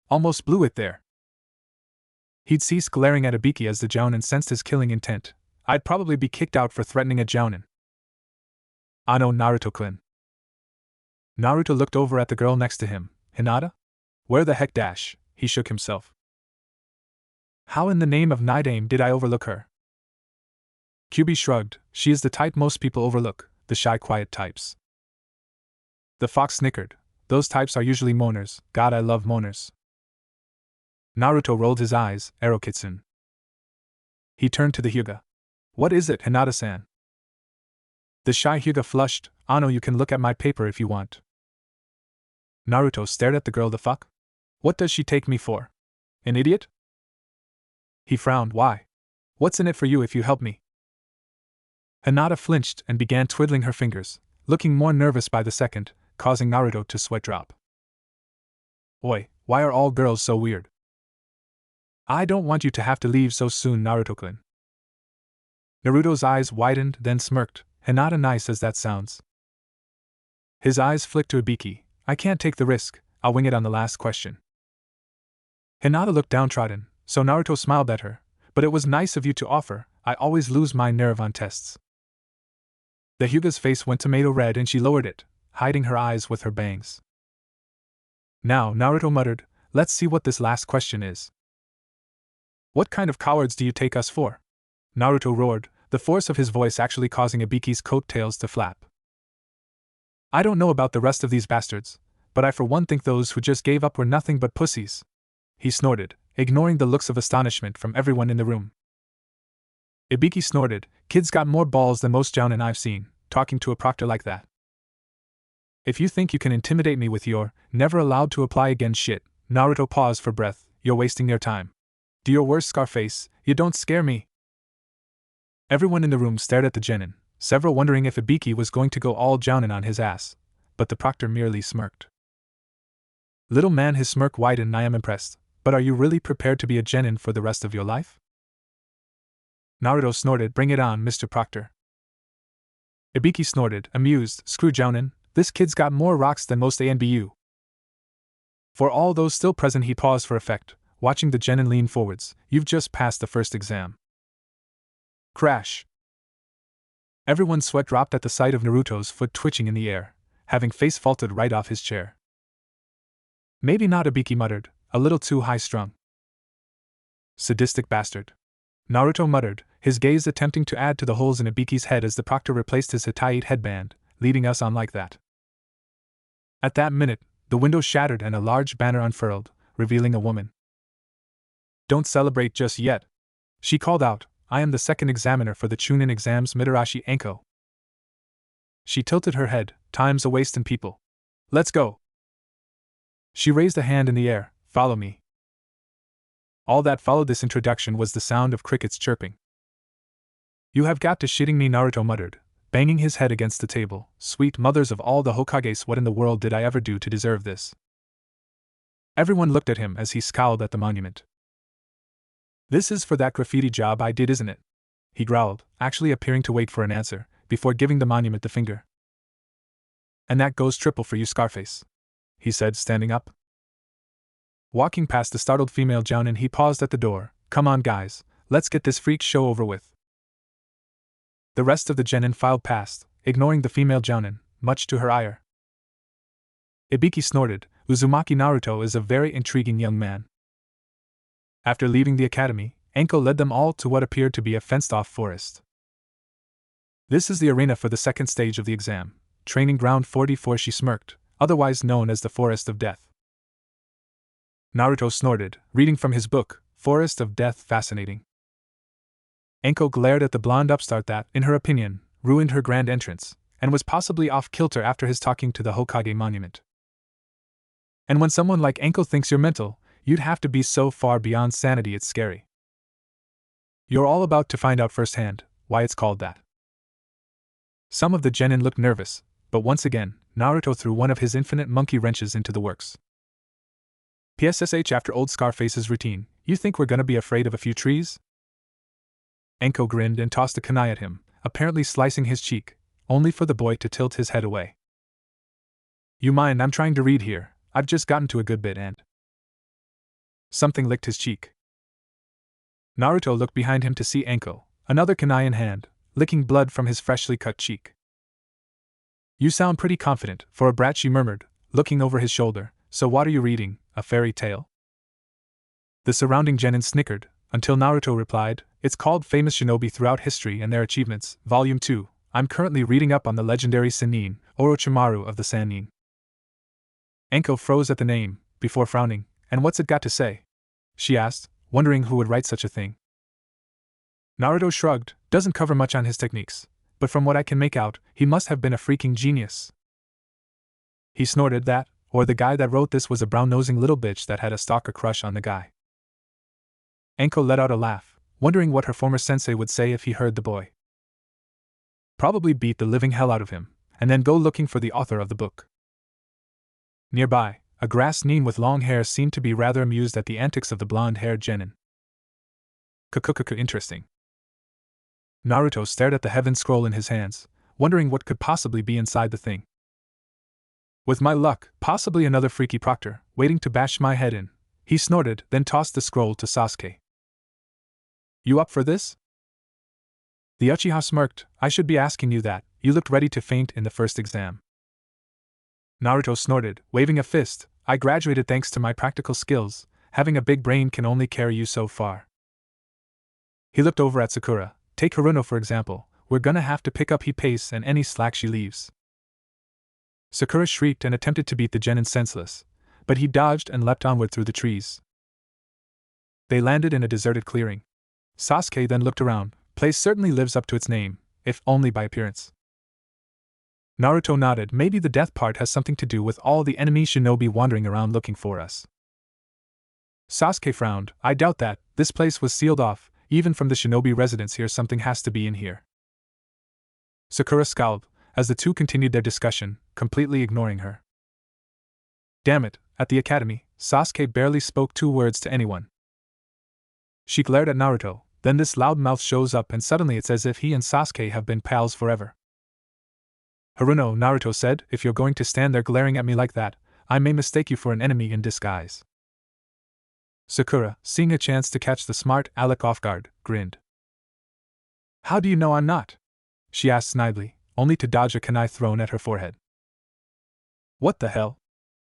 Almost blew it there. He'd cease glaring at Ibiki as the Jounin sensed his killing intent. I'd probably be kicked out for threatening a Jounin. Ano Naruto-kun. Naruto looked over at the girl next to him. Hinata? Where the heck dash? He shook himself. How in the name of Nidame did I overlook her? Kyuubi shrugged. She is the type most people overlook, the shy quiet types. The fox snickered. Those types are usually moaners. God, I love moaners. Naruto rolled his eyes. Ero-kitsune. He turned to the Hyuga. What is it, Hinata-san? The shy Hyuga flushed. Ano, you can look at my paper if you want. Naruto stared at the girl. The fuck? What does she take me for? An idiot? He frowned. Why? What's in it for you if you help me? Hinata flinched and began twiddling her fingers, looking more nervous by the second, causing Naruto to sweat drop. Oi, why are all girls so weird? I don't want you to have to leave so soon, Naruto-kun. Naruto's eyes widened, then smirked. Hinata, nice as that sounds. His eyes flicked to Ibiki. I can't take the risk, I'll wing it on the last question. Hinata looked downtrodden, so Naruto smiled at her. But it was nice of you to offer, I always lose my nerve on tests. The Hyuga's face went tomato red and she lowered it, hiding her eyes with her bangs. Now, Naruto muttered, let's see what this last question is. What kind of cowards do you take us for? Naruto roared, the force of his voice actually causing Ibiki's coattails to flap. I don't know about the rest of these bastards, but I for one think those who just gave up were nothing but pussies. He snorted, ignoring the looks of astonishment from everyone in the room. Ibiki snorted, kids got more balls than most jounin I've seen, talking to a proctor like that. If you think you can intimidate me with your never allowed to apply again shit, Naruto paused for breath, you're wasting your time. Do your worst, Scarface, you don't scare me. Everyone in the room stared at the genin, several wondering if Ibiki was going to go all jounin on his ass, but the proctor merely smirked. Little man, his smirk widened. I am impressed, but are you really prepared to be a genin for the rest of your life? Naruto snorted, bring it on, Mr. Proctor. Ibiki snorted, amused, screw jounin, this kid's got more rocks than most ANBU. For all those still present, he paused for effect, watching the genin lean forwards. You've just passed the first exam. Crash. Everyone's sweat dropped at the sight of Naruto's foot twitching in the air, having face faulted right off his chair. Maybe not, Ibiki muttered, a little too high-strung. Sadistic bastard. Naruto muttered, his gaze attempting to add to the holes in Ibiki's head as the proctor replaced his Hitaite headband, leading us on like that. At that minute, the window shattered and a large banner unfurled, revealing a woman. Don't celebrate just yet, she called out. I am the second examiner for the Chunin exams, Mitarashi Anko. She tilted her head, time's a wastin' people. Let's go. She raised a hand in the air, follow me. All that followed this introduction was the sound of crickets chirping. You have got to shitting me, Naruto muttered, banging his head against the table. Sweet mothers of all the Hokages, what in the world did I ever do to deserve this? Everyone looked at him as he scowled at the monument. This is for that graffiti job I did, isn't it? He growled, actually appearing to wait for an answer, before giving the monument the finger. And that goes triple for you, Scarface, he said, standing up. Walking past the startled female jounin, he paused at the door. Come on, guys, let's get this freak show over with. The rest of the genin filed past, ignoring the female jounin, much to her ire. Ibiki snorted, Uzumaki Naruto is a very intriguing young man. After leaving the academy, Anko led them all to what appeared to be a fenced-off forest. This is the arena for the second stage of the exam, training ground 44, she smirked, otherwise known as the Forest of Death. Naruto snorted, reading from his book, Forest of Death, fascinating. Anko glared at the blonde upstart that, in her opinion, ruined her grand entrance, and was possibly off-kilter after his talking to the Hokage monument. And when someone like Anko thinks you're mental, you'd have to be so far beyond sanity it's scary. You're all about to find out firsthand why it's called that. Some of the genin looked nervous, but once again, Naruto threw one of his infinite monkey wrenches into the works. PSSH, after old Scarface's routine, you think we're gonna be afraid of a few trees? Anko grinned and tossed a kunai at him, apparently slicing his cheek, only for the boy to tilt his head away. You mind, I'm trying to read here, I've just gotten to a good bit and... Something licked his cheek. Naruto looked behind him to see Anko, another kunai in hand, licking blood from his freshly cut cheek. You sound pretty confident, for a brat, she murmured, looking over his shoulder. So what are you reading, a fairy tale? The surrounding genin snickered, until Naruto replied, it's called Famous Shinobi Throughout History and Their Achievements, Volume 2. I'm currently reading up on the legendary Sannin, Orochimaru of the Sannin. Anko froze at the name, before frowning. And what's it got to say? She asked, wondering who would write such a thing. Naruto shrugged, doesn't cover much on his techniques, but from what I can make out, he must have been a freaking genius. He snorted that, or the guy that wrote this was a brown-nosing little bitch that had a stalker crush on the guy. Anko let out a laugh, wondering what her former sensei would say if he heard the boy. Probably beat the living hell out of him, and then go looking for the author of the book. Nearby, a grass nin with long hair seemed to be rather amused at the antics of the blonde-haired genin. Interesting. Naruto stared at the heaven scroll in his hands, wondering what could possibly be inside the thing. With my luck, possibly another freaky proctor, waiting to bash my head in, he snorted, then tossed the scroll to Sasuke. You up for this? The Uchiha smirked, I should be asking you that, you looked ready to faint in the first exam. Naruto snorted, waving a fist, I graduated thanks to my practical skills, having a big brain can only carry you so far. He looked over at Sakura, take Haruno for example, we're gonna have to pick up her pace and any slack she leaves. Sakura shrieked and attempted to beat the genin senseless, but he dodged and leapt onward through the trees. They landed in a deserted clearing. Sasuke then looked around, place certainly lives up to its name, if only by appearance. Naruto nodded, maybe the death part has something to do with all the enemy shinobi wandering around looking for us. Sasuke frowned, I doubt that, this place was sealed off, even from the shinobi residence here something has to be in here. Sakura scowled, as the two continued their discussion, completely ignoring her. Damn it, at the academy, Sasuke barely spoke 2 words to anyone. She glared at Naruto, then this loudmouth shows up and suddenly it's as if he and Sasuke have been pals forever. Haruno, Naruto said, if you're going to stand there glaring at me like that, I may mistake you for an enemy in disguise. Sakura, seeing a chance to catch the smart aleck off guard, grinned. How do you know I'm not? She asked snidely, only to dodge a kunai thrown at her forehead. What the hell?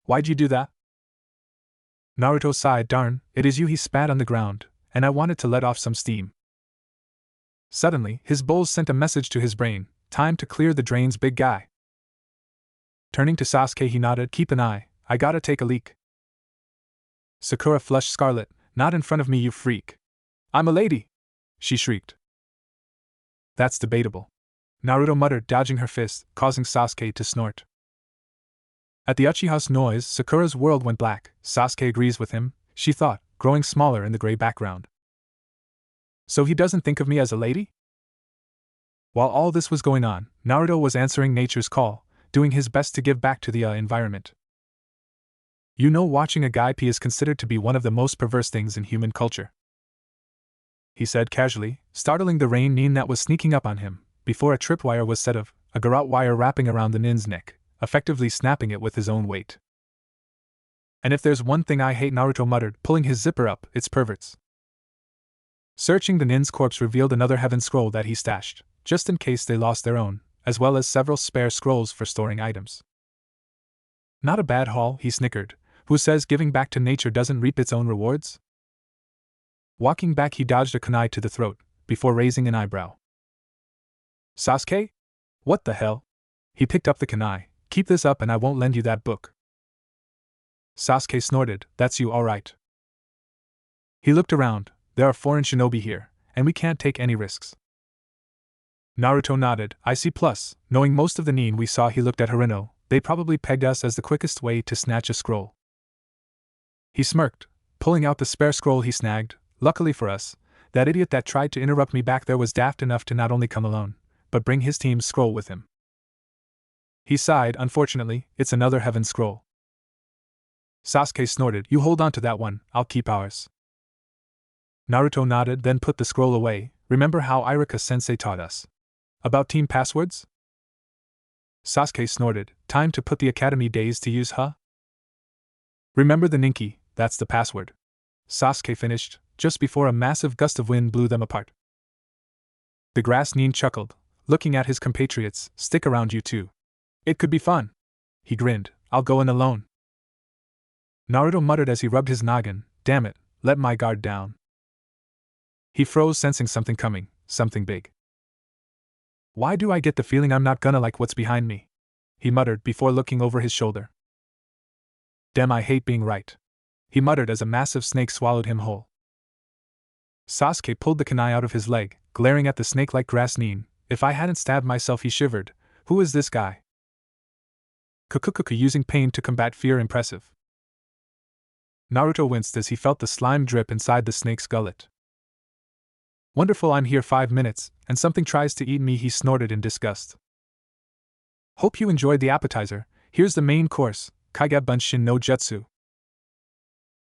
Why'd you do that? Naruto sighed, darn, it is you, he spat on the ground, and I wanted to let off some steam. Suddenly, his bowls sent a message to his brain, time to clear the drains, big guy. Turning to Sasuke he nodded, keep an eye, I gotta take a leak. Sakura flushed scarlet, not in front of me you freak. I'm a lady! She shrieked. That's debatable. Naruto muttered, dodging her fist, causing Sasuke to snort. At the Uchiha's noise, Sakura's world went black. Sasuke agrees with him, she thought, growing smaller in the gray background. So he doesn't think of me as a lady? While all this was going on, Naruto was answering nature's call, doing his best to give back to the environment. You know, watching a guy pee is considered to be one of the most perverse things in human culture, he said casually, startling the rain nin that was sneaking up on him, before a tripwire was set of, a garrote wire wrapping around the nin's neck, effectively snapping it with his own weight. And if there's one thing I hate, Naruto muttered, pulling his zipper up, it's perverts. Searching the nin's corpse revealed another heaven scroll that he stashed, just in case they lost their own, as well as several spare scrolls for storing items. Not a bad haul, he snickered. Who says giving back to nature doesn't reap its own rewards? Walking back he dodged a kunai to the throat, before raising an eyebrow. Sasuke? What the hell? He picked up the kunai, keep this up and I won't lend you that book. Sasuke snorted, that's you alright. He looked around, there are foreign shinobi here, and we can't take any risks. Naruto nodded, I see plus, knowing most of the nin we saw. He looked at Haruno, they probably pegged us as the quickest way to snatch a scroll. He smirked, pulling out the spare scroll he snagged. Luckily for us, that idiot that tried to interrupt me back there was daft enough to not only come alone, but bring his team's scroll with him. He sighed, unfortunately, it's another heaven scroll. Sasuke snorted, you hold on to that one, I'll keep ours. Naruto nodded, then put the scroll away. Remember how Iruka-sensei taught us about team passwords? Sasuke snorted, time to put the academy days to use, huh? Remember the Ninki, that's the password. Sasuke finished, just before a massive gust of wind blew them apart. The grass Nin chuckled, looking at his compatriots. Stick around, you two. It could be fun. He grinned. I'll go in alone. Naruto muttered as he rubbed his noggin. Damn it, let my guard down. He froze, sensing something coming, something big. Why do I get the feeling I'm not gonna like what's behind me? He muttered before looking over his shoulder. Damn, I hate being right. He muttered as a massive snake swallowed him whole. Sasuke pulled the kunai out of his leg, glaring at the snake-like grass Nin. If I hadn't stabbed myself, he shivered. Who is this guy? Kukukuku using pain to combat fear. Impressive. Naruto winced as he felt the slime drip inside the snake's gullet. Wonderful, I'm here 5 minutes, and something tries to eat me, he snorted in disgust. Hope you enjoyed the appetizer. Here's the main course, Kaiga Bunshin no Jutsu.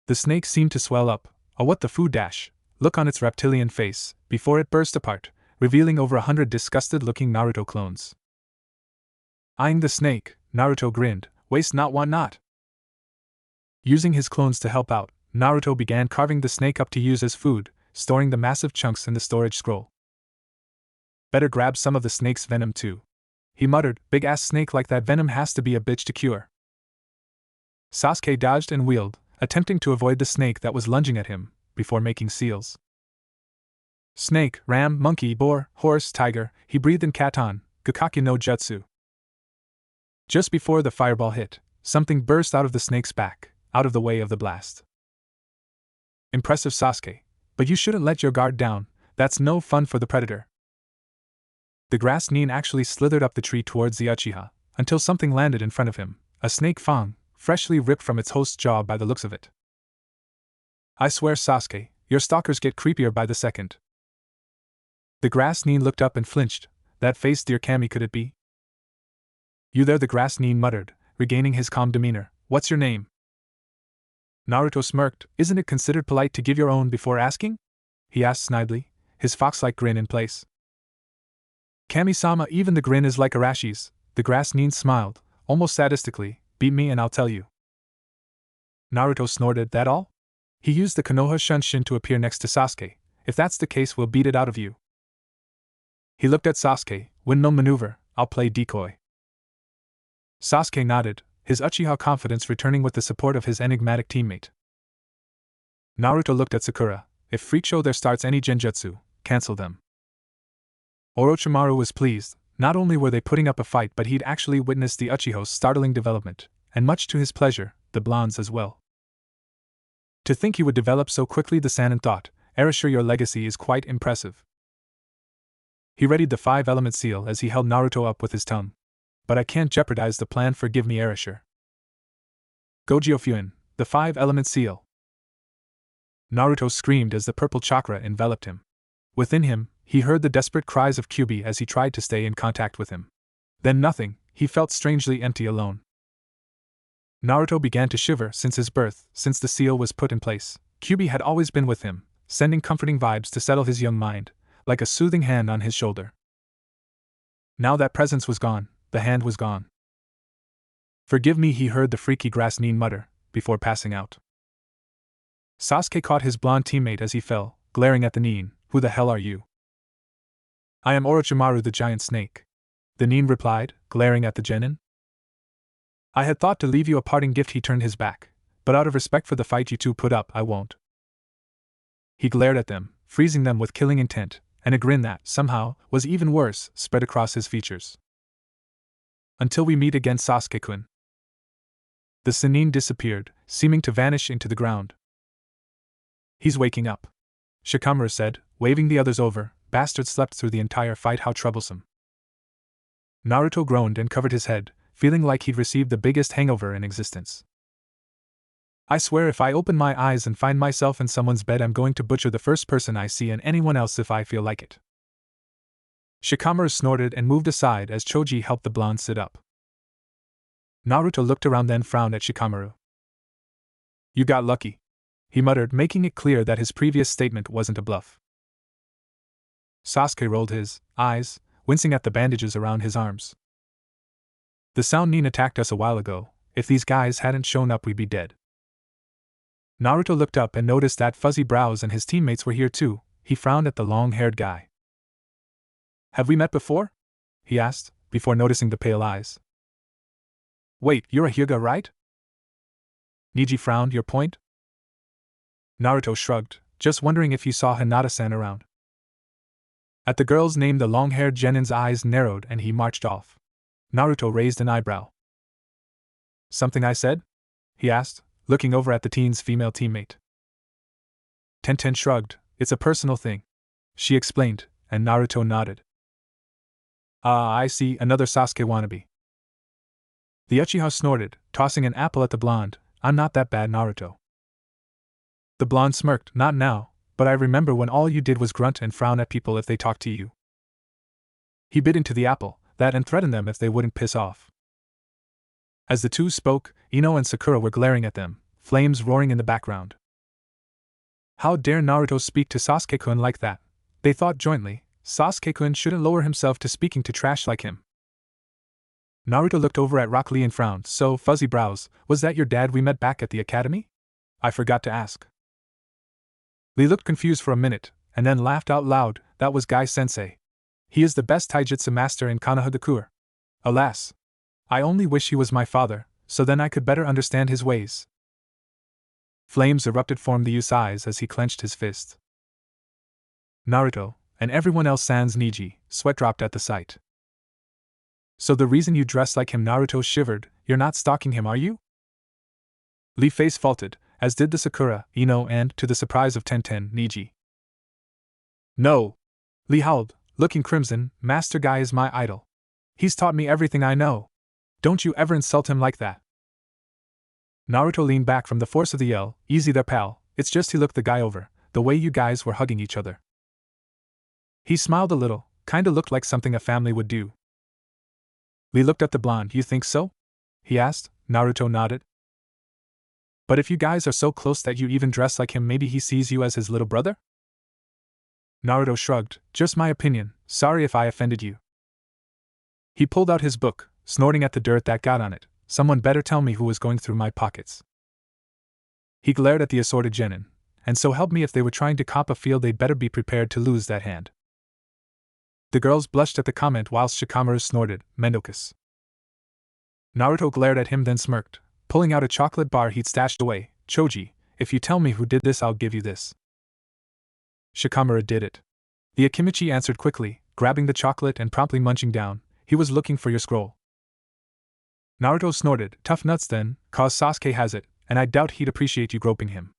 The snake seemed to swell up, a what the food dash, look on its reptilian face, before it burst apart, revealing over 100 disgusted-looking Naruto clones. Eyeing the snake, Naruto grinned, waste not, want not. Using his clones to help out, Naruto began carving the snake up to use as food, storing the massive chunks in the storage scroll. Better grab some of the snake's venom too. He muttered, big-ass snake like that, venom has to be a bitch to cure. Sasuke dodged and wheeled, attempting to avoid the snake that was lunging at him, before making seals. Snake, ram, monkey, boar, horse, tiger, he breathed in katan, Gakaki no Jutsu. Just before the fireball hit, something burst out of the snake's back, out of the way of the blast. Impressive, Sasuke, but you shouldn't let your guard down, that's no fun for the predator. The grass Nin actually slithered up the tree towards the Uchiha, until something landed in front of him, a snake fang, freshly ripped from its host's jaw by the looks of it. I swear, Sasuke, your stalkers get creepier by the second. The grass Nin looked up and flinched. That face, dear Kami, could it be? You there, the grass Nin muttered, regaining his calm demeanor. What's your name? Naruto smirked. Isn't it considered polite to give your own before asking? He asked snidely, his fox-like grin in place. Kami-sama, even the grin is like Arashi's. The grass Nin smiled, almost sadistically. Beat me and I'll tell you. Naruto snorted. That all? He used the Konoha Shunshin to appear next to Sasuke. If that's the case, we'll beat it out of you. He looked at Sasuke. Windmill maneuver, I'll play decoy. Sasuke nodded, his Uchiha confidence returning with the support of his enigmatic teammate. Naruto looked at Sakura. If Freak Show there starts any genjutsu, cancel them. Orochimaru was pleased. Not only were they putting up a fight, but he'd actually witnessed the Uchiha's startling development, and much to his pleasure, the blondes as well. To think he would develop so quickly, the Sannin thought. Erasure, your legacy is quite impressive. He readied the 5-element seal as he held Naruto up with his tongue. But I can't jeopardize the plan, forgive me, Erasure. Gojiofuen, the 5-element seal. Naruto screamed as the purple chakra enveloped him. Within him, he heard the desperate cries of Kyuubi as he tried to stay in contact with him. Then nothing, he felt strangely empty, alone. Naruto began to shiver since his birth, since the seal was put in place. Kyuubi had always been with him, sending comforting vibes to settle his young mind, like a soothing hand on his shoulder. Now that presence was gone, the hand was gone. Forgive me, he heard the freaky grass Nin mutter, before passing out. Sasuke caught his blonde teammate as he fell, glaring at the Nin. Who the hell are you? I am Orochimaru, the giant snake. The Nin replied, glaring at the genin. I had thought to leave you a parting gift, he turned his back, but out of respect for the fight you two put up, I won't. He glared at them, freezing them with killing intent, and a grin that, somehow, was even worse, spread across his features. Until we meet again, Sasuke-kun. The Sannin disappeared, seeming to vanish into the ground. He's waking up, Shikamaru said, waving the others over. Bastard slept through the entire fight, how troublesome. Naruto groaned and covered his head, feeling like he'd received the biggest hangover in existence. I swear if I open my eyes and find myself in someone's bed, I'm going to butcher the first person I see and anyone else if I feel like it. Shikamaru snorted and moved aside as Choji helped the blonde sit up. Naruto looked around, then frowned at Shikamaru. You got lucky, he muttered, making it clear that his previous statement wasn't a bluff. Sasuke rolled his eyes, wincing at the bandages around his arms. The Sound Nin attacked us a while ago. If these guys hadn't shown up, we'd be dead. Naruto looked up and noticed that Fuzzy Brows and his teammates were here too. He frowned at the long-haired guy. Have we met before? He asked, before noticing the pale eyes. Wait, you're a Hyuga, right? Niji frowned. Your point? Naruto shrugged, just wondering if you saw Hinata-san around. At the girl's name, the long-haired genin's eyes narrowed and he marched off. Naruto raised an eyebrow. Something I said? He asked, looking over at the teen's female teammate. Tenten shrugged. It's a personal thing, she explained, and Naruto nodded. Ah, I see, another Sasuke wannabe. The Uchiha snorted, tossing an apple at the blonde. I'm not that bad, Naruto. The blonde smirked. Not now, but I remember when all you did was grunt and frown at people if they talked to you. He bit into the apple, and threatened them if they wouldn't piss off. As the two spoke, Ino and Sakura were glaring at them, flames roaring in the background. How dare Naruto speak to Sasuke-kun like that? They thought jointly, Sasuke-kun shouldn't lower himself to speaking to trash like him. Naruto looked over at Rock Lee and frowned. So, Fuzzy Brows, was that your dad we met back at the academy? I forgot to ask. Lee looked confused for a minute, and then laughed out loud. That was Guy-sensei. He is the best taijutsu master in Konoha. Alas! I only wish he was my father, so then I could better understand his ways. Flames erupted from the youth's eyes as he clenched his fist. Naruto, and everyone else sans Niji, sweat dropped at the sight. So the reason you dress like him? Naruto shivered. You're not stalking him, are you? Lee face faulted, as did the Sakura, Ino and, to the surprise of Tenten, Niji. No! Lee howled, looking crimson. Master Guy is my idol. He's taught me everything I know. Don't you ever insult him like that. Naruto leaned back from the force of the yell. Easy there, pal, it's just he looked the guy over, the way you guys were hugging each other. He smiled a little, kinda looked like something a family would do. Lee looked at the blonde. You think so? He asked. Naruto nodded. But if you guys are so close that you even dress like him, maybe he sees you as his little brother? Naruto shrugged. Just my opinion, sorry if I offended you. He pulled out his book, snorting at the dirt that got on it. Someone better tell me who was going through my pockets. He glared at the assorted genin, and so help me if they were trying to cop a field they'd better be prepared to lose that hand. The girls blushed at the comment whilst Shikamaru snorted, Mendokus. Naruto glared at him then smirked, pulling out a chocolate bar he'd stashed away. Choji, if you tell me who did this I'll give you this. Shikamaru did it. The Akimichi answered quickly, grabbing the chocolate and promptly munching down. He was looking for your scroll. Naruto snorted. Tough nuts then, cause Sasuke has it, and I doubt he'd appreciate you groping him.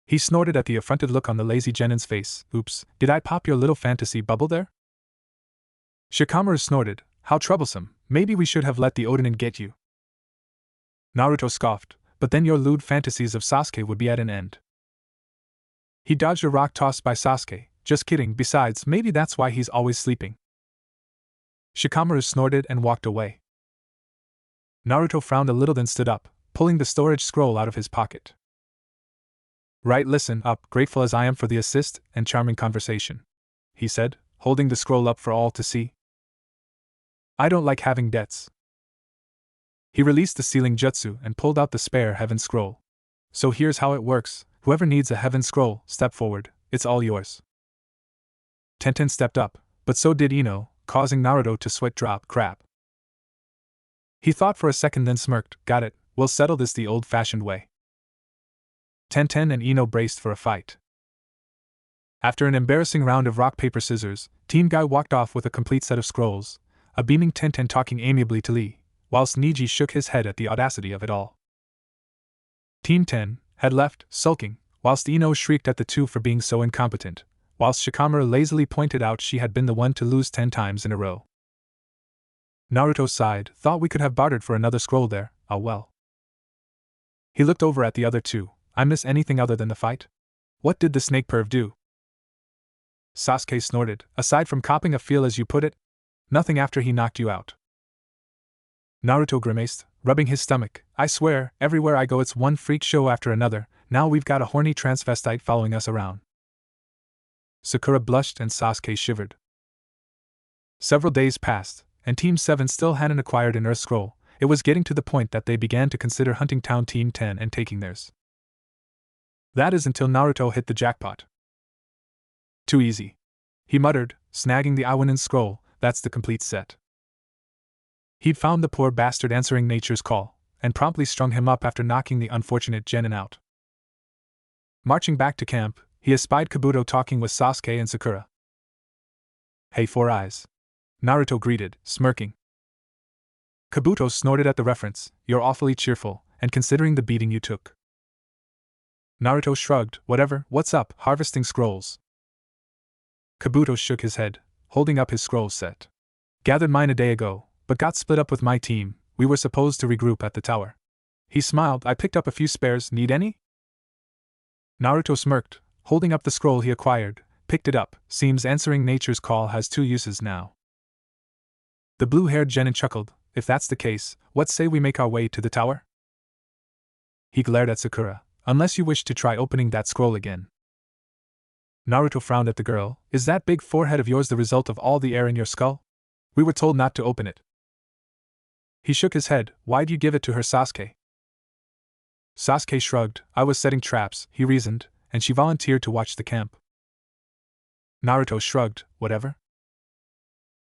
He snorted at the affronted look on the lazy genin's face. Oops, did I pop your little fantasy bubble there? Shikamaru snorted. How troublesome, maybe we should have let the Odanin get you. Naruto scoffed, but then your lewd fantasies of Sasuke would be at an end. He dodged a rock tossed by Sasuke. Just kidding, besides, maybe that's why he's always sleeping. Shikamaru snorted and walked away. Naruto frowned a little then stood up, pulling the storage scroll out of his pocket. Right, listen up, grateful as I am for the assist and charming conversation, he said, holding the scroll up for all to see. I don't like having debts. He released the sealing jutsu and pulled out the spare heaven scroll. So here's how it works, whoever needs a heaven scroll, step forward, it's all yours. Tenten stepped up, but so did Ino, causing Naruto to sweat drop. Crap. He thought for a second then smirked. Got it, we'll settle this the old-fashioned way. Tenten and Ino braced for a fight. After an embarrassing round of rock-paper-scissors, Team Guy walked off with a complete set of scrolls, a beaming Tenten talking amiably to Lee, whilst Niji shook his head at the audacity of it all. Team 10 had left, sulking, whilst Ino shrieked at the two for being so incompetent, whilst Shikamaru lazily pointed out she had been the one to lose 10 times in a row. Naruto sighed, thought we could have bartered for another scroll there, ah well. He looked over at the other two. I miss anything other than the fight? What did the snake perv do? Sasuke snorted, aside from copping a feel as you put it? Nothing after he knocked you out. Naruto grimaced, rubbing his stomach. I swear, everywhere I go it's one freak show after another, now we've got a horny transvestite following us around. Sakura blushed and Sasuke shivered. Several days passed, and Team 7 still hadn't acquired an Earth Scroll. It was getting to the point that they began to consider hunting down Team 10 and taking theirs. That is until Naruto hit the jackpot. Too easy. He muttered, snagging the Iwanin scroll. That's the complete set. He'd found the poor bastard answering nature's call, and promptly strung him up after knocking the unfortunate genin out. Marching back to camp, he espied Kabuto talking with Sasuke and Sakura. Hey, Four Eyes. Naruto greeted, smirking. Kabuto snorted at the reference. You're awfully cheerful, and considering the beating you took. Naruto shrugged. Whatever, what's up, harvesting scrolls? Kabuto shook his head, holding up his scroll set. Gathered mine a day ago, but got split up with my team. We were supposed to regroup at the tower. He smiled. I picked up a few spares. Need any? Naruto smirked, holding up the scroll he acquired, picked it up. Seems answering nature's call has 2 uses now. The blue-haired genin chuckled. If that's the case, what say we make our way to the tower? He glared at Sakura. Unless you wish to try opening that scroll again. Naruto frowned at the girl. Is that big forehead of yours the result of all the air in your skull? We were told not to open it. He shook his head. Why'd you give it to her, Sasuke? Sasuke shrugged. I was setting traps, he reasoned, and she volunteered to watch the camp. Naruto shrugged. Whatever.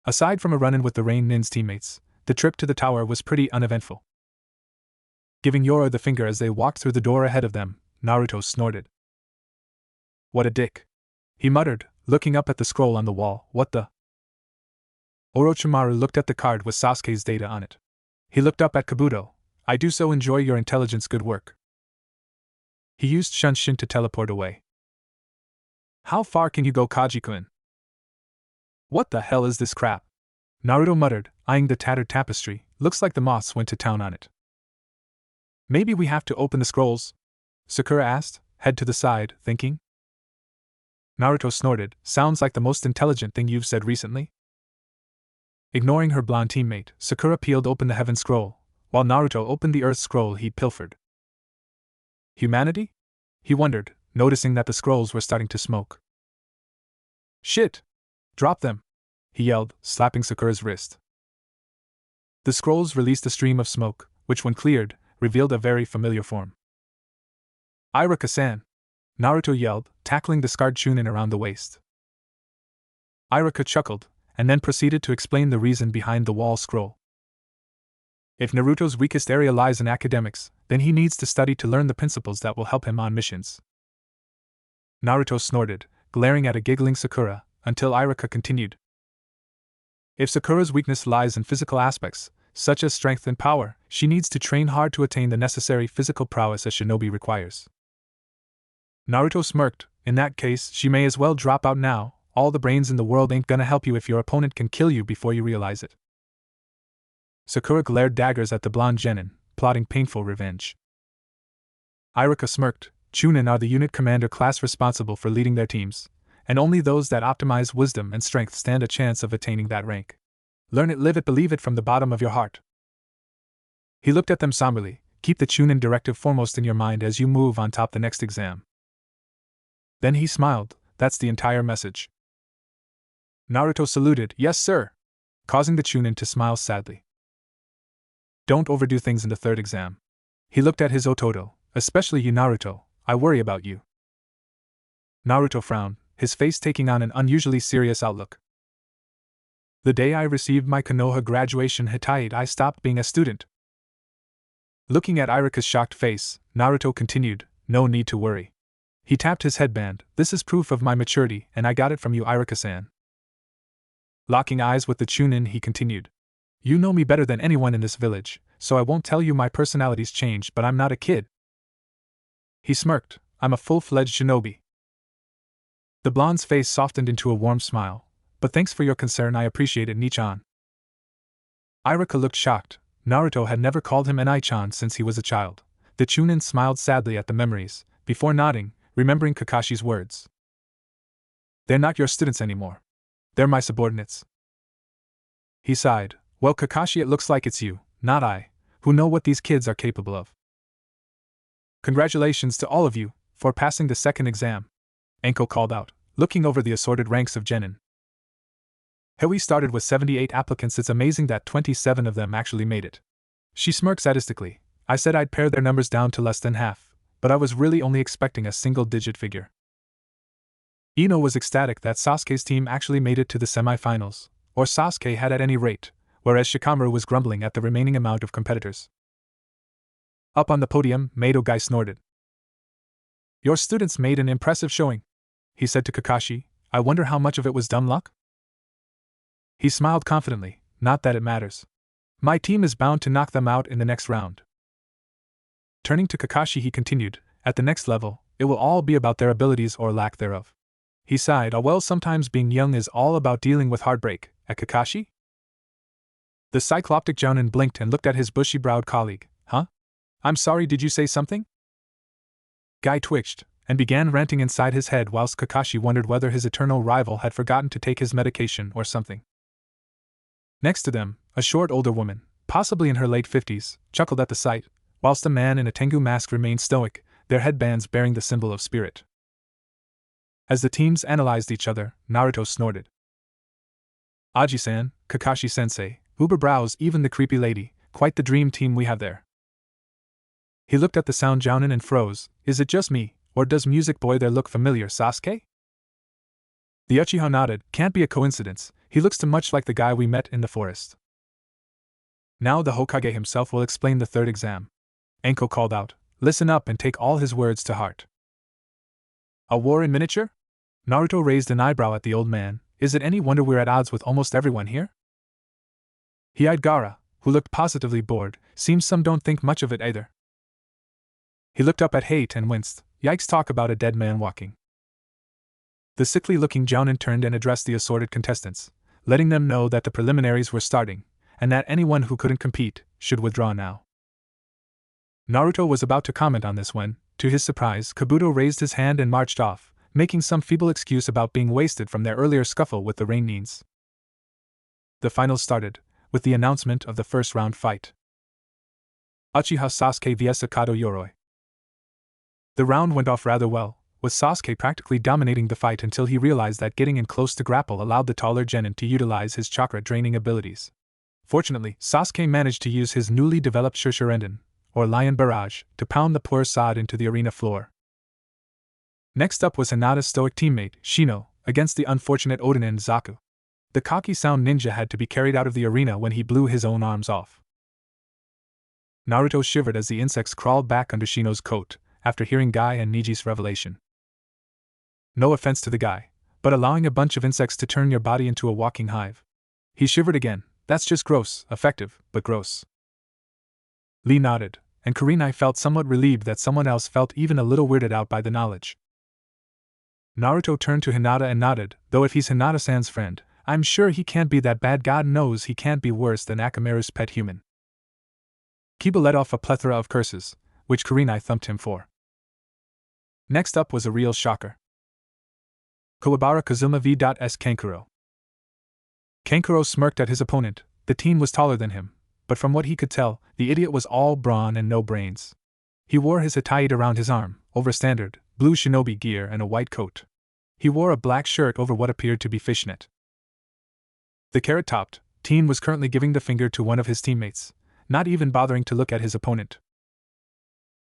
Aside from a run-in with the Rain Nin's teammates, the trip to the tower was pretty uneventful. Giving Yoro the finger as they walked through the door ahead of them, Naruto snorted. What a dick. He muttered, looking up at the scroll on the wall. What the? Orochimaru looked at the card with Sasuke's data on it. He looked up at Kabuto. I do so enjoy your intelligence, good work. He used Shunshin to teleport away. How far can you go, Kaji-kun? What the hell is this crap? Naruto muttered, eyeing the tattered tapestry. Looks like the moths went to town on it. Maybe we have to open the scrolls? Sakura asked, head to the side, thinking. Naruto snorted. Sounds like the most intelligent thing you've said recently. Ignoring her blonde teammate, Sakura peeled open the Heaven Scroll, while Naruto opened the Earth Scroll he'd pilfered. Humanity? He wondered, noticing that the scrolls were starting to smoke. Shit! Drop them! He yelled, slapping Sakura's wrist. The scrolls released a stream of smoke, which when cleared, revealed a very familiar form. Iruka-san! Naruto yelled, tackling the scarred Chunin around the waist. Iruka chuckled, and then proceeded to explain the reason behind the wall scroll. If Naruto's weakest area lies in academics, then he needs to study to learn the principles that will help him on missions. Naruto snorted, glaring at a giggling Sakura, until Iruka continued. If Sakura's weakness lies in physical aspects, such as strength and power, she needs to train hard to attain the necessary physical prowess a shinobi requires. Naruto smirked. In that case, she may as well drop out now. All the brains in the world ain't gonna help you if your opponent can kill you before you realize it. Sakura glared daggers at the blonde genin, plotting painful revenge. Iruka smirked. Chunin are the unit commander class responsible for leading their teams, and only those that optimize wisdom and strength stand a chance of attaining that rank. Learn it, live it, believe it from the bottom of your heart. He looked at them somberly. Keep the Chunin directive foremost in your mind as you move on top the next exam. Then he smiled. That's the entire message. Naruto saluted. Yes, sir, causing the Chunin to smile sadly. Don't overdo things in the 3rd exam. He looked at his Ototo. Especially you, Naruto. I worry about you. Naruto frowned, his face taking on an unusually serious outlook. The day I received my Konoha graduation Hittite, I stopped being a student. Looking at Iruka's shocked face, Naruto continued, no need to worry. He tapped his headband. This is proof of my maturity, and I got it from you, Iruka-san. Locking eyes with the Chunin, he continued. You know me better than anyone in this village, so I won't tell you my personality's changed, but I'm not a kid. He smirked. I'm a full-fledged shinobi. The blonde's face softened into a warm smile. But thanks for your concern, I appreciate it, Nichan. Iruka looked shocked. Naruto had never called him Nichan since he was a child. The Chunin smiled sadly at the memories, before nodding, remembering Kakashi's words. They're not your students anymore. They're my subordinates. He sighed. Well, Kakashi, it looks like it's you, not I, who know what these kids are capable of. Congratulations to all of you, for passing the 2nd exam, Enko called out, looking over the assorted ranks of genin. Hey, we started with 78 applicants, it's amazing that 27 of them actually made it. She smirked sadistically. I said I'd pare their numbers down to less than half. but I was really only expecting a single-digit figure. Ino was ecstatic that Sasuke's team actually made it to the semi-finals, or Sasuke had at any rate, whereas Shikamaru was grumbling at the remaining amount of competitors. Up on the podium, Mato Guy snorted. "Your students made an impressive showing," he said to Kakashi. "I wonder how much of it was dumb luck?" He smiled confidently. "Not that it matters. My team is bound to knock them out in the next round." Turning to Kakashi, he continued, "At the next level, it will all be about their abilities or lack thereof." He sighed. Well, sometimes being young is all about dealing with heartbreak, at Kakashi? The cycloptic Jounin blinked and looked at his bushy-browed colleague. "Huh? I'm sorry, did you say something?" Guy twitched, and began ranting inside his head whilst Kakashi wondered whether his eternal rival had forgotten to take his medication or something. Next to them, a short older woman, possibly in her late 50s, chuckled at the sight, whilst a man in a Tengu mask remained stoic, their headbands bearing the symbol of spirit. As the teams analyzed each other, Naruto snorted. "Aji-san, Kakashi-sensei, Uber brows, even the creepy lady, quite the dream team we have there." He looked at the sound Jounin and froze. "Is it just me, or does Music Boy there look familiar, Sasuke?" The Uchiha nodded. "Can't be a coincidence, he looks too much like the guy we met in the forest." "Now the Hokage himself will explain the third exam," Enko called out. "Listen up and take all his words to heart." "A war in miniature?" Naruto raised an eyebrow at the old man. "Is it any wonder we're at odds with almost everyone here?" He eyed Gaara, who looked positively bored. "Seems some don't think much of it either." He looked up at Hate and winced. "Yikes, talk about a dead man walking." The sickly-looking Jounin turned and addressed the assorted contestants, letting them know that the preliminaries were starting, and that anyone who couldn't compete should withdraw now. Naruto was about to comment on this when, to his surprise, Kabuto raised his hand and marched off, making some feeble excuse about being wasted from their earlier scuffle with the Rainines. The finals started, with the announcement of the first round fight. Uchiha Sasuke vs Akato Yoroi. The round went off rather well, with Sasuke practically dominating the fight until he realized that getting in close to grapple allowed the taller genin to utilize his chakra-draining abilities. Fortunately, Sasuke managed to use his newly developed Shurshurenden, or Lion Barrage, to pound the poor sod into the arena floor. Next up was Hinata's stoic teammate, Shino, against the unfortunate Oden and Zaku. The cocky sound ninja had to be carried out of the arena when he blew his own arms off. Naruto shivered as the insects crawled back under Shino's coat, after hearing Guy and Niji's revelation. No offense to the guy, but allowing a bunch of insects to turn your body into a walking hive. He shivered again. That's just gross, effective, but gross. Lee nodded, and Kurenai felt somewhat relieved that someone else felt even a little weirded out by the knowledge. Naruto turned to Hinata and nodded, though if he's Hinata-san's friend, I'm sure he can't be that bad. God knows he can't be worse than Akamaru's pet human. Kiba let off a plethora of curses, which Kurenai thumped him for. Next up was a real shocker. Kawabara Kazuma vs Kankuro. Kankuro smirked at his opponent. The teen was taller than him, but from what he could tell, the idiot was all brawn and no brains. He wore his hataite around his arm, over standard, blue shinobi gear and a white coat. He wore a black shirt over what appeared to be fishnet. The carrot-topped teen was currently giving the finger to one of his teammates, not even bothering to look at his opponent.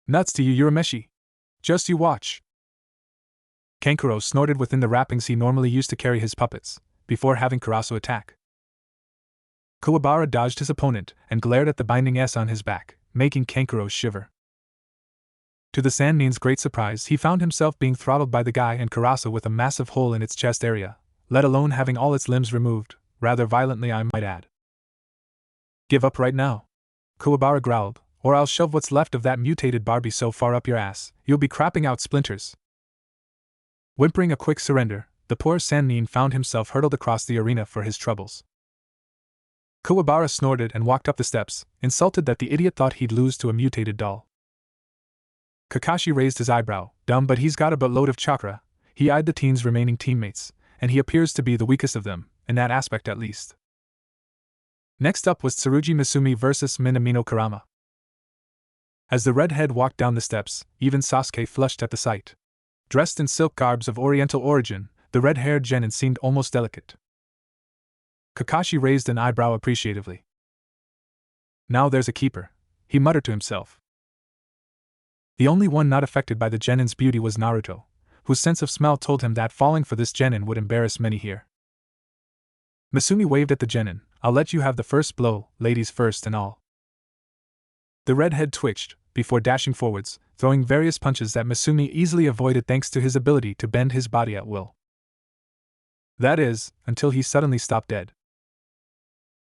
Nuts to you, Urameshi. Just you watch. Kankuro snorted within the wrappings he normally used to carry his puppets, before having Karasu attack. Kawabara dodged his opponent and glared at the binding S on his back, making Kankuro shiver. To the Sannin's great surprise, he found himself being throttled by the guy and Karasu with a massive hole in its chest area, let alone having all its limbs removed, rather violently I might add. Give up right now, Kawabara growled, or I'll shove what's left of that mutated Barbie so far up your ass, you'll be crapping out splinters. Whimpering a quick surrender, the poor Sannin found himself hurtled across the arena for his troubles. Kawabara snorted and walked up the steps, insulted that the idiot thought he'd lose to a mutated doll. Kakashi raised his eyebrow. Dumb, but he's got a buttload of chakra. He eyed the teen's remaining teammates, and he appears to be the weakest of them, in that aspect at least. Next up was Tsurugi Misumi vs Minamino Kurama. As the redhead walked down the steps, even Sasuke flushed at the sight. Dressed in silk garbs of oriental origin, the red-haired genin seemed almost delicate. Kakashi raised an eyebrow appreciatively. Now there's a keeper, he muttered to himself. The only one not affected by the genin's beauty was Naruto, whose sense of smell told him that falling for this genin would embarrass many here. Misumi waved at the genin. I'll let you have the first blow, ladies first and all. The redhead twitched, before dashing forwards, throwing various punches that Misumi easily avoided thanks to his ability to bend his body at will. That is, until he suddenly stopped dead.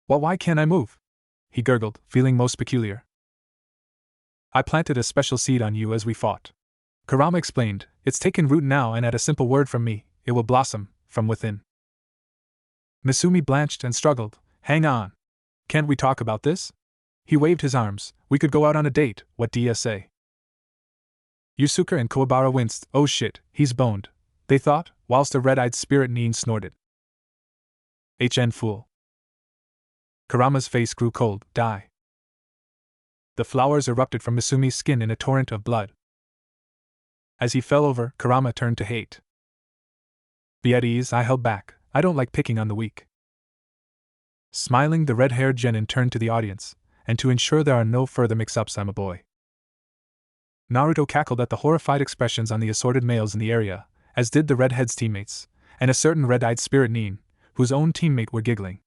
Well, why can't I move? He gurgled, feeling most peculiar. I planted a special seed on you as we fought. Kurama explained, it's taken root now and at a simple word from me, it will blossom, from within. Misumi blanched and struggled. Hang on. Can't we talk about this? He waved his arms. We could go out on a date, what do ya say? Yusuke and Kuwabara winced. Oh shit, he's boned, they thought, whilst a red-eyed spirit Nin snorted. HN fool. Kurama's face grew cold. Die. The flowers erupted from Misumi's skin in a torrent of blood. As he fell over, Kurama turned to hate. Be at ease, I held back. I don't like picking on the weak. Smiling, the red-haired genin turned to the audience, and to ensure there are no further mix-ups, I'm a boy. Naruto cackled at the horrified expressions on the assorted males in the area, as did the redhead's teammates, and a certain red-eyed spirit Nin, whose own teammate were giggling.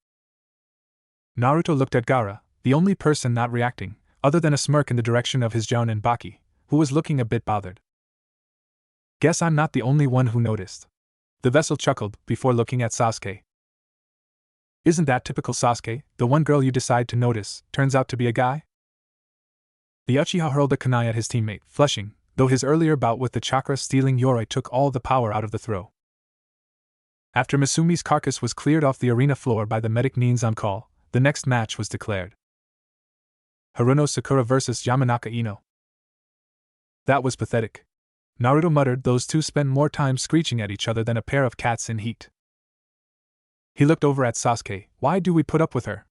Naruto looked at Gaara, the only person not reacting, other than a smirk in the direction of his Jounin Baki, who was looking a bit bothered. Guess I'm not the only one who noticed. The vessel chuckled, before looking at Sasuke. Isn't that typical Sasuke? The one girl you decide to notice turns out to be a guy? The Uchiha hurled a kunai at his teammate, flushing, though his earlier bout with the chakra-stealing Yoroi took all the power out of the throw. After Misumi's carcass was cleared off the arena floor by the medic Nins on call, the next match was declared. Haruno Sakura vs Yamanaka Ino. That was pathetic. Naruto muttered. Those two spent more time screeching at each other than a pair of cats in heat. He looked over at Sasuke. Why do we put up with her?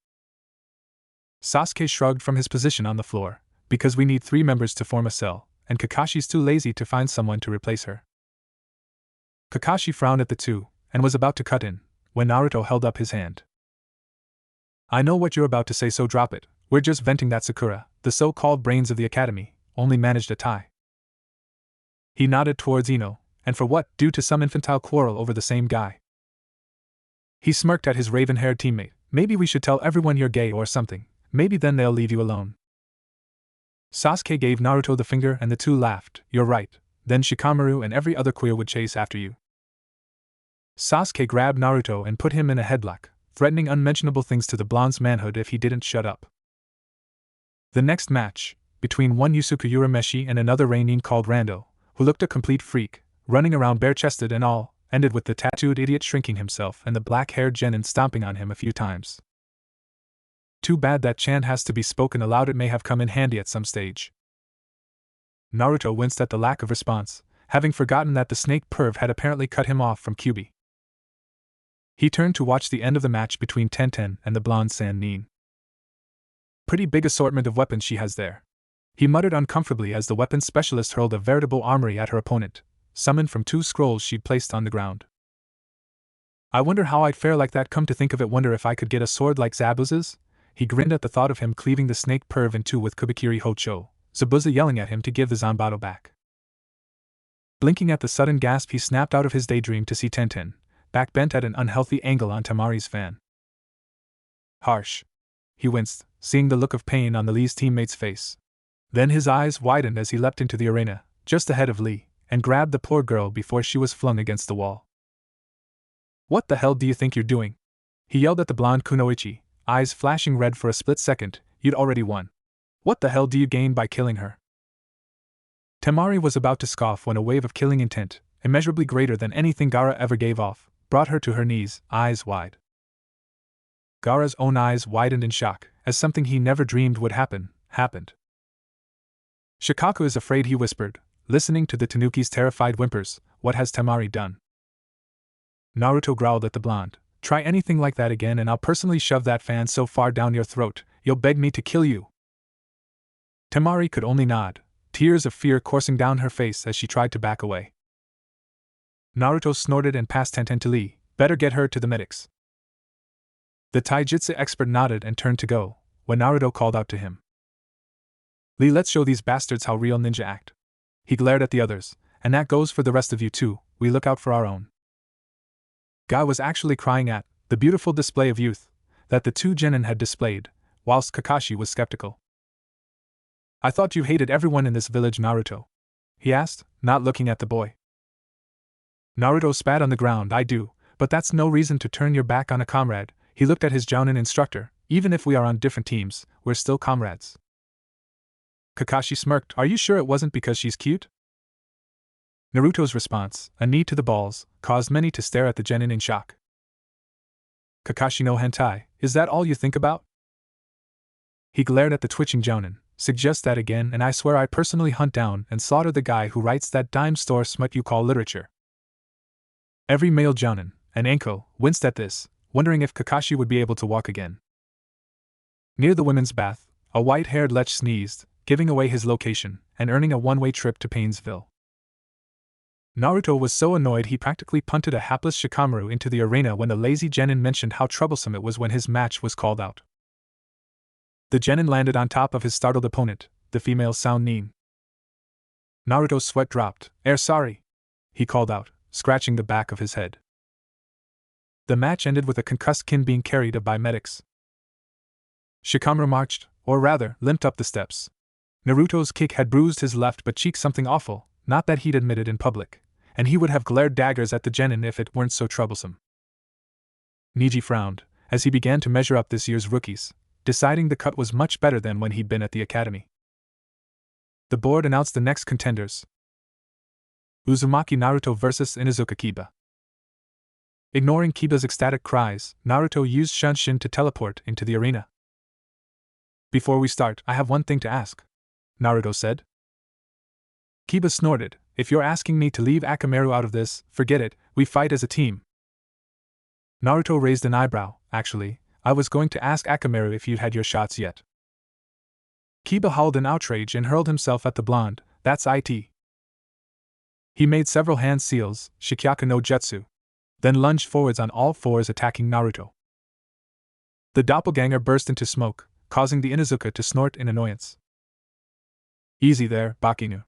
Sasuke shrugged from his position on the floor. Because we need 3 members to form a cell, and Kakashi's too lazy to find someone to replace her. Kakashi frowned at the two, and was about to cut in, when Naruto held up his hand. I know what you're about to say, so drop it. We're just venting that Sakura, the so-called brains of the academy, only managed a tie. He nodded towards Ino, and for what? Due to some infantile quarrel over the same guy. He smirked at his raven-haired teammate. Maybe we should tell everyone you're gay or something, maybe then they'll leave you alone. Sasuke gave Naruto the finger and the two laughed. You're right, then Shikamaru and every other queer would chase after you. Sasuke grabbed Naruto and put him in a headlock, threatening unmentionable things to the blonde's manhood if he didn't shut up. The next match, between one Yusuke Urameshi and another Reinin called Rando, who looked a complete freak, running around bare-chested and all, ended with the tattooed idiot shrinking himself and the black-haired genin stomping on him a few times. Too bad that chant has to be spoken aloud, it may have come in handy at some stage. Naruto winced at the lack of response, having forgotten that the snake perv had apparently cut him off from Kyuubi. He turned to watch the end of the match between Tenten and the blonde San Nin. Pretty big assortment of weapons she has there. He muttered uncomfortably as the weapons specialist hurled a veritable armory at her opponent, summoned from 2 scrolls she'd placed on the ground. I wonder how I'd fare like that, come to think of it, wonder if I could get a sword like Zabuza's? He grinned at the thought of him cleaving the snake perv in 2 with Kubikiri Hocho, Zabuza yelling at him to give the Zanbato back. Blinking at the sudden gasp, he snapped out of his daydream to see Tenten, back bent at an unhealthy angle on Temari's fan. Harsh. He winced, seeing the look of pain on the Lee's teammate's face. Then his eyes widened as he leapt into the arena, just ahead of Lee, and grabbed the poor girl before she was flung against the wall. What the hell do you think you're doing? He yelled at the blonde Kunoichi, eyes flashing red for a split second. You'd already won. What the hell do you gain by killing her? Temari was about to scoff when a wave of killing intent, immeasurably greater than anything Gaara ever gave off, brought her to her knees, eyes wide. Gaara's own eyes widened in shock, as something he never dreamed would happen, happened. Shikaku is afraid, he whispered, listening to the Tanuki's terrified whimpers. What has Temari done? Naruto growled at the blonde. Try anything like that again and I'll personally shove that fan so far down your throat, you'll beg me to kill you. Temari could only nod, tears of fear coursing down her face as she tried to back away. Naruto snorted and passed Tenten to Lee. Better get her to the medics. The taijutsu expert nodded and turned to go, when Naruto called out to him. Lee, let's show these bastards how real ninja act. He glared at the others. And that goes for the rest of you too, we look out for our own. Guy was actually crying at the beautiful display of youth that the two genin had displayed, whilst Kakashi was skeptical. I thought you hated everyone in this village, Naruto, he asked, not looking at the boy. Naruto spat on the ground. I do, but that's no reason to turn your back on a comrade. He looked at his Jounin instructor. Even if we are on different teams, we're still comrades. Kakashi smirked. Are you sure it wasn't because she's cute? Naruto's response, a knee to the balls, caused many to stare at the genin in shock. Kakashi no hentai, is that all you think about? He glared at the twitching Jounin. Suggest that again and I swear I personally hunt down and slaughter the guy who writes that dime store smut you call literature. Every male Jounin, and Anko, winced at this, wondering if Kakashi would be able to walk again. Near the women's bath, a white-haired lech sneezed, giving away his location, and earning a one-way trip to Painesville. Naruto was so annoyed he practically punted a hapless Shikamaru into the arena when the lazy genin mentioned how troublesome it was when his match was called out. The genin landed on top of his startled opponent, the female Sao Nin. Naruto's sweat dropped. Sorry, he called out, scratching the back of his head. The match ended with a concussed kin being carried by medics. Shikamaru marched, or rather, limped up the steps. Naruto's kick had bruised his left butt cheek, something awful, not that he'd admit it in public, and he would have glared daggers at the genin if it weren't so troublesome. Niji frowned, as he began to measure up this year's rookies, deciding the cut was much better than when he'd been at the academy. The board announced the next contenders. Uzumaki Naruto vs. Inuzuka Kiba. Ignoring Kiba's ecstatic cries, Naruto used Shunshin to teleport into the arena. Before we start, I have one thing to ask, Naruto said. Kiba snorted. If you're asking me to leave Akamaru out of this, forget it, we fight as a team. Naruto raised an eyebrow. Actually, I was going to ask Akamaru if you'd had your shots yet. Kiba howled in outrage and hurled himself at the blonde. That's it. He made several hand seals, Shikyaku no Jutsu, then lunged forwards on all fours attacking Naruto. The doppelganger burst into smoke, causing the Inuzuka to snort in annoyance. Easy there, Bakinu,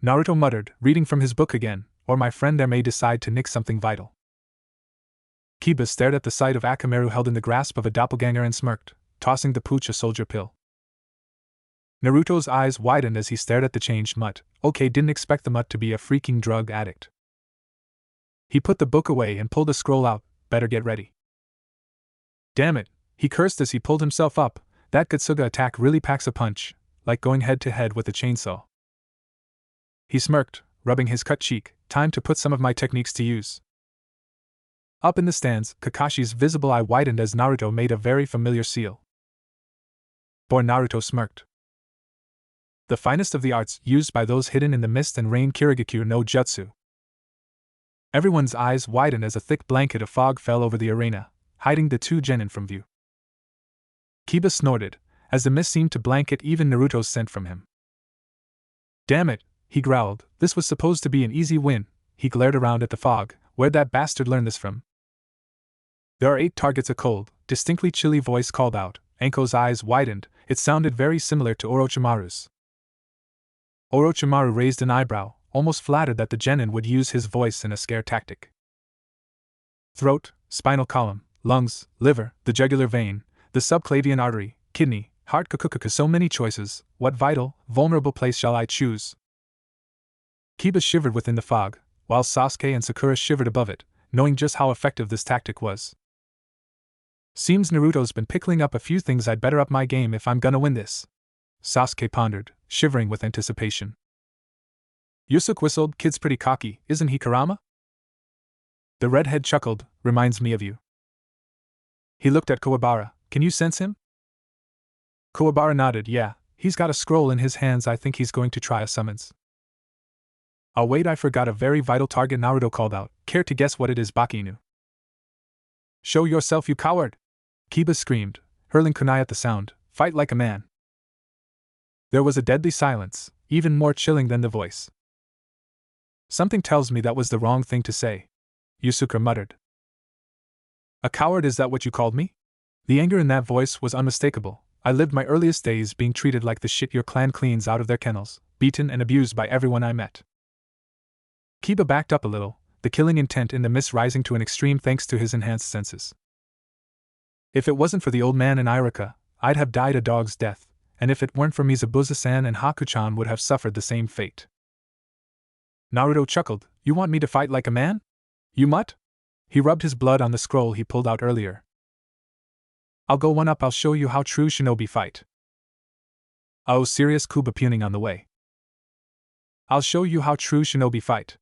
Naruto muttered, reading from his book again, or my friend there may decide to nick something vital. Kiba stared at the sight of Akamaru held in the grasp of a doppelganger and smirked, tossing the pooch a soldier pill. Naruto's eyes widened as he stared at the changed mutt. Okay, didn't expect the mutt to be a freaking drug addict. He put the book away and pulled a scroll out. Better get ready. Damn it, he cursed as he pulled himself up. That Getsuga attack really packs a punch, like going head to head with a chainsaw. He smirked, rubbing his cut cheek. Time to put some of my techniques to use. Up in the stands, Kakashi's visible eye widened as Naruto made a very familiar seal. Poor Naruto smirked. The finest of the arts used by those hidden in the mist and rain, Kirigakyu no Jutsu. Everyone's eyes widened as a thick blanket of fog fell over the arena, hiding the two genin from view. Kiba snorted, as the mist seemed to blanket even Naruto's scent from him. Damn it, he growled, this was supposed to be an easy win. He glared around at the fog. Where'd that bastard learn this from? There are 8 targets, a cold, distinctly chilly voice called out. Anko's eyes widened. It sounded very similar to Orochimaru's. Orochimaru raised an eyebrow, almost flattered that the genin would use his voice in a scare tactic. Throat, spinal column, lungs, liver, the jugular vein, the subclavian artery, kidney, heart, kukukuku, so many choices. What vital, vulnerable place shall I choose? Kiba shivered within the fog, while Sasuke and Sakura shivered above it, knowing just how effective this tactic was. Seems Naruto's been pickling up a few things. I'd better up my game if I'm gonna win this, Sasuke pondered, shivering with anticipation. Yusuke whistled. Kid's pretty cocky, isn't he, Kurama? The redhead chuckled. Reminds me of you. He looked at Kuwabara. Can you sense him? Kuwabara nodded. Yeah, he's got a scroll in his hands. I think he's going to try a summons. Oh wait, I forgot a very vital target, Naruto called out. Care to guess what it is, Bakinu? Show yourself, you coward! Kiba screamed, hurling kunai at the sound. Fight like a man. There was a deadly silence, even more chilling than the voice. Something tells me that was the wrong thing to say, Yusuke muttered. A coward, is that what you called me? The anger in that voice was unmistakable. I lived my earliest days being treated like the shit your clan cleans out of their kennels. beaten and abused by everyone I met. Kiba backed up a little, the killing intent in the mist rising to an extreme thanks to his enhanced senses. If it wasn't for the old man and Irika, I'd have died a dog's death, and if it weren't for me Zabuza-san and Haku-chan would have suffered the same fate. Naruto chuckled. You want me to fight like a man? You mutt? He rubbed his blood on the scroll he pulled out earlier. I'll go one up, I'll show you how true shinobi fight. Oh, serious? Kuba puning on the way. I'll show you how true shinobi fight.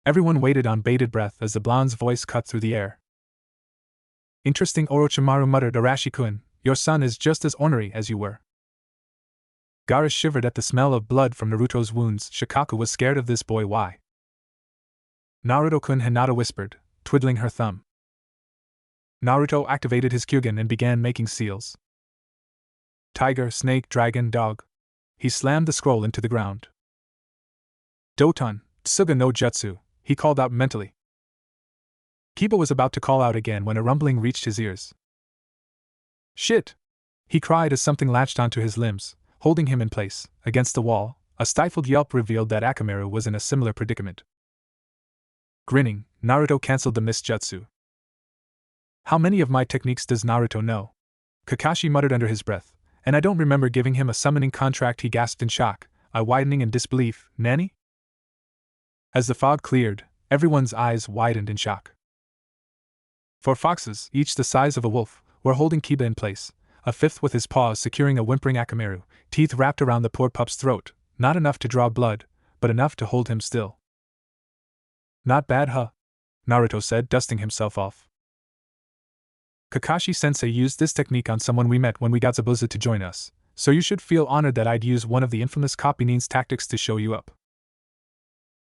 Everyone waited on bated breath as the blonde's voice cut through the air. Interesting, Orochimaru muttered. Arashi-kun, your son is just as ornery as you were. Gaara shivered at the smell of blood from Naruto's wounds. Shikaku was scared of this boy. Why? Naruto-kun, Hinata whispered, twiddling her thumb. Naruto activated his Kyuubi and began making seals. Tiger, snake, dragon, dog. He slammed the scroll into the ground. Doton, Tsuga no Jutsu, he called out mentally. Kiba was about to call out again when a rumbling reached his ears. Shit! He cried as something latched onto his limbs, holding him in place. Against the wall, a stifled yelp revealed that Akamaru was in a similar predicament. Grinning, Naruto cancelled the mist jutsu. How many of my techniques does Naruto know? Kakashi muttered under his breath, and I don't remember giving him a summoning contract. He gasped in shock, eye widening in disbelief. Nanny? As the fog cleared, everyone's eyes widened in shock. 4 foxes, each the size of a wolf, were holding Kiba in place, a fifth with his paws securing a whimpering Akamaru, teeth wrapped around the poor pup's throat, not enough to draw blood, but enough to hold him still. Not bad, huh? Naruto said, dusting himself off. Kakashi-sensei used this technique on someone we met when we got Zabuza to join us, so you should feel honored that I'd use one of the infamous Kopinins tactics to show you up.